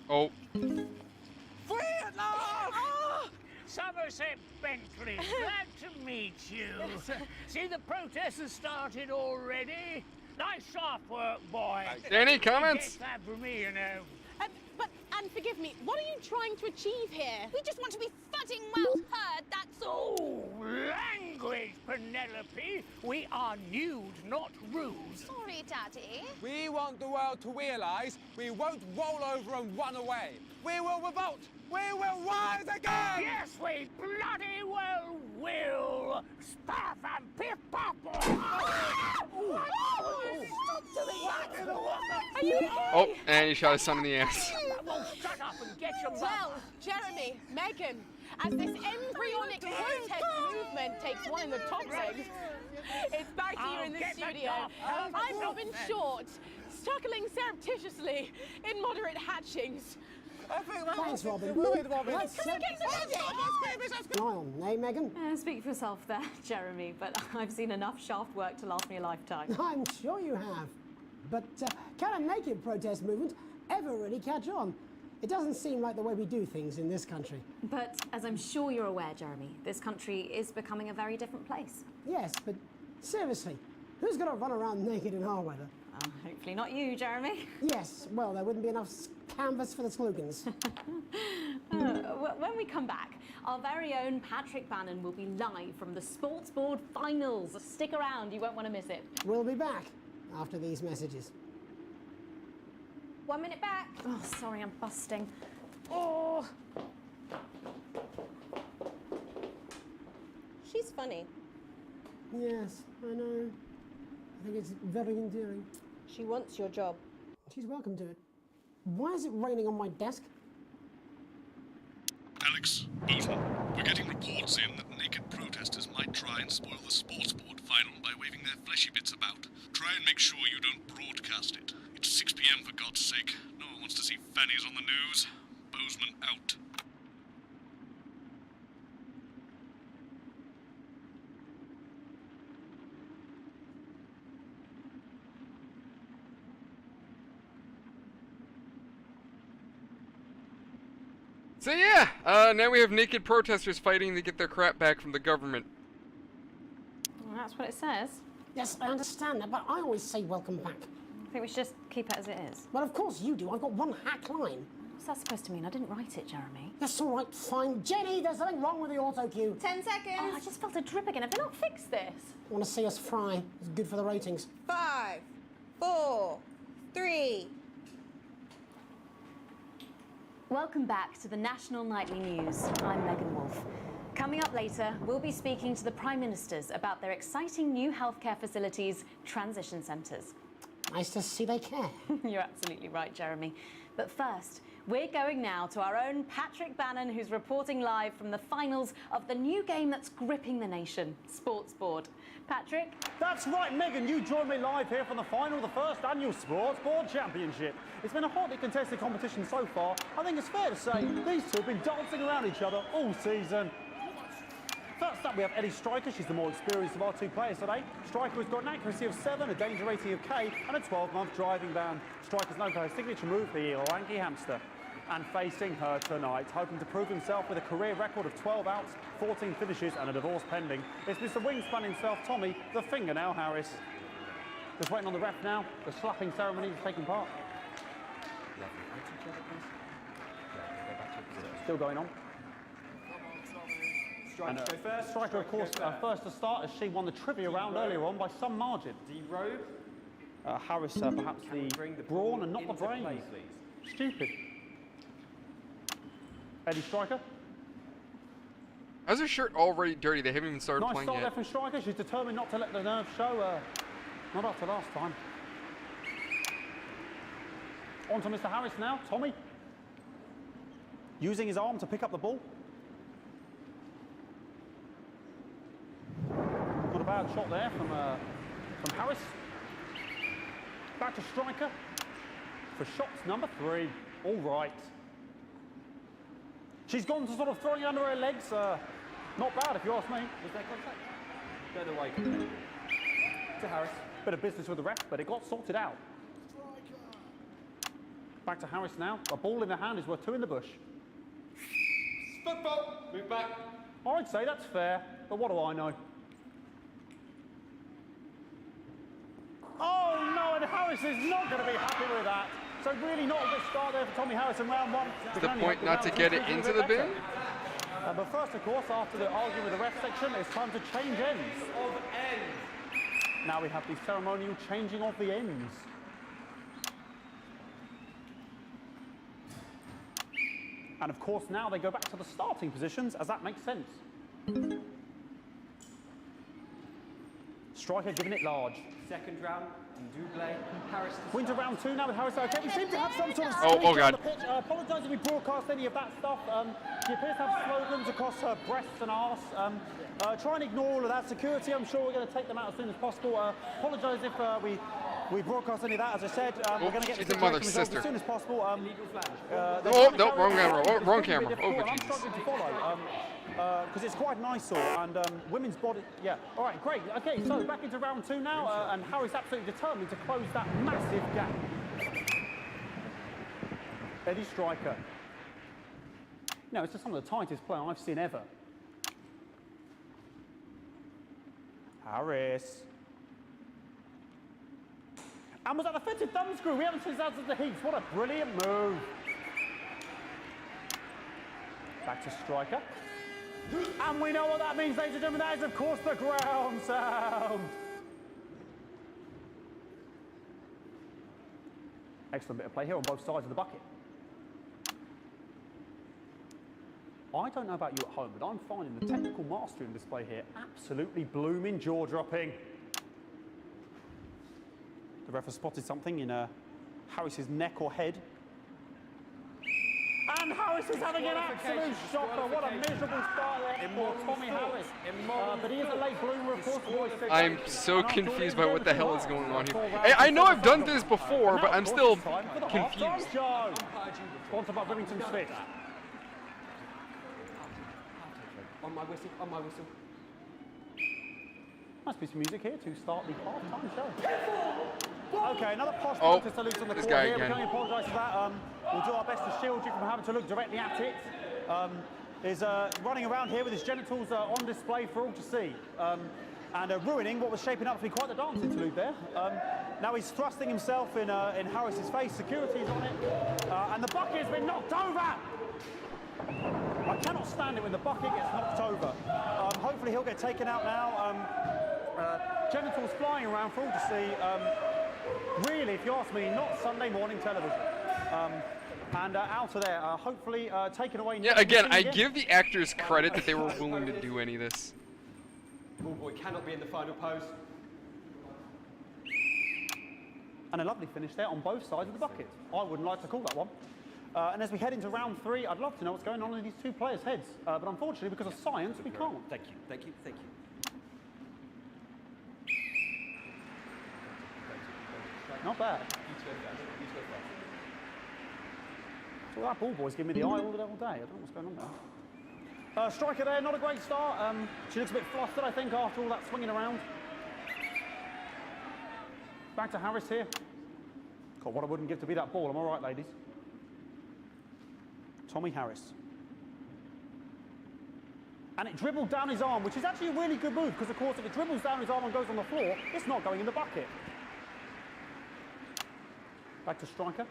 S4: Oh.
S13: Free at last! Oh! Somerset Bentley, glad to meet you. See, the protest has started already. Nice sharp work, boy.
S4: Any comments?
S13: Get that for me, you know.
S6: And forgive me, what are you trying to achieve here?
S12: We just want to be fudding well heard, that's all.
S13: Oh, language, Penelope. We are nude, not rude.
S12: Sorry, Daddy.
S11: We want the world to realise we won't roll over and run away. We will revolt. We will rise again.
S13: Yes, we bloody well will. Stuff and piff pop.
S6: Are you
S4: Oh, and he shot his son in the ass.
S13: Shut up and get your
S6: Well, Jeremy, Megan, as this embryonic protest movement takes one in the top legs, it's back here in the studio. I'm Robin Short, struggling surreptitiously in moderate hatchings.
S5: Thanks, Robin. Let's
S6: Can we get the
S5: Lie on, eh, Megan?
S18: Speak for yourself there, Jeremy, but I've seen enough shaft work to last me a lifetime.
S5: I'm sure you have. But can a naked protest movement ever really catch on? It doesn't seem like the way we do things in this country.
S18: But as I'm sure you're aware, Jeremy, this country is becoming a very different place.
S5: Yes, but seriously, who's going to run around naked in our weather?
S18: Hopefully not you, Jeremy.
S5: Yes, well, there wouldn't be enough canvas for the slogans.
S18: When we come back, our very own Patrick Bannon will be live from the Sports Board Finals. Stick around, you won't want to miss it.
S5: We'll be back after these messages.
S12: 1 minute back.
S18: Oh, sorry, I'm busting.
S17: Oh. She's funny.
S5: Yes, I know. I think it's very endearing.
S17: She wants your job.
S5: She's welcome to it. Why is it raining on my desk?
S2: Alex, Bozeman, we're getting reports in that naked protesters might try and spoil the sports board final by waving their fleshy bits about. Try and make sure you don't broadcast it. It's 6 p.m. for God's sake. No one wants to see fannies on the news. Bozeman out.
S4: So yeah, now we have naked protesters fighting to get their crap back from the government.
S18: Well, that's what it says.
S5: Yes, I understand that, but I always say welcome back.
S18: I think we should just keep it as it is.
S5: Well, of course you do. I've got one hack line.
S18: What's that supposed to mean? I didn't write it, Jeremy.
S5: That's all right, fine. Jenny, there's something wrong with the auto cue.
S17: 10 seconds.
S18: Oh, I just felt a drip again. Have they not fixed this?
S5: Want to see us fry? It's good for the ratings.
S17: 5, 4, 3.
S18: Welcome back to the National Nightly News. I'm Megan Wolf. Coming up later, we'll be speaking to the Prime Ministers about their exciting new healthcare facilities, transition centres.
S5: Nice to see they care.
S18: You're absolutely right, Jeremy. But first, We're going now to our own Patrick Bannon, who's reporting live from the finals of the new game that's gripping the nation, Sports Board. Patrick?
S9: That's right, Megan. You join me live here from the final of the first annual Sports Board Championship. It's been a hotly contested competition so far. I think it's fair to say these two have been dancing around each other all season. First up, we have Eddie Striker. She's the more experienced of our two players today. Striker has got an accuracy of 7, a danger rating of K, and a 12-month driving ban. Striker's known for her signature move, the lanky hamster. And facing her tonight, hoping to prove himself with a career record of 12 outs, 14 finishes, and a divorce pending, it's Mr. Wingspan himself, Tommy, the Fingernail Harris. Just waiting on the ref now. The slapping ceremony is taking part. Still going on. And, Striker, of course, first to start as she won the trivia round earlier on by some margin.
S14: D-Robe.
S9: Harris, perhaps the brawn and not the brains. Stupid. Eddie Striker.
S4: How's her shirt already dirty? They haven't even started
S9: Nice
S4: playing
S9: start there
S4: yet.
S9: from Striker. She's determined not to let the nerves show. Not after last time. On to Mr. Harris now. Tommy. Using his arm to pick up the ball. Not a bad shot there from Harris. Back to Striker for shots number 3. All right. She's gone to sort of throwing it under her legs. Not bad, if you ask me.
S14: Was there contact? Further away. To Harris.
S9: Bit of business with the ref, but it got sorted out. Back to Harris now. A ball in the hand is worth 2 in the bush.
S14: Football. Move back.
S9: I'd say that's fair, but what do I know? Oh no, and Harris is not going to be happy with that. So really not a good start there for Tommy Harris in round 1.
S4: Is the point not to get it into the bin?
S9: But first, of course, after the argument with the ref section, it's time to change ends. Now we have the ceremonial changing of the ends. And of course, now they go back to the starting positions, as that makes sense. Striker giving it large.
S14: Second round, double. Harris.
S9: Winter round 2 now with Harris. Okay, we seem to have some sort of
S4: Oh
S9: on
S4: God.
S9: the pitch. Apologise if we broadcast any of that stuff. She appears to have slogans across her breasts and arse. Try and ignore all of that. Security, I'm sure we're going to take them out as soon as possible. Apologise if we broadcast any of that. As I said, we're going to get
S4: she's
S9: the
S4: a mother,
S9: situation resolved
S4: sister.
S9: as soon as possible.
S4: Oh, no, wrong camera. Wrong camera. Oh,
S9: I'm
S4: jeez.
S9: struggling to follow. Because it's quite an eyesore, and women's body, yeah. All right, great. Okay, so back into round 2 now, and Harry's absolutely determined to close that massive gap. Eddie Striker. No, it's just some of the tightest play I've seen ever. Harris. And was that the fitted thumb screw? We haven't seen that since the Heats. What a brilliant move. Back to Striker. And we know what that means, ladies and gentlemen. That is, of course, the ground sound. Excellent bit of play here on both sides of the bucket. I don't know about you at home, but I'm finding the technical mastering display here absolutely blooming jaw-dropping. The ref has spotted something in Harris's neck or head. And Harris is having an absolute shocker. What a miserable start there for Tommy Harris. But he is a late bloomer, of course.
S4: I'm so confused by what the hell is going on here. Hey, I know I've done this before, but I'm still confused.
S9: Sponsored by Remington Smith.
S14: On my whistle, on my whistle.
S9: Nice piece of music here to start the half-time show. Okay, another posh
S4: Oh,
S9: protest salute on the
S4: this
S9: court
S4: guy
S9: here.
S4: again.
S9: We can only apologise for that. We'll do our best to shield you from having to look directly at it. Is running around here with his genitals on display for all to see. And ruining what was shaping up to be quite the dance interlude there. Now he's thrusting himself in Harris's face. Security is on it. And the bucket has been knocked over. I cannot stand it when the bucket gets knocked over. Hopefully he'll get taken out now. Genitals flying around for all to see. Really, if you ask me, not Sunday morning television. And out of there, hopefully taken away.
S4: Yeah, again, I give the actors credit that they were willing to do any of this.
S14: Ball boy cannot be in the final pose.
S9: And a lovely finish there on both sides of the bucket. I wouldn't like to call that one. And as we head into round 3, I'd love to know what's going on in these two players' heads. But unfortunately, because of science, we can't.
S14: Thank you, thank you, thank you.
S9: Not bad. So that ball boy's giving me the eye all day. I don't know what's going on there. Striker there, not a great start. She looks a bit flustered, I think, after all that swinging around. Back to Harris here. God, what I wouldn't give to be that ball. I'm all right, ladies. Tommy Harris. And it dribbled down his arm, which is actually a really good move, because, of course, if it dribbles down his arm and goes on the floor, it's not going in the bucket. Back to striker.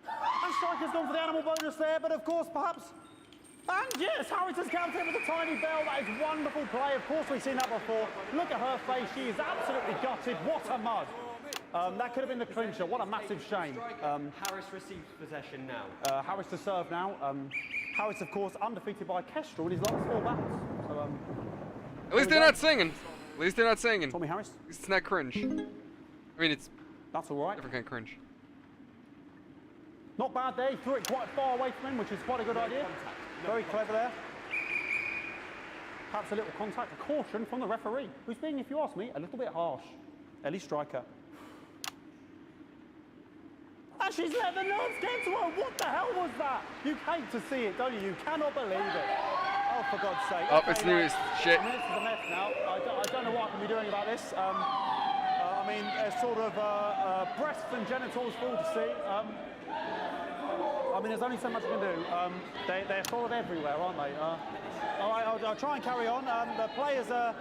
S9: And striker's gone for the animal bonus there, but of course, perhaps... And yes, Harris has counted with a tiny bell. That is wonderful play. Of course, we've seen that before. Look at her face. She is absolutely gutted. What a mud. That could have been the clincher. What a massive shame.
S14: Harris receives possession now.
S9: Harris to serve now. Harris, of course, undefeated by Kestrel in his last 4 battles. So,
S4: at least they're not singing. At least they're not singing.
S9: Tommy Harris.
S4: At least it's not cringe. I mean, it's...
S9: That's all right.
S4: Different kind of cringe.
S9: Not bad there. He threw it quite far away from him, which is quite a good idea. Very clever there. Perhaps a little contact, a caution from the referee, who's being, if you ask me, a little bit harsh. Ellie Striker. And she's let the nerves get to her. What the hell was that? You hate to see it, don't you? You cannot believe it. Oh, for God's sake.
S4: Oh,
S9: okay,
S4: it's news. Shit.
S9: This is a mess now. I don't know what I can be doing about this. I mean, sort of breasts and genitals full to see. I mean, there's only so much I can do. They're sort of everywhere, aren't they? All right, I'll try and carry on. The players are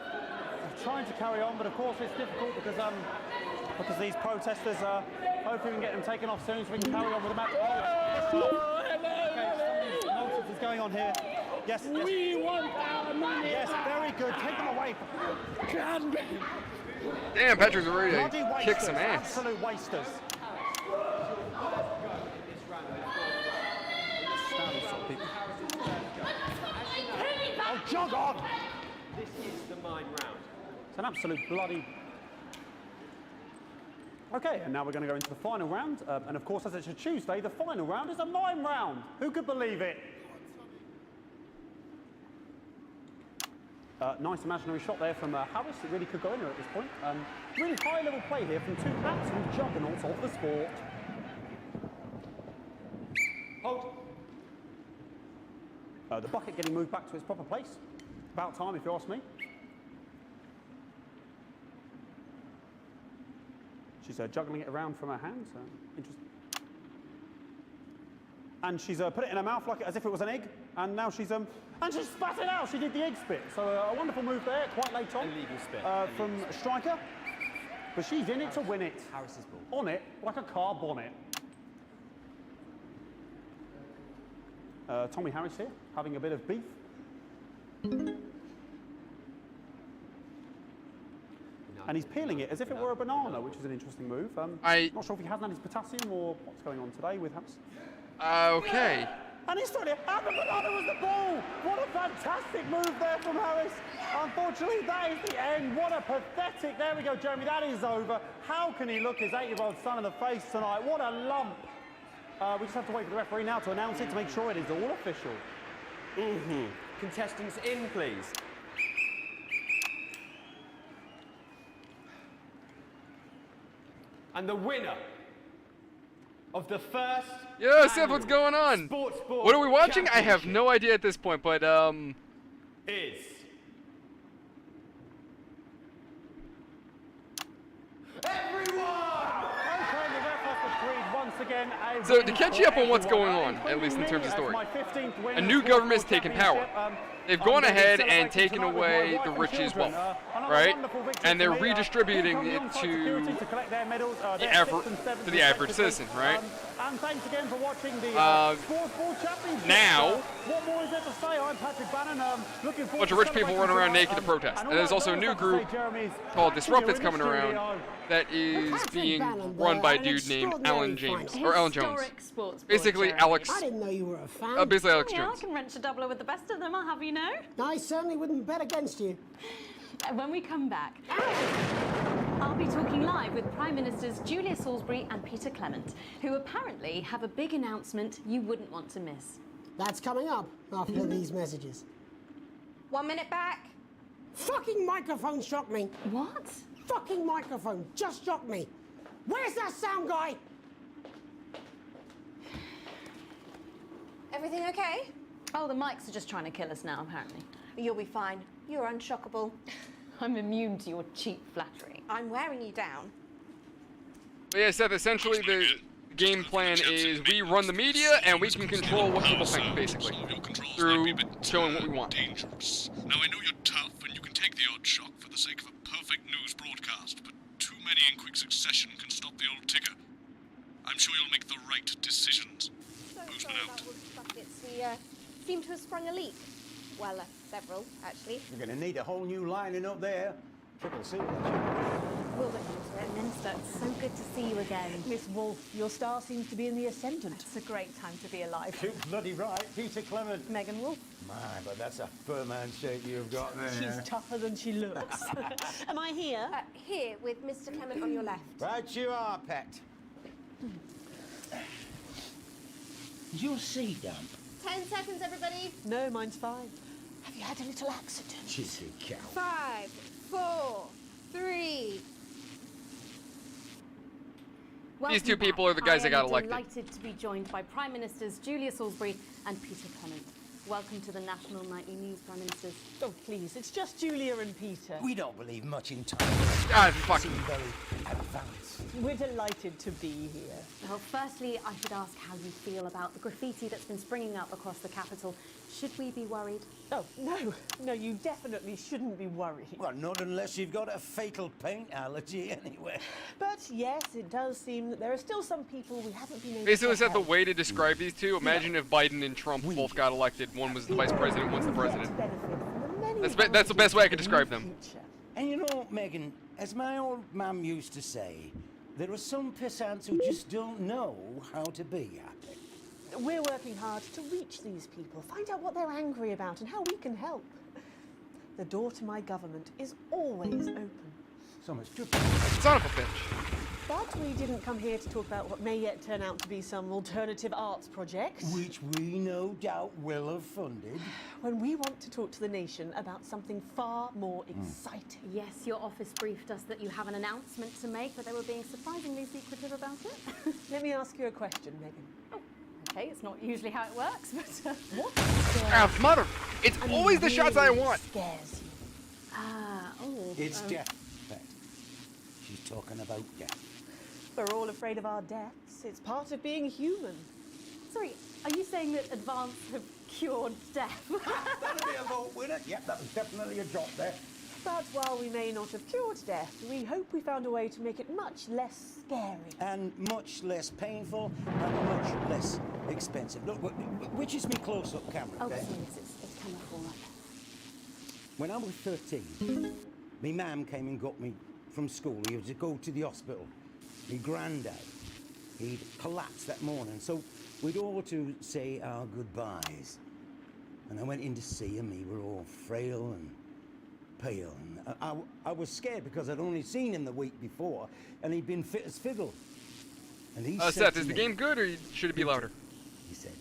S9: trying to carry on, but of course it's difficult because these protesters, hopefully we can get them taken off soon so we can carry on with the match. Okay, nonsense is going on here. Yes, yes.
S13: We want our money.
S9: Yes, very good. Take them away.
S4: Damn, Patrick's ready
S9: Bloody
S4: to
S9: wasters,
S4: kick some ass.
S9: Absolute wasters. Oh, jog on!
S14: This is the mine round.
S9: It's an absolute bloody... Okay, and now we're going to go into the final round. And of course, as it's a Tuesday, the final round is a mime round. Who could believe it? Nice imaginary shot there from Harris. It really could go anywhere at this point. Really high-level play here from two absolute juggernauts of the sport.
S14: Hold.
S9: The bucket getting moved back to its proper place. About time, if you ask me. She's juggling it around from her hands. Interesting. And she's put it in her mouth like as if it was an egg. And now she's and she's spat it out. She did the egg spit. So a wonderful move there, quite late on.
S14: Illegal spit.
S9: From striker. But she's in it to win it.
S14: Harris's ball.
S9: On it like a car bonnet. Tommy Harris here, having a bit of beef. And he's peeling it as if it were a banana, which is an interesting move. I'm not sure if he hasn't had his potassium or what's going on today with Harris.
S4: Okay.
S9: And he's trying to... And the banana was the ball! What a fantastic move there from Harris. Unfortunately, that is the end. What a pathetic... There we go, Jeremy, that is over. How can he look his 8-year-old son in the face tonight? What a lump. We just have to wait for the referee now to announce it to make sure it is all official.
S14: Contestants in, please. And the winner of the first...
S4: Yo, Seth, what's going on?
S14: Sports Board
S4: What are we watching? I have
S14: Championship
S4: no idea at this point, but
S14: is...
S4: So to catch you up on what's going on, at least in terms of story, a new government's taken power. They've gone ahead and taken away the rich's wealth, right? And they're redistributing it to the average citizen, right?
S9: And thanks again for watching the Sports Board Championship.
S4: Now,
S9: what more is there to say? I'm Patrick Bannon. Looking
S4: a bunch of rich people run around naked to protest. And there's also a new group called Disrupt that's coming around that is being run by a dude named Alan James, or Alan Jones. Basically Alex,
S5: I didn't know you were a fan.
S4: basically Alex
S18: Yeah,
S4: Jones.
S18: I can wrench a doubler with the best of them, I'll have you know.
S5: I certainly wouldn't bet against you.
S18: When we come back. I'll be talking live with Prime Ministers Julia Salisbury and Peter Clement, who apparently have a big announcement you wouldn't want to miss.
S5: That's coming up after these messages.
S17: 1 minute back.
S5: Fucking microphone shocked me.
S18: What?
S5: Fucking microphone just shocked me. Where's that sound guy?
S17: Everything okay?
S18: Oh, the mics are just trying to kill us now, apparently.
S17: You'll be fine. You're unshockable.
S18: I'm immune to your cheap flattery.
S17: I'm wearing you down.
S4: But yeah, Seth, essentially the game plan is we run the media and we can control what people think, basically, through showing what we want.
S2: Dangerous. Now, I know you're tough and you can take the odd shock for the sake of a perfect news broadcast, but too many in quick succession can stop the old ticker. I'm sure you'll make the right decisions. Boozman out.
S12: We seem to have sprung a leak. Well, several, actually.
S7: You're going to need a whole new lining up there. Triple C.
S18: We'll look into it, Minister. It's so good to see you again.
S10: Miss Wolf, your star seems to be in the ascendant.
S18: It's a great time to be alive.
S7: Too bloody right, Peter Clement.
S10: Megan Wolf.
S7: My, but that's a firm handshake you've got there.
S10: She's tougher than she looks. Am I here?
S17: Here, with Mr. Clement on your left.
S7: Right you are, pet. Is your sea damp?
S12: 10 seconds, everybody.
S10: No, mine's fine. Have you had a little accident?
S7: Cheeky cow.
S17: 5, 4, 3.
S4: These two people are the guys that got elected.
S18: I am delighted to be joined by Prime Ministers Julia Salisbury and Peter Clement. Welcome to the National Nightly News, Prime Ministers.
S10: Oh, please, it's just Julia and Peter.
S7: We don't believe much in time.
S4: God, fucking
S7: very advanced.
S10: We're delighted to be here.
S18: Well, firstly, I should ask how you feel about the graffiti that's been springing up across the capital. Should we be worried?
S10: Oh, no, you definitely shouldn't be worried.
S7: Well, not unless you've got a fatal paint allergy anyway.
S10: But yes, it does seem that there are still some people we haven't been able
S4: Basically,
S10: to
S4: is that the
S10: help.
S4: way to describe these two? Imagine if Biden and Trump both got elected. One was the vice president, one's the president. That's the best way I could describe them.
S7: And you know, Megan, as my old mum used to say, there are some pissants who just don't know how to be happy.
S10: We're working hard to reach these people, find out what they're angry about and how we can help. The door to my government is always open.
S7: So much truth.
S4: Son of a bitch.
S10: But we didn't come here to talk about what may yet turn out to be some alternative arts project.
S7: Which we no doubt will have funded.
S10: When we want to talk to the nation about something far more exciting.
S18: Yes, your office briefed us that you have an announcement to make, but they were being surprisingly secretive about it.
S10: Let me ask you a question, Megan.
S18: Oh, okay, it's not usually how it works, but...
S10: What
S4: Ah, mother! It's always the shots I want!
S10: scares you?
S7: It's death, Pet. She's talking about death.
S10: We're all afraid of our deaths. It's part of being human.
S18: Sorry, are you saying that Advance have cured death?
S7: That'll be a vote winner. Yep, that was definitely a drop there.
S10: But while we may not have cured death, we hope we found a way to make it much less scary.
S7: And much less painful and much less expensive. Look, which is me close-up camera
S18: Oh,
S7: there.
S18: sorry, it's camera 4 right there.
S7: When I was 13, my mum came and got me from school. He was to go to the hospital. My granddad, he'd collapsed that morning, so we'd all to say our goodbyes. And I went in to see him. He were all frail and pale. And I was scared because I'd only seen him the week before, and he'd been fit as fiddle. And he said
S4: Seth,
S7: to
S4: is the
S7: me,
S4: game good or should it be louder?
S7: He said,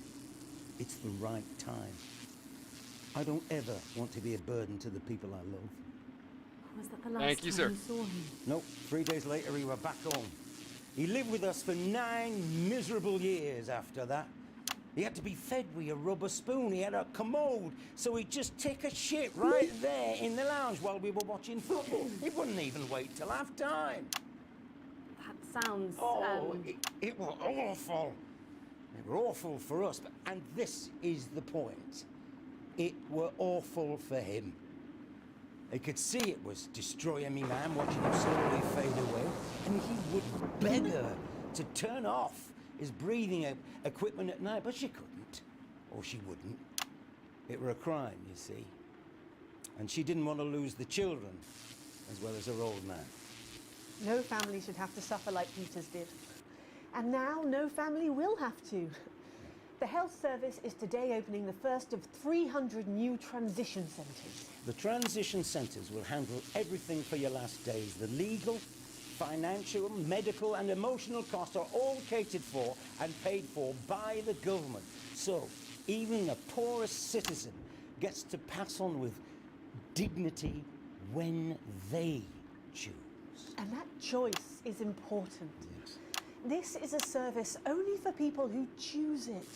S7: it's the right time. I don't ever want to be a burden to the people I love.
S18: Was that the last
S4: Thank you,
S18: time
S4: sir.
S18: you saw him?
S7: Nope, 3 days later he were back home. He lived with us for 9 miserable years after that. He had to be fed with a rubber spoon. He had a commode, so he'd just take a shit right there in the lounge while we were watching football. He wouldn't even wait till half-time.
S18: That sounds...
S7: It was awful. It were awful for us, and this is the point. It were awful for him. He could see it was destroying me, man, watching him slowly fade away. And he would beg her to turn off his breathing equipment at night, but she couldn't, or she wouldn't. It were a crime, you see. And she didn't want to lose the children, as well as her old man.
S10: No family should have to suffer like Peter's did. And now no family will have to. The health service is today opening the first of 300 new transition centres.
S7: The transition centres will handle everything for your last days. The legal, financial, medical and emotional costs are all catered for and paid for by the government. So, even the poorest citizen gets to pass on with dignity when they choose.
S10: And that choice is important. This is a service only for people who choose it.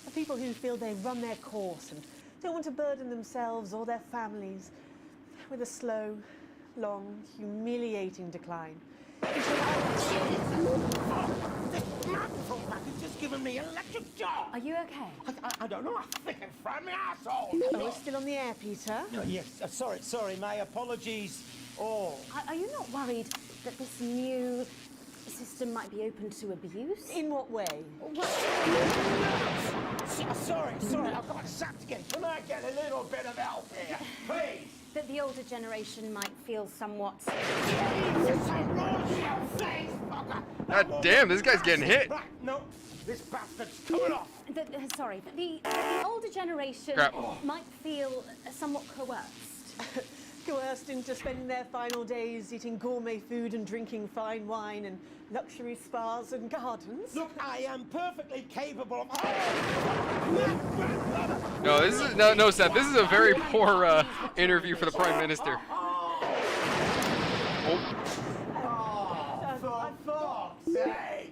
S10: For people who feel they run their course and don't want to burden themselves or their families with a slow, long, humiliating decline.
S7: This microphone has just given me an electric shock.
S18: Are you okay?
S7: I don't know. I think it's from my asshole.
S10: Oh, we're still on the air, Peter.
S7: No, yes, sorry. My apologies. Oh.
S18: Are you not worried that this new system might be open to abuse?
S10: In what way?
S7: Sorry. I've got sacked again. Can I get a little bit of help here, please?
S18: That the older generation might feel somewhat...
S4: God damn, this guy's getting hit.
S7: Right, no, this bastard's coming off.
S18: Sorry, the older generation might feel somewhat coerced.
S10: Coerced into spending their final days eating gourmet food and drinking fine wine and luxury spas and gardens.
S7: Look, I am perfectly capable of...
S4: No, this is no, Seth. This is a very poor interview for the Prime Minister.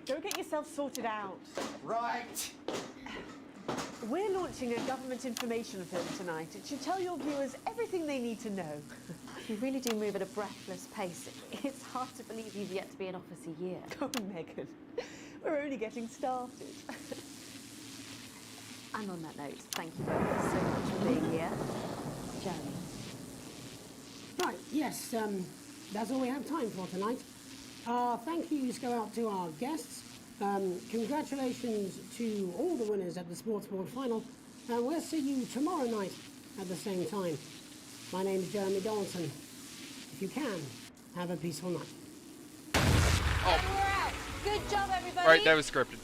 S10: Go get yourself sorted out.
S7: Right.
S10: We're launching a government information film tonight. It should tell your viewers everything they need to know.
S18: You really do move at a breathless pace. It's hard to believe you've yet to be in office a year.
S10: Oh, Megan, we're only getting started.
S18: And on that note, thank you both so much for being here. Jeremy.
S5: Right, yes, that's all we have time for tonight. Thank yous go out to our guests. Congratulations to all the winners at the Sports Board Final. And we'll see you tomorrow night at the same time. My name is Jeremy Donaldson. If you can, have a peaceful night.
S12: And we're out. Good job, everybody.
S4: Right, that was scripted.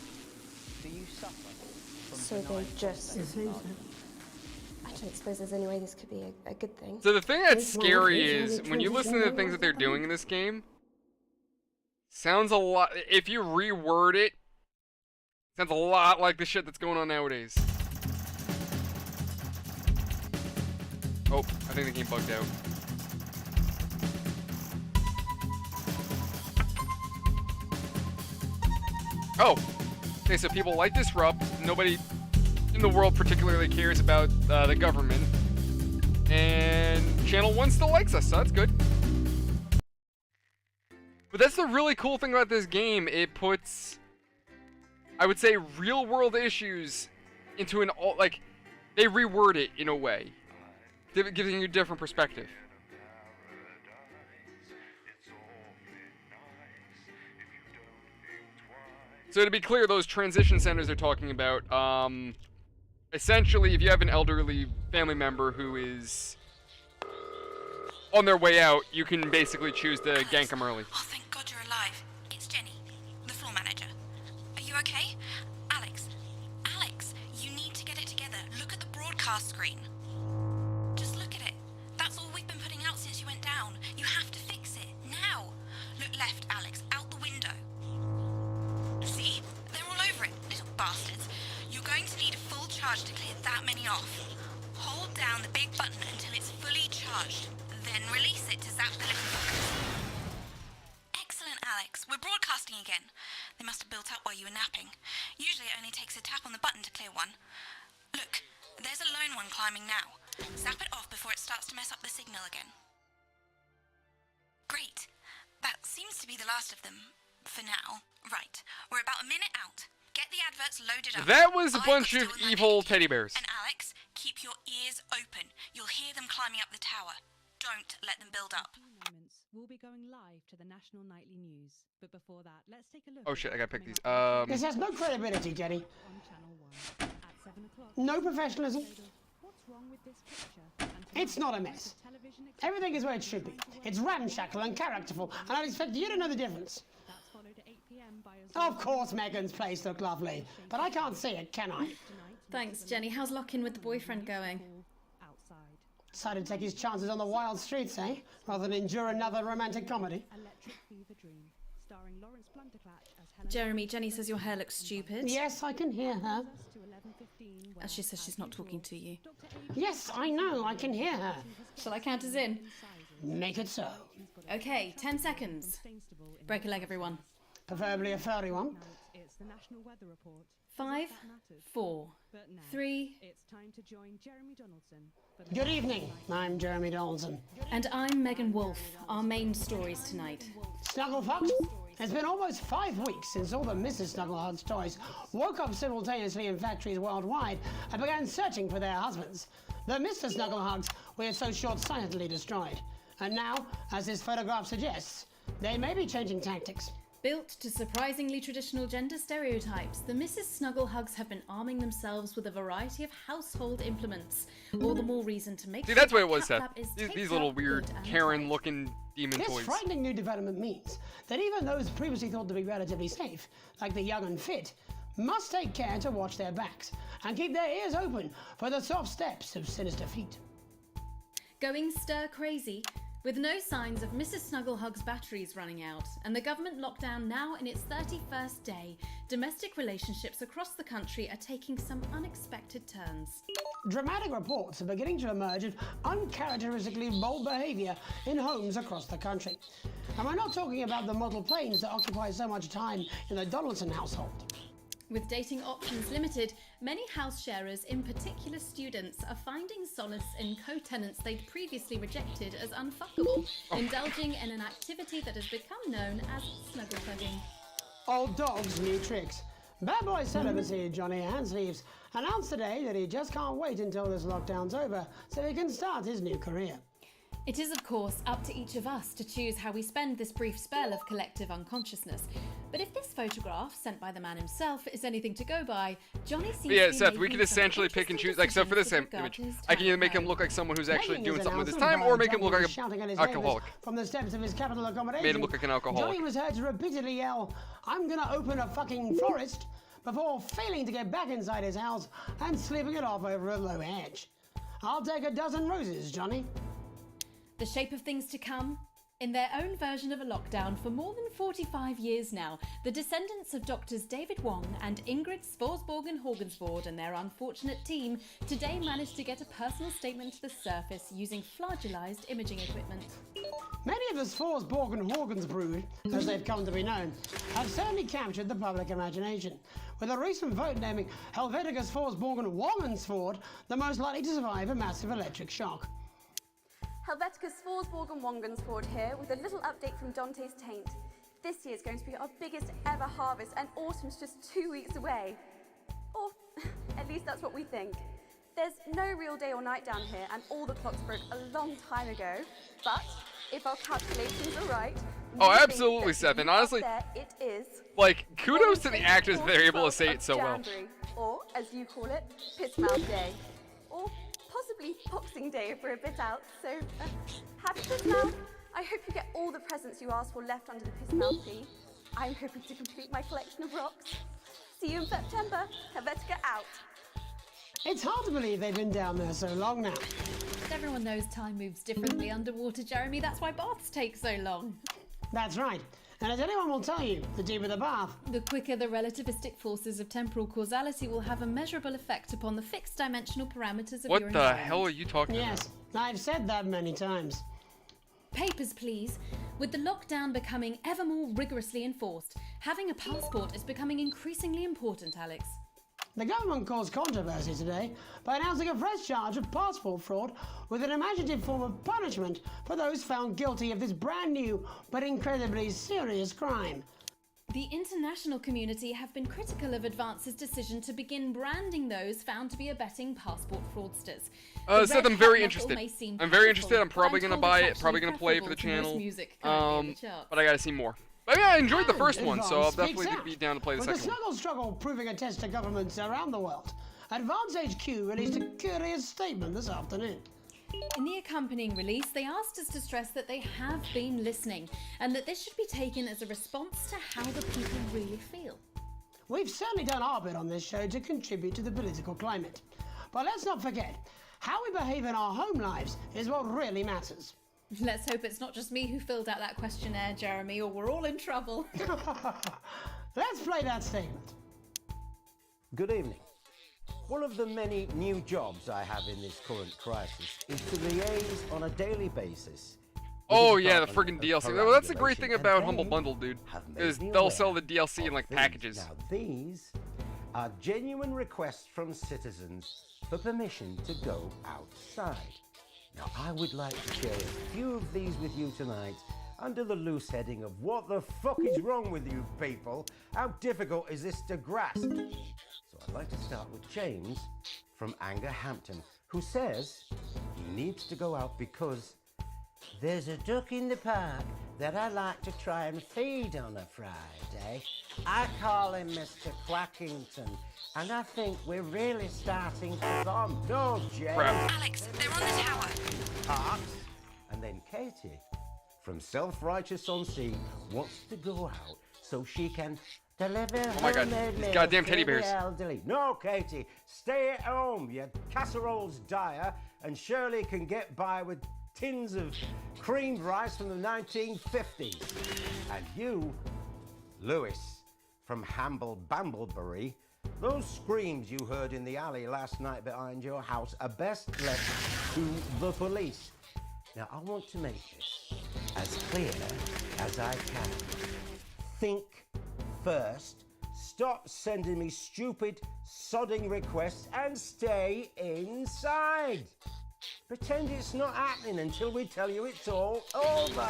S14: Do you suffer from
S15: So they just... I don't suppose there's any way this could be a good thing.
S4: So the thing that's scary is when you listen to the things that they're doing in this game, sounds a lot, if you reword it, sounds a lot like the shit that's going on nowadays. Oh, I think the game bugged out. Oh, okay, so people like Disrupt. Nobody in the world particularly cares about the government. And Channel 1 still likes us, so that's good. But that's the really cool thing about this game. It puts, I would say, real world issues into an, like, they reword it in a way, giving you a different perspective. So to be clear, those transition centers they're talking about, essentially, if you have an elderly family member who is on their way out, you can basically choose to gank them early.
S16: Oh, thank God you're alive. It's Jenny, the floor manager. Are you okay? Alex, you need to get it together. Look at the broadcast screen. Just look at it. That's all we've been putting out since you went down. You have to fix it, now. Look left, Alex, out the window. See? They're all over it, little bastards. You're going to need a full charge to clear that many off. Hold down the big button until it's fully charged. Then release it to zap the little fuckers. Excellent, Alex. We're broadcasting again. They must have built up while you were napping. Usually it only takes a tap on the button to clear one. Look, there's a lone one climbing now. Zap it off before it starts to mess up the signal again. Great. That seems to be the last of them. For now. Right. We're about a minute out. Get the adverts loaded up.
S4: That was a bunch of evil teddy bears.
S16: And Alex, keep your ears open. You'll hear them climbing up the tower. Don't let them build up.
S19: We'll be going live to the National Nightly News. But before that, let's take a look.
S4: Oh shit, I gotta pick these.
S5: This has no credibility, Jenny.
S19: On Channel 1 at 7 o'clock.
S5: No professionalism.
S19: What's wrong with this picture?
S5: It's not a mess. Everything is where it should be. It's ramshackle and characterful, and I'd expect you to know the difference.
S19: That's followed at 8 p.m. by a
S5: Of course Megan's place looked lovely, but I can't see it, can I?
S18: Thanks, Jenny. How's lock-in with the boyfriend going?
S5: Decided to take his chances on the wild streets, eh? Rather than endure another romantic comedy.
S19: Electric Fever Dream, starring Lawrence Blunderclatch as Helen.
S1: Jeremy, Jenny says your hair looks stupid.
S5: Yes, I can hear her.
S1: She says she's not talking to you.
S5: Yes, I know, I can hear her.
S1: Shall I count us in?
S5: Make it so.
S1: Okay, 10 seconds. Break a leg, everyone.
S5: Preferably a furry one.
S19: It's the National Weather Report.
S1: 5, 4, 3.
S19: It's time to join Jeremy Donaldson.
S5: Good evening, I'm Jeremy Donaldson.
S1: And I'm Megan Wolfe. Our main stories tonight.
S5: Snugglefox? It's been almost 5 weeks since all the Mrs. Snugglehugs toys woke up simultaneously in factories worldwide and began searching for their husbands. The Mr. Snugglehugs were so short-sightedly destroyed. And now, as this photograph suggests, they may be changing tactics.
S1: Built to surprisingly traditional gender stereotypes, the Mrs. Snugglehugs have been arming themselves with a variety of household implements. All the more reason to make
S4: See,
S1: sure
S4: that's what it
S1: that
S4: was, Seth.
S1: Cat Lab is
S4: These
S1: taped
S4: little
S1: up
S4: weird
S1: good and
S4: Karen-looking demon
S5: This
S4: toys.
S5: frightening new development means that even those previously thought to be relatively safe, like the young and fit, must take care to watch their backs and keep their ears open for the soft steps of sinister feet.
S1: Going stir crazy, with no signs of Mrs. Snugglehugs' batteries running out, and the government lockdown now in its 31st day, domestic relationships across the country are taking some unexpected turns.
S5: Dramatic reports are beginning to emerge of uncharacteristically bold behaviour in homes across the country. And we're not talking about the model planes that occupy so much time in the Donaldson household.
S1: With dating options limited, many house sharers, in particular students, are finding solace in co-tenants they'd previously rejected as unfuckable, indulging in an activity that has become known as snuggle hugging.
S5: Old dogs need tricks. Bad boy celibacy Johnny Handsleeves announced today that he just can't wait until this lockdown's over so he can start his new career.
S1: It is, of course, up to each of us to choose how we spend this brief spell of collective unconsciousness. But if this photograph, sent by the man himself, is anything to go by, Johnny seems
S4: Yeah,
S1: to be
S4: Seth, we
S1: making
S4: can
S1: some
S4: essentially pick and choose. Like, so for this
S1: decisions with
S4: image,
S1: regard to his
S4: I can either
S1: time
S4: make him
S1: frame.
S4: look like someone who's actually
S5: Making
S4: doing
S5: his
S4: something with his
S5: announcement
S4: time, or
S5: by
S4: make him look
S5: Johnny
S4: like
S5: shouting at
S4: an
S5: his
S4: alcoholic.
S5: neighbours from the steps of his capital accommodation.
S4: Made him look like an alcoholic.
S5: Johnny was heard to repeatedly yell, "I'm gonna open a fucking florist," before failing to get back inside his house and slipping it off over a low hedge. I'll take a dozen roses, Johnny.
S1: The shape of things to come? In their own version of a lockdown for more than 45 years now, the descendants of Doctors David Wong and Ingrid Svorsborgen-Horgensvoord and their unfortunate team today managed to get a personal statement to the surface using flagellized imaging equipment.
S5: Many of the Svorsborgen-Horgens brood, as they've come to be known, have certainly captured the public imagination, with a recent vote naming Helvetica Svorsborgen-Wongensvoord the most likely to survive a massive electric shock.
S21: Helvetica Svorsborgen-Wongensvoord here with a little update from Dante's Taint. This year's going to be our biggest ever harvest and autumn's just 2 weeks away. Or at least that's what we think. There's no real day or night down here and all the clocks broke a long time ago. But if our calculations are right...
S4: Oh, absolutely, Seth. And honestly,
S21: there it is.
S4: like, kudos to the actors that they're able to say it so well.
S21: January, or, as you call it, Piss Mouth Day. Or possibly Boxing Day if we're a bit out. So, happy Piss Mouth. I hope you get all the presents you asked for left under the Piss Mouth tree. I'm hoping to complete my collection of rocks. See you in September. Helvetica out.
S5: It's hard to believe they've been down there so long now.
S1: But everyone knows time moves differently underwater, Jeremy. That's why baths take so long.
S5: That's right. And as anyone will tell you, the deeper the bath,
S1: the quicker the relativistic forces of temporal causality will have a measurable effect upon the fixed dimensional parameters of your environment.
S4: What the hell are you talking about?
S5: Yes, I've said that many times.
S1: Papers, please. With the lockdown becoming ever more rigorously enforced, having a passport is becoming increasingly important, Alex.
S5: The government caused controversy today by announcing a fresh charge of passport fraud with an imaginative form of punishment for those found guilty of this brand new but incredibly serious crime.
S1: The international community have been critical of Advance's decision to begin branding those found to be abetting passport fraudsters.
S4: Seth, I'm very interested. I'm very interested. I'm probably gonna buy it. Probably gonna play it for the channel. But I gotta see more. But yeah, I enjoyed the first one, so I'll definitely be down to play the second one.
S5: With the Snuggle struggle proving a test to governments around the world, Advance HQ released a curious statement this afternoon.
S1: In the accompanying release, they asked us to stress that they have been listening, and that this should be taken as a response to how the people really feel.
S5: We've certainly done our bit on this show to contribute to the political climate. But let's not forget, How we behave in our home lives is what really matters.
S1: Let's hope it's not just me who filled out that questionnaire, Jeremy, or we're all in trouble.
S5: Let's play that statement.
S7: Good evening. One of the many new jobs I have in this current crisis is to liaise on a daily basis.
S4: Oh yeah, the friggin' DLC. Well, that's the great thing about Humble Bundle, dude. Is they'll sell the DLC in like packages.
S7: Now these are genuine requests from citizens for permission to go outside. Now I would like to share a few of these with you tonight under the loose heading of what the fuck is wrong with you people? How difficult is this to grasp? So I'd like to start with James from Angerhampton, who says he needs to go out because there's a duck in the park that I like to try and feed on a Friday. I call him Mr. Quackington, and I think we're really starting to bond. No, James.
S16: Alex, they're on the tower.
S7: Art. And then Katie from Self-Righteous-on-Sea wants to go out so she can deliver
S4: Oh my god,
S7: homemade
S4: these
S7: meals
S4: goddamn
S7: to
S4: teddy
S7: the
S4: bears.
S7: elderly. No, Katie, stay at home. Your casserole's dire, and Shirley can get by with tins of creamed rice from the 1950s. And you, Lewis, from Hamble Bamblebury, those screams you heard in the alley last night behind your house are best left to the police. Now, I want to make this as clear as I can. Think first, stop sending me stupid, sodding requests, and stay inside. Pretend it's not happening until we tell you it's all over.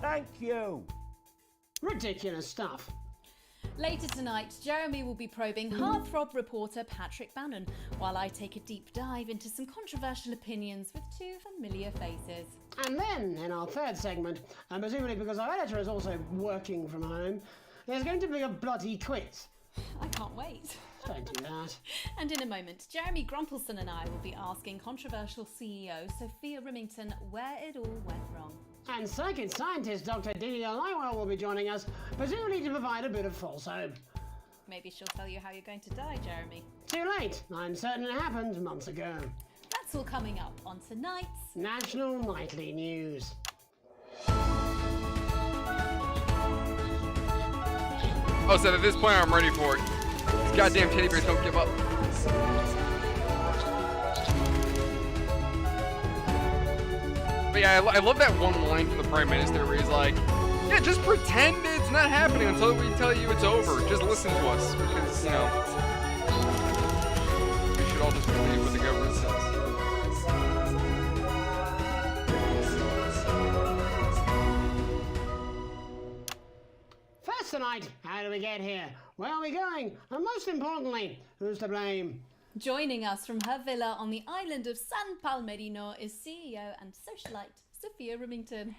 S7: Thank you.
S5: Ridiculous stuff.
S1: Later tonight, Jeremy will be probing heartthrob reporter Patrick Bannon, while I take a deep dive into some controversial opinions with two familiar faces.
S5: And then, in our third segment, and presumably because our editor is also working from home, there's going to be a bloody quiz.
S1: I can't wait.
S5: Don't do that.
S1: And in a moment, Jeremy Grumpelson and I will be asking controversial CEO Sophia Remington where it all went wrong.
S5: And psychic scientist Dr. Delia Lywell will be joining us, presumably to provide a bit of false hope.
S1: Maybe she'll tell you how you're going to die, Jeremy.
S5: Too late. I'm certain it happened months ago.
S1: That's all coming up on tonight's
S5: National Nightly News.
S4: Oh, so at this point I'm ready for it. These goddamn teddy bears don't give up. But yeah, I love that one line from the Prime Minister where he's like, yeah, just pretend it's not happening until we tell you it's over. Just listen to us, because, you know, we should all just believe what the government says.
S5: First tonight, how do we get here? Where are we going? And most importantly, who's to blame?
S1: Joining us from her villa on the island of San Palmerino is CEO and socialite Sophia Remington.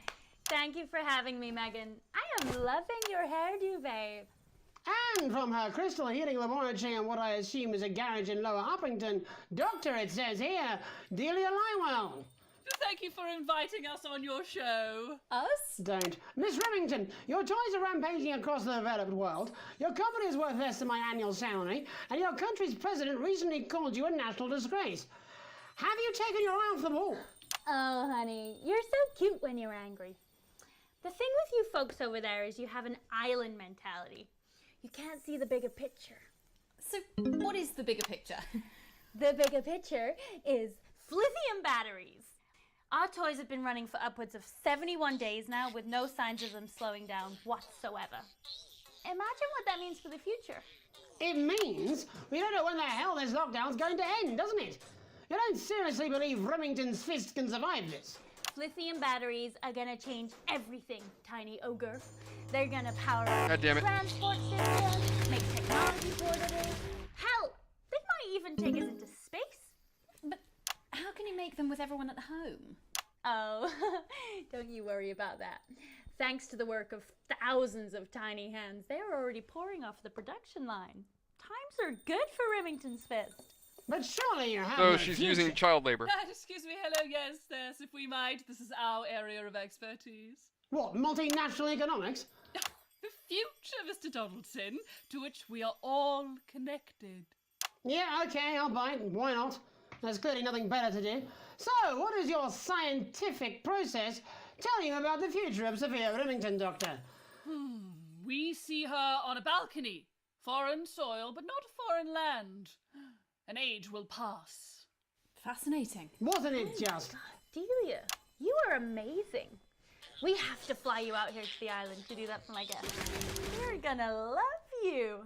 S20: Thank you for having me, Megan. I am loving your hairdo, babe.
S5: And from her crystal healing laboratory in what I assume is a garage in Lower Uppington, Doctor, it says here, Delia Lywell.
S22: Thank you for inviting us on your show.
S1: Us?
S5: Don't. Miss Remington, your toys are rampaging across the developed world, your company is worth less than my annual salary, and your country's president recently called you a national disgrace. Have you taken your eye off the ball?
S20: Oh, honey, you're so cute when you're angry. The thing with you folks over there is you have an island mentality. You can't see the bigger picture.
S1: So, what is the bigger picture?
S20: The bigger picture is lithium batteries. Our toys have been running for upwards of 71 days now with no signs of them slowing down whatsoever. Imagine what that means for the future.
S5: It means we don't know when the hell this lockdown's going to end, doesn't it? You don't seriously believe Remington's fist can survive this?
S20: Lithium batteries are gonna change everything, tiny ogre. They're gonna power up
S4: God damn it.
S20: transport systems, make technology portable. Hell, they might even take us into space.
S1: But how can you make them with everyone at home?
S20: Oh, don't you worry about that. Thanks to the work of thousands of tiny hands, they're already pouring off the production line. Times are good for Remington's fist.
S5: But surely you have
S4: So
S5: no
S4: she's
S5: future.
S4: using child labor.
S22: Excuse me, hello, yes, if we might. This is our area of expertise.
S5: What, multinational economics?
S22: The future, Mr. Donaldson, to which we are all connected.
S5: Yeah, okay, I'll buy it. Why not? There's clearly nothing better to do. So, what is your scientific process telling you about the future of Sophia Remington, Doctor?
S22: We see her on a balcony. Foreign soil, but not foreign land. An age will pass.
S1: Fascinating.
S5: Wasn't it just?
S20: Delia, you are amazing. We have to fly you out here to the island to do that for my guests. They're gonna love you.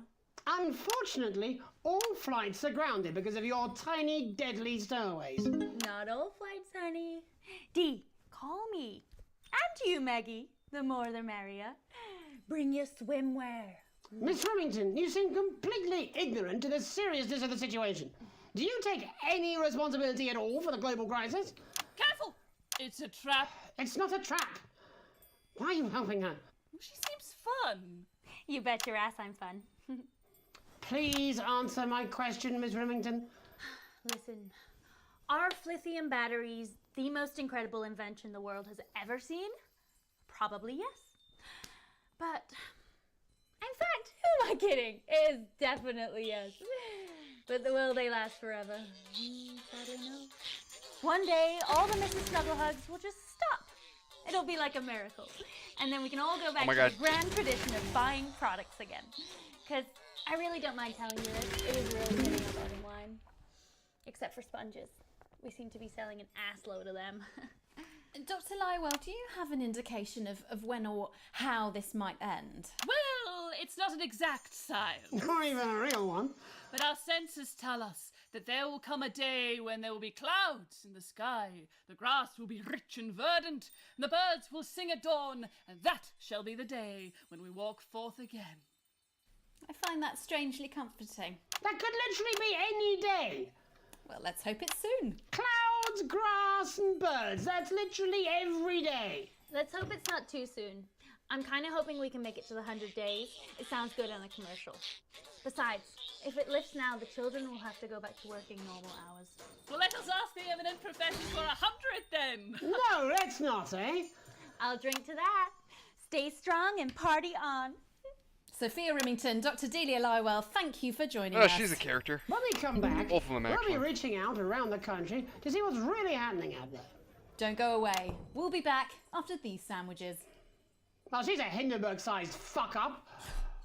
S5: Unfortunately, all flights are grounded because of your tiny, deadly stowaways.
S20: Not all flights, honey. Dee, call me. And you, Maggie. The more the merrier. Bring your swimwear.
S5: Miss Remington, you seem completely ignorant to the seriousness of the situation. Do you take any responsibility at all for the global crisis?
S22: Careful! It's a trap.
S5: It's not a trap. Why are you helping her?
S22: She seems fun.
S20: You bet your ass I'm fun.
S5: Please answer my question, Miss Remington.
S20: Listen, are lithium batteries the most incredible invention the world has ever seen? Probably yes. But, in fact, who am I kidding? It is definitely yes. But will they last forever? I don't know. One day, all the Mrs. Snugglehugs will just stop. It'll be like a miracle. And then we can all go back to the grand tradition of buying products again. Because I really don't mind telling you this. It is really getting our bottom line. Except for sponges. We seem to be selling an ass load of them.
S1: Dr. Lywell, do you have an indication of when or how this might end?
S22: Well, it's not an exact science.
S5: Not even a real one.
S22: But our senses tell us that there will come a day when there will be clouds in the sky, the grass will be rich and verdant, and the birds will sing at dawn, and that shall be the day when we walk forth again.
S1: I find that strangely comforting.
S5: That could literally be any day.
S1: Well, let's hope it's soon.
S5: Clouds, grass, and birds. That's literally every day.
S20: Let's hope it's not too soon. I'm kind of hoping we can make it to the 100 days. It sounds good on a commercial. Besides, if it lifts now, the children will have to go back to working normal hours.
S22: Well, let us ask the eminent professors for 100 then.
S5: No, let's not, eh?
S20: I'll drink to that. Stay strong and party on.
S1: Sophia Remington, Dr. Delia Lywell, thank you for joining us.
S4: Oh, she's a character.
S5: When we come back,
S4: Both of them,
S5: we'll
S4: actually.
S5: be reaching out around the country to see what's really happening out there.
S1: Don't go away. We'll be back after these sandwiches.
S5: Well, she's a Hindenburg-sized fuck-up.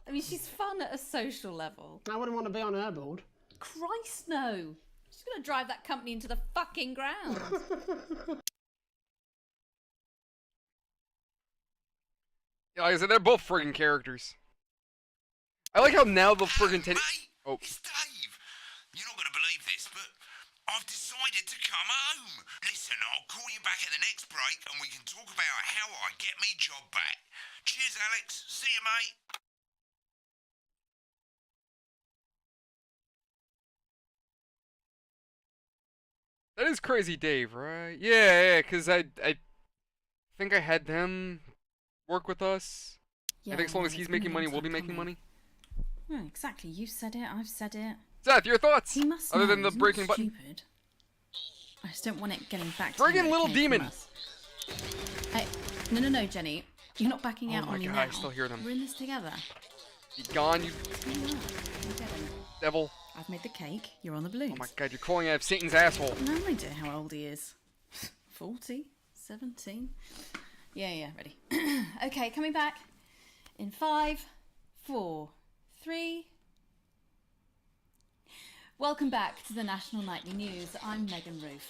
S1: I mean, she's fun at a social level.
S5: I wouldn't want to be on her board.
S1: Christ, no. She's going to drive that company into the fucking ground.
S4: Yeah, like I said, they're both friggin' characters. I like how now the friggin' Oh.
S7: It's Dave. You're not going to believe this, but I've decided to come home. Listen, I'll call you back at the next break and we can talk about how I get me job back. Cheers, Alex. See you, mate.
S4: That is Crazy Dave, right? Yeah, because I think I had them work with us.
S1: Yeah,
S4: I think as long
S1: well,
S4: as he's
S1: it's been
S4: making
S1: a
S4: money,
S1: long
S4: we'll be
S1: time
S4: making
S1: coming.
S4: money.
S1: Oh, exactly. You said it. I've said it.
S4: Seth, your thoughts?
S1: He must
S4: Other
S1: know.
S4: than the
S1: He's not
S4: breaking button.
S1: stupid. I just don't want it getting back to
S4: Friggin'
S1: him,
S4: little
S1: okay,
S4: demon.
S1: from us. Hey, no, Jenny. You're not backing
S4: Oh
S1: out
S4: my
S1: on me
S4: God,
S1: now.
S4: I still hear them.
S1: We're in this together.
S4: Be gone, you
S1: Team up. We're getting it.
S4: devil.
S1: I've made the cake. You're on the balloons.
S4: Oh my God, you're calling out Satan's asshole.
S1: No idea how old he is. 40? 17? Yeah, ready. Okay, coming back. In 5, 4, 3... Welcome back to the National Nightly News. I'm Megan Roof.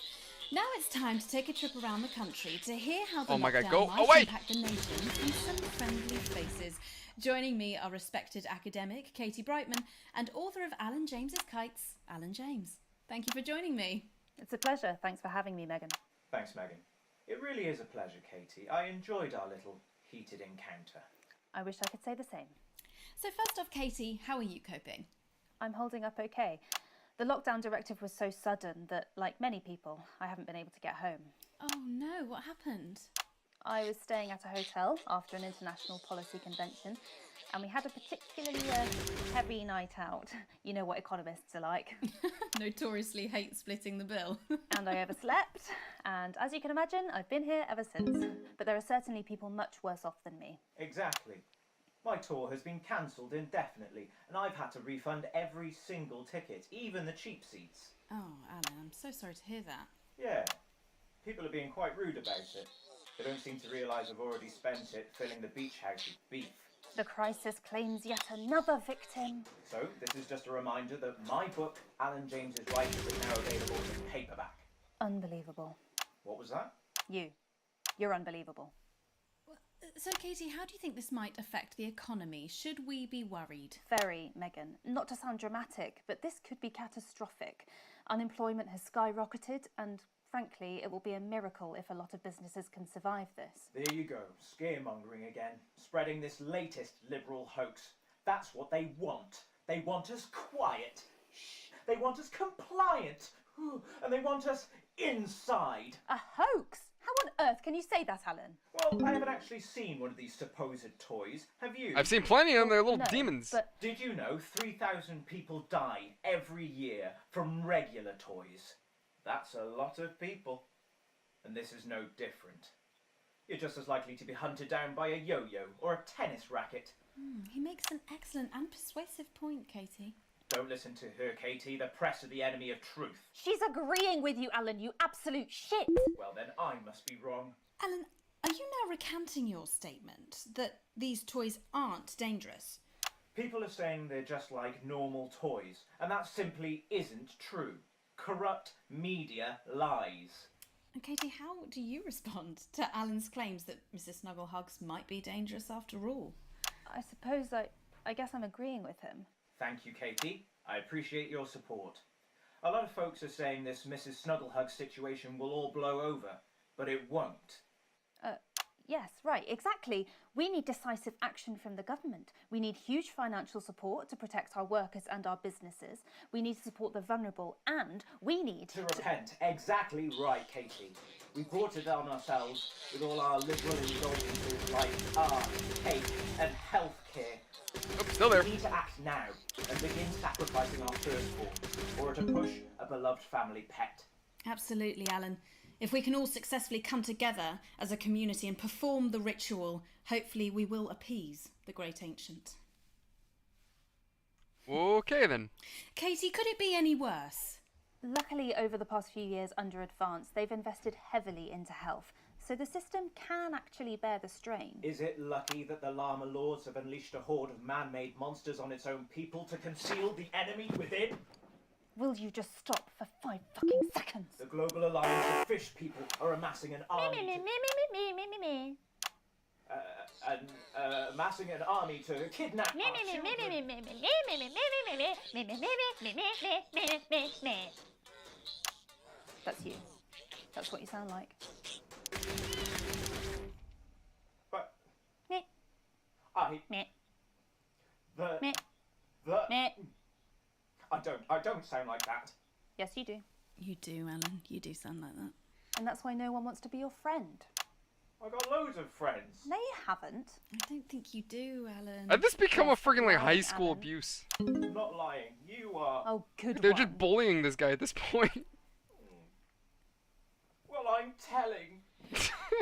S1: Now it's time to take a trip around the country to hear how the
S4: Oh my God,
S1: lockdown
S4: go
S1: might
S4: away!
S1: impact the nation from some friendly faces. Joining me are respected academic Katie Brightman and author of Alan James's Kites, Alan James. Thank you for joining me.
S3: It's a pleasure. Thanks for having me, Megan.
S14: Thanks, Megan. It really is a pleasure, Katie. I enjoyed our little heated encounter.
S3: I wish I could say the same.
S1: So first off, Katie, how are you coping?
S3: I'm holding up okay. The lockdown directive was so sudden that, like many people, I haven't been able to get home.
S1: Oh no, what happened?
S3: I was staying at a hotel after an international policy convention, and we had a particularly heavy night out. You know what economists are like.
S1: Notoriously hate splitting the bill.
S3: And I overslept, and as you can imagine, I've been here ever since. But there are certainly people much worse off than me.
S14: Exactly. My tour has been cancelled indefinitely, and I've had to refund every single ticket, even the cheap seats.
S1: Oh, Alan, I'm so sorry to hear that.
S14: Yeah, people are being quite rude about it. They don't seem to realise I've already spent it filling the beach house with beef.
S3: The crisis claims yet another victim.
S14: So, this is just a reminder that my book, Alan James's Writings, is now available in paperback.
S3: Unbelievable.
S14: What was that?
S3: You're unbelievable.
S1: So, Katie, how do you think this might affect the economy? Should we be worried?
S3: Very, Megan. Not to sound dramatic, but this could be catastrophic. Unemployment has skyrocketed and, frankly, it will be a miracle if a lot of businesses can survive this.
S14: There you go, scaremongering again, spreading this latest liberal hoax. That's what they want. They want us quiet. Shh. They want us compliant. And they want us inside.
S3: A hoax? How on earth can you say that, Alan?
S14: Well, I haven't actually seen one of these supposed toys. Have you?
S4: I've seen plenty of them. They're little demons.
S3: But
S14: did you know 3,000 people die every year from regular toys? That's a lot of people. And this is no different. You're just as likely to be hunted down by a yo-yo or a tennis racket.
S1: He makes an excellent and persuasive point, Katie.
S14: Don't listen to her, Katie. The press are the enemy of truth.
S3: She's agreeing with you, Alan, you absolute shit.
S14: Well, then I must be wrong.
S1: Alan, are you now recanting your statement that these toys aren't dangerous?
S14: People are saying they're just like normal toys, and that simply isn't true. Corrupt media lies.
S1: And Katie, how do you respond to Alan's claims that Mrs. Snugglehugs might be dangerous after all?
S3: I suppose I guess I'm agreeing with him.
S14: Thank you, Katie. I appreciate your support. A lot of folks are saying this Mrs. Snugglehug situation will all blow over, but it won't.
S3: Yes, right, exactly. We need decisive action from the government. We need huge financial support to protect our workers and our businesses. We need to support the vulnerable, and we need
S14: to repent. Exactly right, Katie. We brought it on ourselves with all our liberal indulgences like art, cake, and healthcare.
S4: Oh, still there.
S14: We need to act now and begin sacrificing our firstborn, or to push a beloved family pet.
S1: Absolutely, Alan. If we can all successfully come together as a community and perform the ritual, hopefully we will appease the great ancient.
S4: Okay, then.
S1: Katie, could it be any worse?
S3: Luckily, over the past few years under Advance, they've invested heavily into health, so the system can actually bear the strain.
S14: Is it lucky that the Llama Lords have unleashed a horde of man-made monsters on its own people to conceal the enemy within?
S3: Will you just stop for 5 fucking seconds?
S14: The Global Alliance of Fish People are amassing an army amassing an army to kidnap our children.
S3: That's you. That's what you sound like.
S14: But
S3: Me.
S14: I don't sound like that.
S3: Yes, you do.
S1: You do, Alan. You do sound like that.
S3: And that's why no one wants to be your friend.
S14: I've got loads of friends.
S3: No, you haven't.
S1: I don't think you do, Alan.
S4: Had this become a friggin' like high school abuse?
S14: I'm not lying. You are.
S3: Oh, good
S4: They're
S3: one.
S4: just bullying this guy at this point.
S14: Well, I'm telling.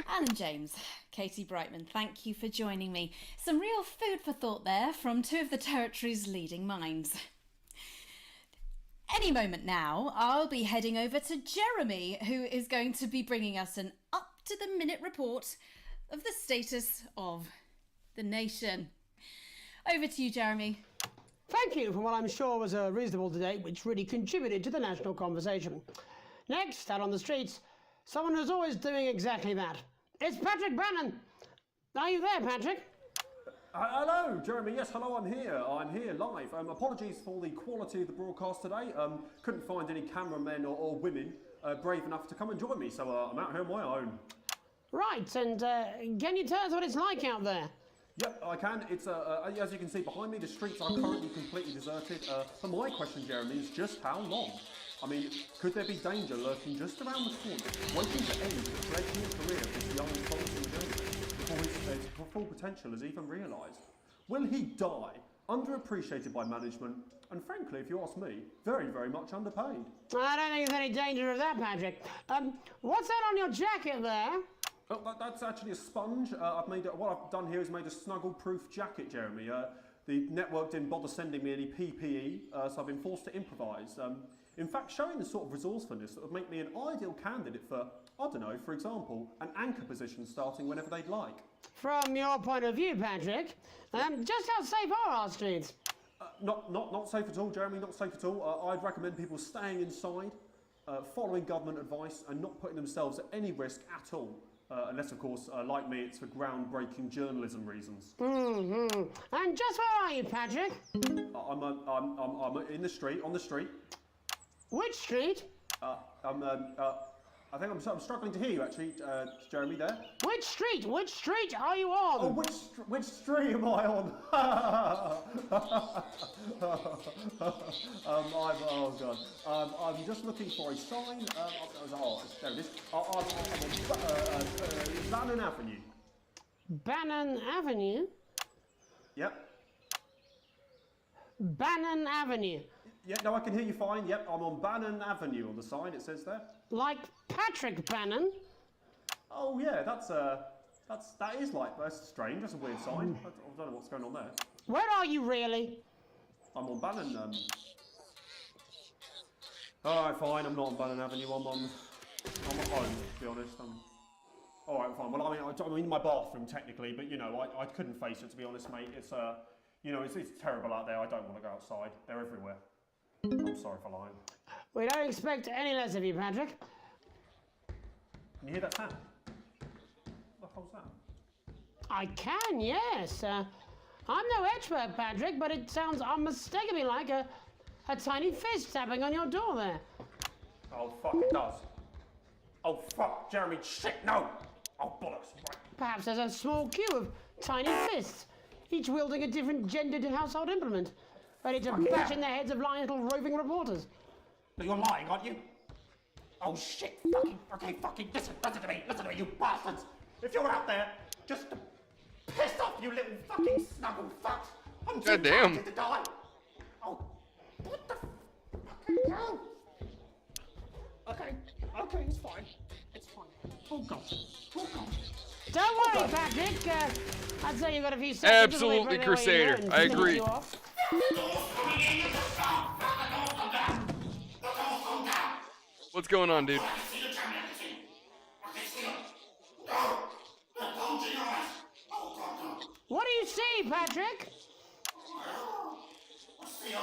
S1: Alan James, Katie Brightman, thank you for joining me. Some real food for thought there from two of the territory's leading minds. Any moment now, I'll be heading over to Jeremy, who is going to be bringing us an up-to-the-minute report of the status of the nation. Over to you, Jeremy.
S5: Thank you for what I'm sure was a reasonable debate which really contributed to the national conversation. Next, out on the streets, someone who's always doing exactly that. It's Patrick Brannan. Are you there, Patrick?
S8: Hello, Jeremy. Yes, hello, I'm here. I'm here live. Apologies for the quality of the broadcast today. Couldn't find any cameramen or women brave enough to come and join me, so I'm out here on my own.
S5: Right, and can you tell us what it's like out there?
S8: Yep, I can. It's as you can see behind me, the streets are currently completely deserted. But my question, Jeremy, is just how long? I mean, could there be danger lurking just around the corner, waiting to end the fledgling career of this young policy journalist before his full potential is even realised? Will he die, underappreciated by management, and frankly, if you ask me, very, very much underpaid?
S5: I don't think there's any danger of that, Patrick. What's that on your jacket there?
S8: Oh, that's actually a sponge. What I've done here is made a snuggle-proof jacket, Jeremy. The network didn't bother sending me any PPE, so I've been forced to improvise. In fact, showing the sort of resourcefulness that would make me an ideal candidate for, I don't know, for example, an anchor position starting whenever they'd like.
S5: From your point of view, Patrick, just how safe are our streets?
S8: Not safe at all, Jeremy, not safe at all. I'd recommend people staying inside, following government advice and not putting themselves at any risk at all. Unless, of course, like me, it's for groundbreaking journalism reasons.
S5: Mm-hmm. And just where are you, Patrick?
S8: I'm in the street, on the street.
S5: Which street?
S8: I think I'm struggling to hear you, actually, Jeremy, there.
S5: Which street? Which street are you on?
S8: Oh, which street am I on? Oh, God. I'm just looking for a sign. There it is. I'm on Bannon Avenue.
S5: Bannon Avenue?
S8: Yep.
S5: Bannon Avenue.
S8: Yeah, no, I can hear you fine. Yep, I'm on Bannon Avenue on the sign, it says there.
S5: Like Patrick Bannon?
S8: Oh, yeah, that's strange. That's a weird sign. I don't know what's going on there.
S5: Where are you really?
S8: I'm on Bannon. Alright, fine, I'm not on Bannon Avenue. I'm at home, to be honest. Alright, fine. Well, I'm in my bathroom, technically, but, you know, I couldn't face it, to be honest, mate. It's, you know, it's terrible out there. I don't want to go outside. They're everywhere. I'm sorry for lying.
S5: We don't expect any less of you, Patrick.
S8: Can you hear that sound? What the hell's that?
S5: I can, yes. I'm no expert, Patrick, but it sounds unmistakably like a tiny fist tapping on your door there.
S8: Oh, fuck, it does. Oh, fuck, Jeremy, shit, no! Oh, bollocks, right.
S5: Perhaps there's a small queue of tiny fists, each wielding a different gendered household implement, ready to bash in the heads of lying little roving reporters.
S8: But you're lying, aren't you? Oh, shit, fucking, listen to me, you bastards! If you're out there, just to piss off, you little fucking snuggle fucks! I'm too
S4: damn.
S8: to die! Oh, what the fucking hell? Okay, it's fine. It's fine. Oh, God.
S5: Don't worry, Patrick. I'd say you've got a few seconds.
S4: Absolutely, Crusader. I agree. What's going on, dude?
S5: What do you see, Patrick?
S6: What's the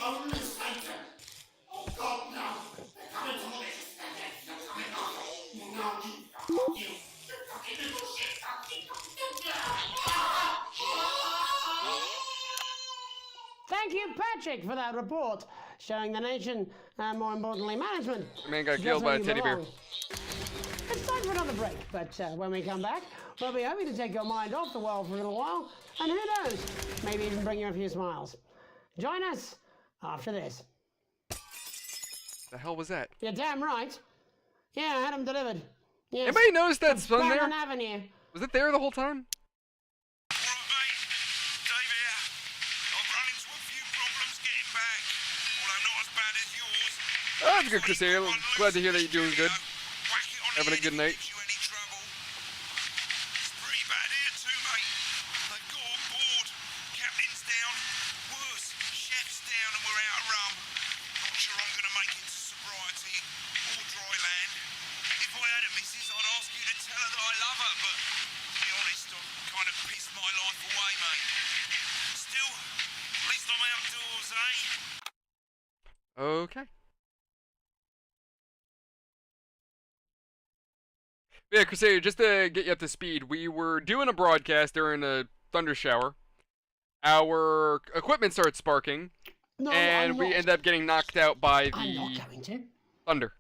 S6: only Satan? Oh God, no! They're coming to all this. They're coming. No, you fucking little shit.
S5: Thank you, Patrick, for that report, showing the nation, and more importantly, management.
S4: The man got killed by a teddy bear.
S5: It's time for another break, but when we come back, we'll be hoping to take your mind off the world for a little while, and who knows, maybe even bring you a few smiles. Join us after this.
S4: The hell was that?
S5: You're damn right. Yeah, I had them delivered. Yes.
S4: Anybody notice that sun there?
S5: Bannon Avenue.
S4: Was it there the whole time? Oh, that's good, Crusader. Glad to hear that you're doing good. Having a good night. Okay. Yeah, Crusader, just to get you up to speed, we were doing a broadcast during a thunder shower. Our equipment started sparking, and we ended up getting knocked out by the thunder.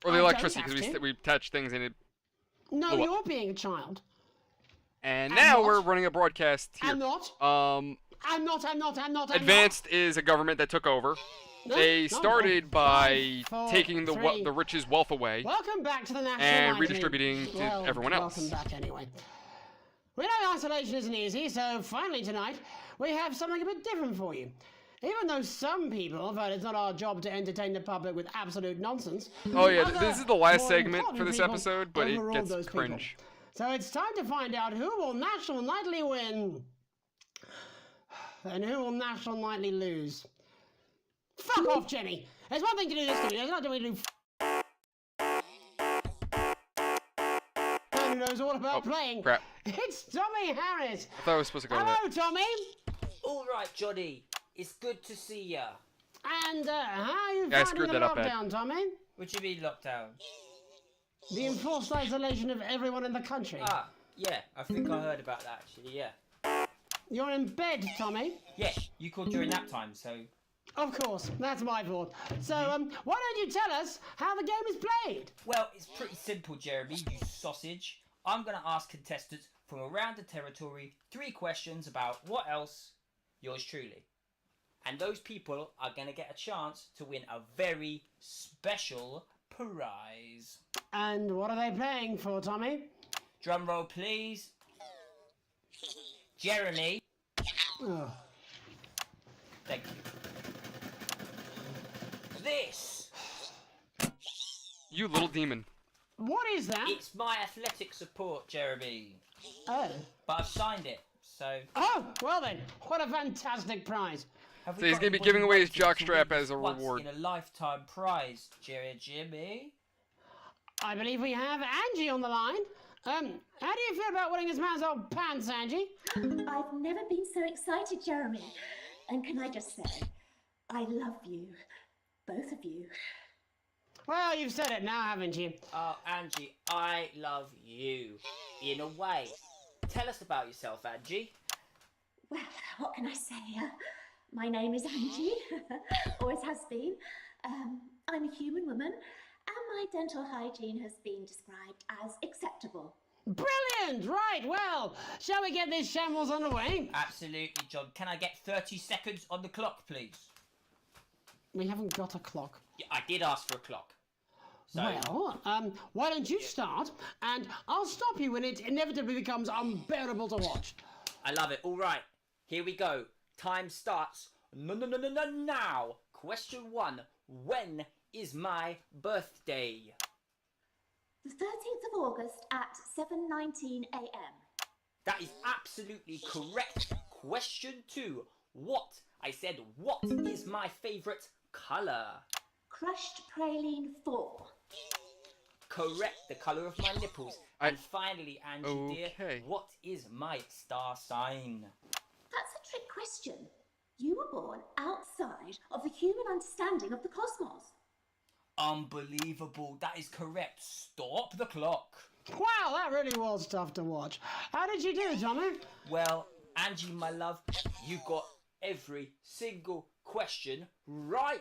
S4: Or the electricity, because we touched things and it
S5: No,
S4: blew
S5: you're
S4: up.
S5: being a child.
S4: And now we're running a broadcast here.
S5: I'm not. I'm not.
S4: Advanced is a government that took over.
S5: No,
S4: They
S5: no,
S4: started
S5: no.
S4: by
S5: 5, 4,
S4: taking
S5: 3.
S4: the rich's wealth away
S5: Welcome back to the National
S4: and
S5: Night
S4: redistributing
S5: News.
S4: to
S5: Well,
S4: everyone else.
S5: Welcome back anyway. We know isolation isn't easy, so finally tonight we have something a bit different for you. Even though some people felt it's not our job to entertain the public with absolute nonsense.
S4: Oh yeah,
S5: other,
S4: this is the last
S5: more
S4: segment
S5: important
S4: for this
S5: people
S4: episode, but it
S5: overruled
S4: gets
S5: those people.
S4: cringe.
S5: So it's time to find out who will National Nightly win and who will National Nightly lose. Fuck off, Jenny. There's one thing to do this to me. There's not doing to do. Man who knows all about playing.
S4: Crap.
S5: It's Tommy Harris.
S4: I thought I was supposed to go
S5: Hello,
S4: with
S5: Tommy.
S11: All right, Johnny. It's good to see ya.
S5: And how are you
S4: Yeah, I
S5: finding
S4: screwed
S5: the
S4: that up,
S5: lockdown, Tommy?
S11: What do you mean lockdown?
S5: The enforced isolation of everyone in the country.
S11: Ah, yeah. I think I heard about that actually. Yeah.
S5: You're in bed, Tommy.
S11: Yeah. You called during nap time, so.
S5: Of course, that's my fault. So, why don't you tell us how the game is played?
S11: Well, it's pretty simple, Jeremy, you sausage. I'm going to ask contestants from around the territory 3 questions about what else? Yours truly. And those people are going to get a chance to win a very special prize.
S5: And what are they playing for, Tommy?
S11: Drum roll, please. Jeremy.
S5: Oh.
S11: Thank you. This.
S4: You little demon.
S5: What is that?
S11: It's my athletic support, Jeremy.
S5: Oh.
S11: But I've signed it, so.
S5: Oh, well then, what a fantastic prize.
S11: Have
S4: So he's going to be giving away his jockstrap as a reward.
S11: In a lifetime prize, Jimmy.
S5: I believe we have Angie on the line. How do you feel about winning this man's old pants, Angie?
S13: I've never been so excited, Jeremy. And can I just say, I love you. Both of you.
S5: Well, you've said it now, haven't you?
S11: Oh, Angie, I love you. In a way. Tell us about yourself, Angie.
S13: Well, what can I say? My name is Angie. Always has been. I'm a human woman, and my dental hygiene has been described as acceptable.
S5: Brilliant! Right, well, shall we get this shambles underway?
S11: Absolutely, John. Can I get 30 seconds on the clock, please?
S5: We haven't got a clock.
S11: Yeah, I did ask for a clock. So...
S5: Well, why don't you start, and I'll stop you when it inevitably becomes unbearable to watch.
S11: I love it. All right, here we go. Time starts now. Question 1. When is my birthday?
S13: The 13th of August at 7:19 a.m.
S11: That is absolutely correct. Question 2. What? I said, what is my favourite colour?
S13: Crushed praline 4.
S11: Correct, the colour of my nipples. And finally, Angie dear, what is my star sign?
S13: That's a trick question. You were born outside of the human understanding of the cosmos.
S11: Unbelievable, that is correct. Stop the clock.
S5: Wow, that really was tough to watch. How did you do, Tommy?
S11: Well, Angie, my love, you got every single question right.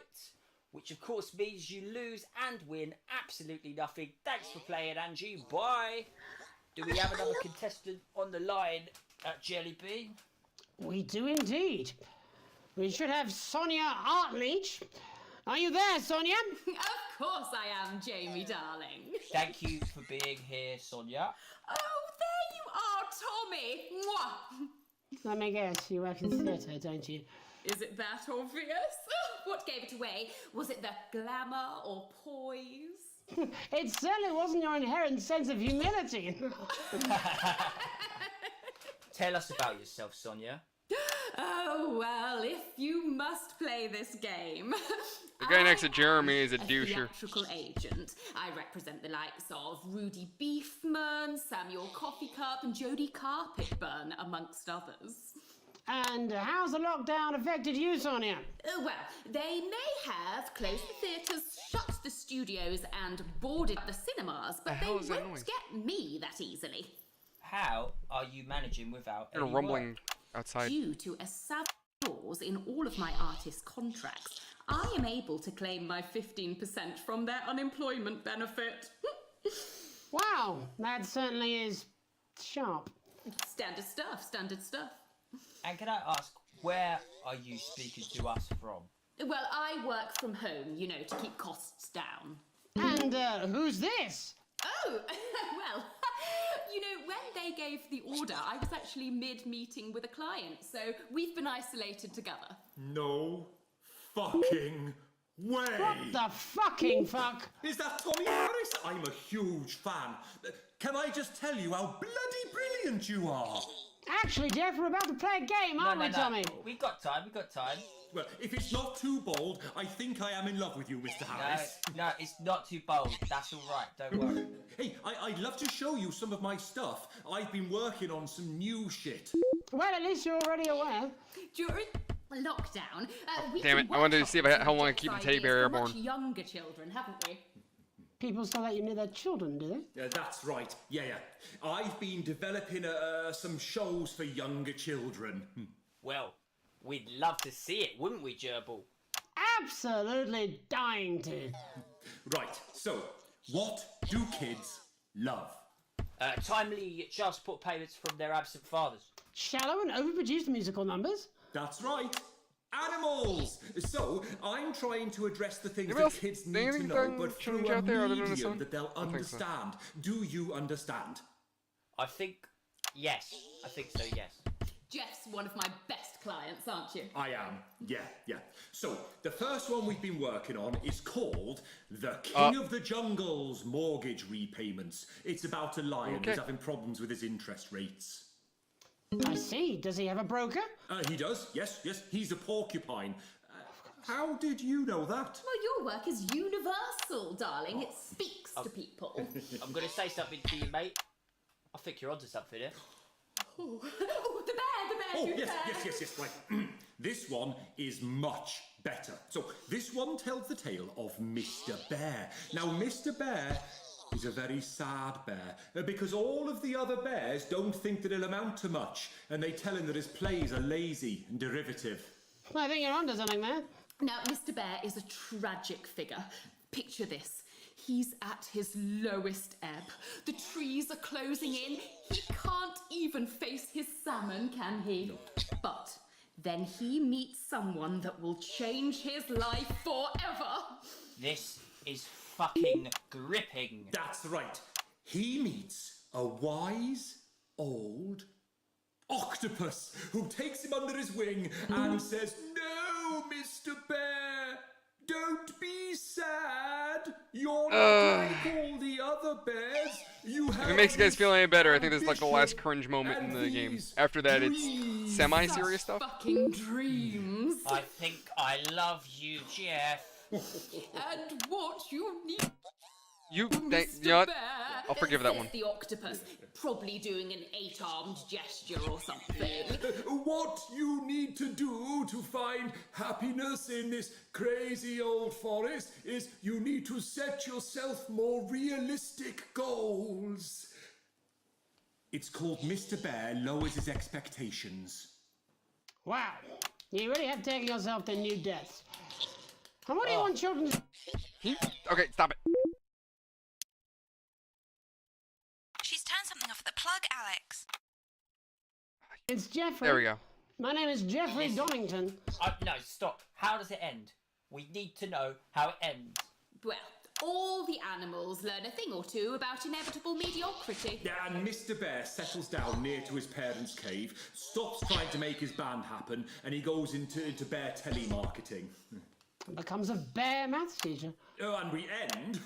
S11: Which of course means you lose and win absolutely nothing. Thanks for playing, Angie. Bye. Do we have another contestant on the line at Jelly Bean?
S5: We do indeed. We should have Sonia Artleach. Are you there, Sonia?
S1: Of course I am, Jamie, darling.
S11: Thank you for being here, Sonia.
S1: Oh, there you are, Tommy. Mwah.
S5: Let me guess, you work in theatre, don't you?
S1: Is it that obvious? What gave it away? Was it the glamour or poise?
S5: It certainly wasn't your inherent sense of humility.
S11: Tell us about yourself, Sonia.
S1: Oh, well, if you must play this game.
S4: The guy next to Jeremy is a doucher.
S1: Theatrical agent. I represent the likes of Rudy Beefman, Samuel Coffee Cup, and Jodie Carpetburn, amongst others.
S5: And how's the lockdown affected you, Sonia?
S1: Well, they may have closed the theatres, shut the studios, and boarded the cinemas, but they won't get me that easily.
S11: How are you managing without
S4: You're
S11: any
S4: rumbling
S11: work?
S4: outside.
S1: Due to a savage clause in all of my artist contracts, I am able to claim my 15% from their unemployment benefit.
S5: Wow, that certainly is sharp.
S1: Standard stuff, standard stuff.
S11: And can I ask, where are you speaking to us from?
S1: Well, I work from home, you know, to keep costs down.
S5: And who's this?
S1: Oh, well, you know, when they gave the order, I was actually mid-meeting with a client, so we've been isolated together.
S23: No fucking way!
S5: What the fucking fuck?
S23: Is that Tommy Harris? I'm a huge fan. Can I just tell you how bloody brilliant you are?
S5: Actually, Jeff, we're about to play a game, aren't we, Tommy?
S11: We got time.
S23: Well, if it's not too bold, I think I am in love with you, Mr. Harris.
S11: No, it's not too bold. That's all right. Don't worry.
S23: Hey, I'd love to show you some of my stuff. I've been working on some new shit.
S5: Well, at least you're already aware.
S1: During lockdown,
S4: Damn it! I wanted to see how long I keep the teddy bear airborne.
S1: much younger children, haven't we?
S5: People still let you near their children, do they?
S23: Yeah, that's right. Yeah. I've been developing some shows for younger children.
S11: Well, we'd love to see it, wouldn't we, Gerbil?
S5: Absolutely dying to.
S23: Right, so, what do kids love?
S11: Timely child support payments from their absent fathers.
S5: Shallow and overproduced musical numbers?
S23: That's right. Animals! So, I'm trying to address the things that kids need to know, but through a medium that they'll understand. Do you understand?
S11: I think yes. I think so, yes.
S1: Jeff's one of my best clients, aren't you?
S23: I am, yeah. So, the first one we've been working on is called The King of the Jungle's Mortgage Repayments. It's about a lion who's having problems with his interest rates.
S5: I see. Does he have a broker?
S23: He does, yes. He's a porcupine. How did you know that?
S1: Well, your work is universal, darling. It speaks to people.
S11: I'm going to say something to you, mate. I think you're onto something here.
S1: Oh, the bear,
S23: Yes, right. This one is much better. So, this one tells the tale of Mr. Bear. Now, Mr. Bear is a very sad bear, because all of the other bears don't think that he'll amount to much, and they tell him that his plays are lazy and derivative.
S5: I think you're onto something there.
S1: Now, Mr. Bear is a tragic figure. Picture this. He's at his lowest ebb. The trees are closing in. He can't even face his salmon, can he? No. But then he meets someone that will change his life forever.
S11: This is fucking gripping.
S23: That's right. He meets a wise old octopus who takes him under his wing and says, "No, Mr. Bear, don't be sad. You're not like all the other bears.
S4: If it makes you guys feel any better, I think this is like the last cringe moment in the game. After that, it's semi-serious stuff.
S1: Fucking dreams.
S11: I think I love you, Jeff.
S1: And what you need...
S4: You know what? I'll forgive that one.
S1: The octopus, probably doing an 8-armed gesture or something.
S23: What you need to do to find happiness in this crazy old forest is you need to set yourself more realistic goals. It's called Mr. Bear Lowers His Expectations.
S5: Wow, you really have taken yourself to new depths. And what do you want children to...
S4: Okay, stop it.
S16: She's turned something off the plug, Alex.
S5: It's Jeffrey.
S4: There we go.
S5: My name is Jeffrey Donington.
S11: No, stop. How does it end? We need to know how it ends.
S1: Well, all the animals learn a thing or two about inevitable mediocrity.
S23: Yeah, and Mr. Bear settles down near to his parents' cave, stops trying to make his band happen, and he goes into bear telemarketing.
S5: Becomes a bear maths teacher.
S23: Oh, and we end...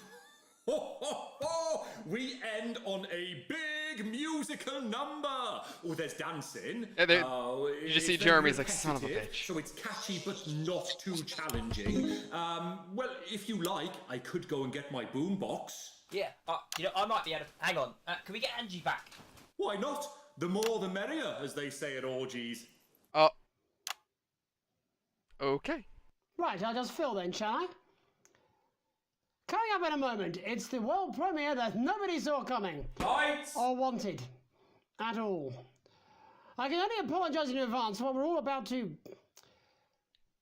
S23: We end on a big musical number. Oh, there's dancing.
S4: Yeah, you just see Jeremy's like, son of a bitch.
S23: So it's catchy but not too challenging. Well, if you like, I could go and get my boombox.
S11: Yeah, I might be able to... Hang on, can we get Angie back?
S23: Why not? The more the merrier, as they say at orgies.
S4: Okay.
S5: Right, I'll just fill then, shall I? Coming up in a moment, it's the world premiere that nobody saw coming.
S23: Lights!
S5: Or wanted. At all. I can only apologise in advance for what we're all about to...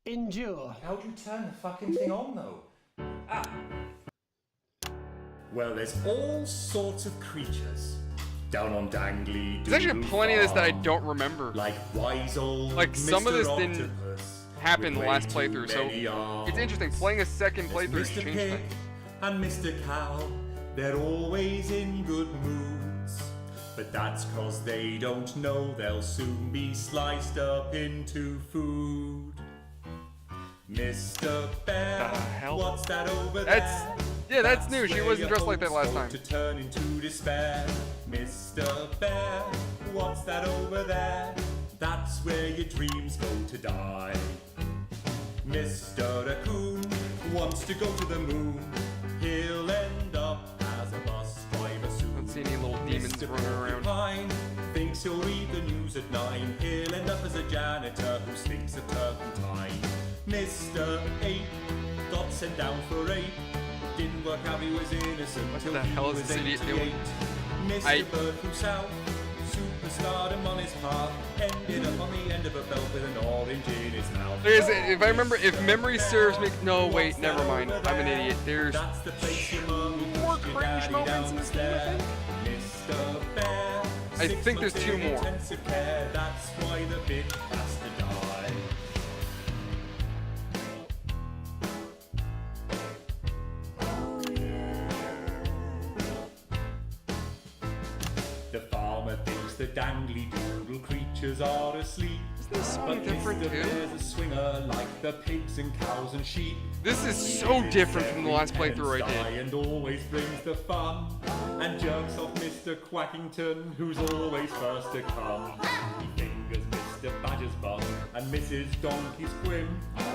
S5: endure.
S23: How do you turn the fucking thing on, though? Well, there's all sorts of creatures. Down on Dangly.
S4: There's actually plenty of this that I don't remember.
S23: Like wise old
S4: Like, some of this
S23: Mr.
S4: didn't happen the last playthrough, so it's interesting. Playing a second playthrough
S23: Mr.
S4: changed
S23: Pig
S4: things.
S23: and Mr. Cow, they're always in good moods. But that's 'cause they don't know they'll soon be sliced up into food. Mr. Bear, what's that over there?
S4: That's new. She wasn't dressed like that last time.
S23: To turn into despair. Mr. Bear, what's that over there? That's where your dreams go to die. Mr. Raccoon wants to go to the moon. He'll end up as a bus driver soon.
S4: Don't see any little demons
S23: Mr.
S4: running around.
S23: Porcupine thinks he'll read the news at 9. He'll end up as a janitor who stinks of turpentine. Mr. Ape got sent down for rape. Didn't work out, he was innocent.
S4: What
S23: till
S4: the
S23: he
S4: hell is
S23: was
S4: this idiot
S23: 88.
S4: doing?
S23: Mr. Bird flew south, superstardom on his path. Ended up on the end of a belt with an orange in his mouth.
S4: There's, if I remember, if memory serves me, no, wait, never mind. I'm an idiot. There's more cringe moments in this game, I think.
S23: Mr. Bear,
S4: I think there's 2 more.
S23: intensive care, that's why the big bastard died. The farmer thinks the dangly doodle creatures are asleep.
S4: Isn't this song
S23: But
S4: different
S23: Mr.
S4: too?
S23: Bear's a swinger like the pigs and cows and sheep.
S4: This is so different from the last playthrough I did.
S23: And always brings the fun and jerks off Mr. Quackington, who's always first to come. He fingers Mr. Badger's bum and Mrs. Donkey's quim.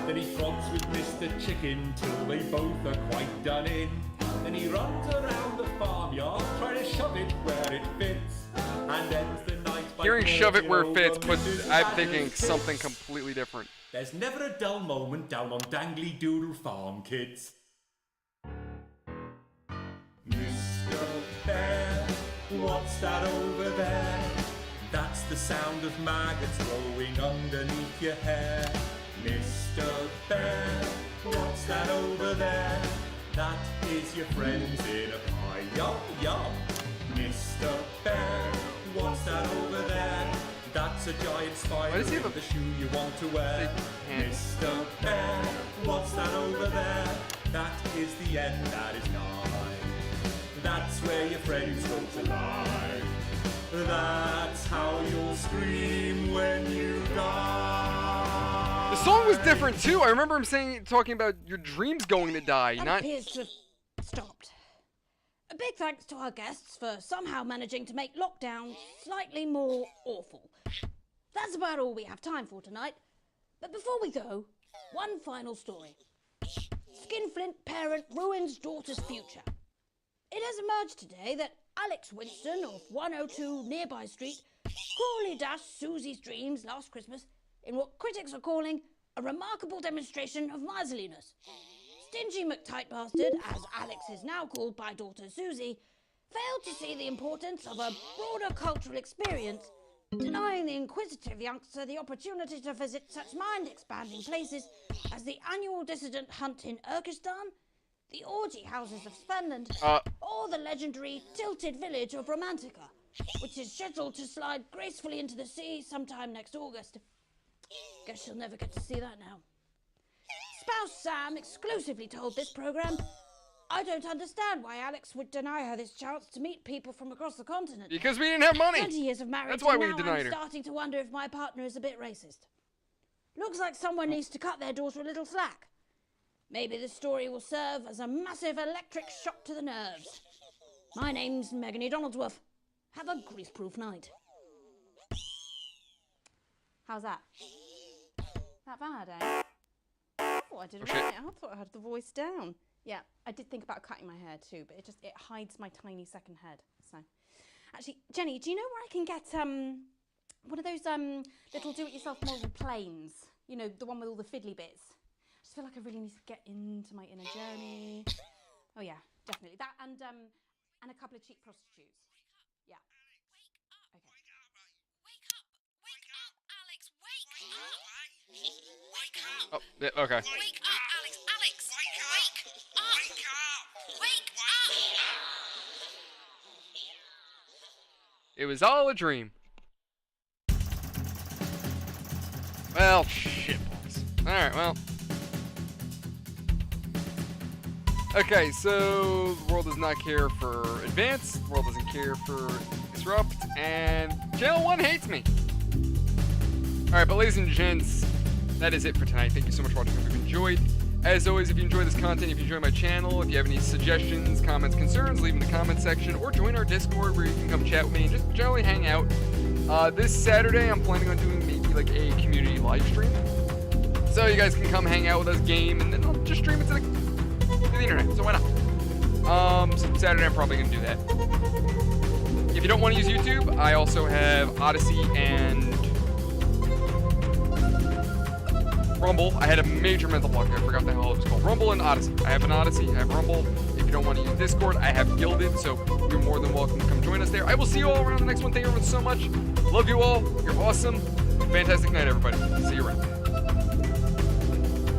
S23: Then he fronts with Mr. Chicken till they both are quite done in. Then he runs around the farmyard trying to shove it where it fits, and ends the night by
S4: Hearing shove it where it
S23: gloating
S4: fits,
S23: over
S4: but
S23: Mrs.
S4: I'm
S23: Badger's
S4: thinking
S23: tits.
S4: something completely different.
S23: There's never a dull moment down on Dangly Doodle Farm, kids. Mr. Bear, what's that over there? That's the sound of maggots growing underneath your hair. Mr. Bear, what's that over there? That is your friends in a pie. Yum, yum. Mr. Bear, what's that over there? That's a giant spider in the shoe you want to wear. Mr. Bear, what's that over there? That is the end, that is nigh. That's where your friends go to lie. That's how you'll scream when you die.
S4: The song was different too. I remember him talking about your dreams going to die,
S2: That
S4: not.
S2: appears to have stopped. A big thanks to our guests for somehow managing to make lockdown slightly more awful. That's about all we have time for tonight. But before we go, one final story. Skinflint parent ruins daughter's future. It has emerged today that Alex Winston of 102 Nearby Street cruelly dashed Susie's dreams last Christmas in what critics are calling a remarkable demonstration of miserliness. Stingy McTight Bastard, as Alex is now called by daughter Susie, failed to see the importance of a broader cultural experience, denying the inquisitive youngster the opportunity to visit such mind-expanding places as the annual dissident hunt in Urkistan, the orgy houses of Spenland, or the legendary tilted village of Romantica, which is scheduled to slide gracefully into the sea sometime next August. Guess she'll never get to see that now. Spouse Sam exclusively told this programme, I don't understand why Alex would deny her this chance to meet people from across the continent.
S4: Because we didn't have money.
S2: 20 years of marriage.
S4: That's why we
S2: and now
S4: denied
S2: I'm
S4: her.
S2: starting to wonder if my partner is a bit racist. Looks like someone needs to cut their daughter a little slack. Maybe this story will serve as a massive electric shock to the nerves. My name's Meganie Donaldsworth. Have a grease-proof night.
S1: How's that? That bad, eh? I thought I did it
S4: Oh, shit.
S1: right. I thought I had the voice down. Yeah, I did think about cutting my hair too, but it hides my tiny second head. So, actually, Jenny, do you know where I can get one of those little do-it-yourself model planes? You know, the one with all the fiddly bits. I just feel like I really need to get into my inner journey. Oh yeah, definitely that, and a couple of cheap prostitutes. Yeah.
S4: Oh, yeah, okay.
S16: Wake up, Alex! Alex! Wake up! Wake up!
S4: It was all a dream. Well, shit balls. Alright, well. Okay, so the world does not care for advance, the world doesn't care for disrupt, and Channel 1 hates me. Alright, but ladies and gents, that is it for tonight. Thank you so much for watching. If you've enjoyed, as always, if you enjoy this content, if you enjoy my channel, if you have any suggestions, comments, concerns, leave them in the comment section, or join our Discord where you can come chat with me and just generally hang out. This Saturday, I'm planning on doing maybe like a community live stream. So you guys can come hang out with us, game, and then I'll just stream it to the internet. So why not? So Saturday I'm probably gonna do that. If you don't want to use YouTube, I also have Odyssey and Rumble. I had a major mental block. I forgot the hell it was called. Rumble and Odyssey. I have an Odyssey. I have Rumble. If you don't want to use Discord, I have Guilded, so you're more than welcome to come join us there. I will see you all around the next one. Thank you everyone so much. Love you all. You're awesome. Fantastic night, everybody. See you around.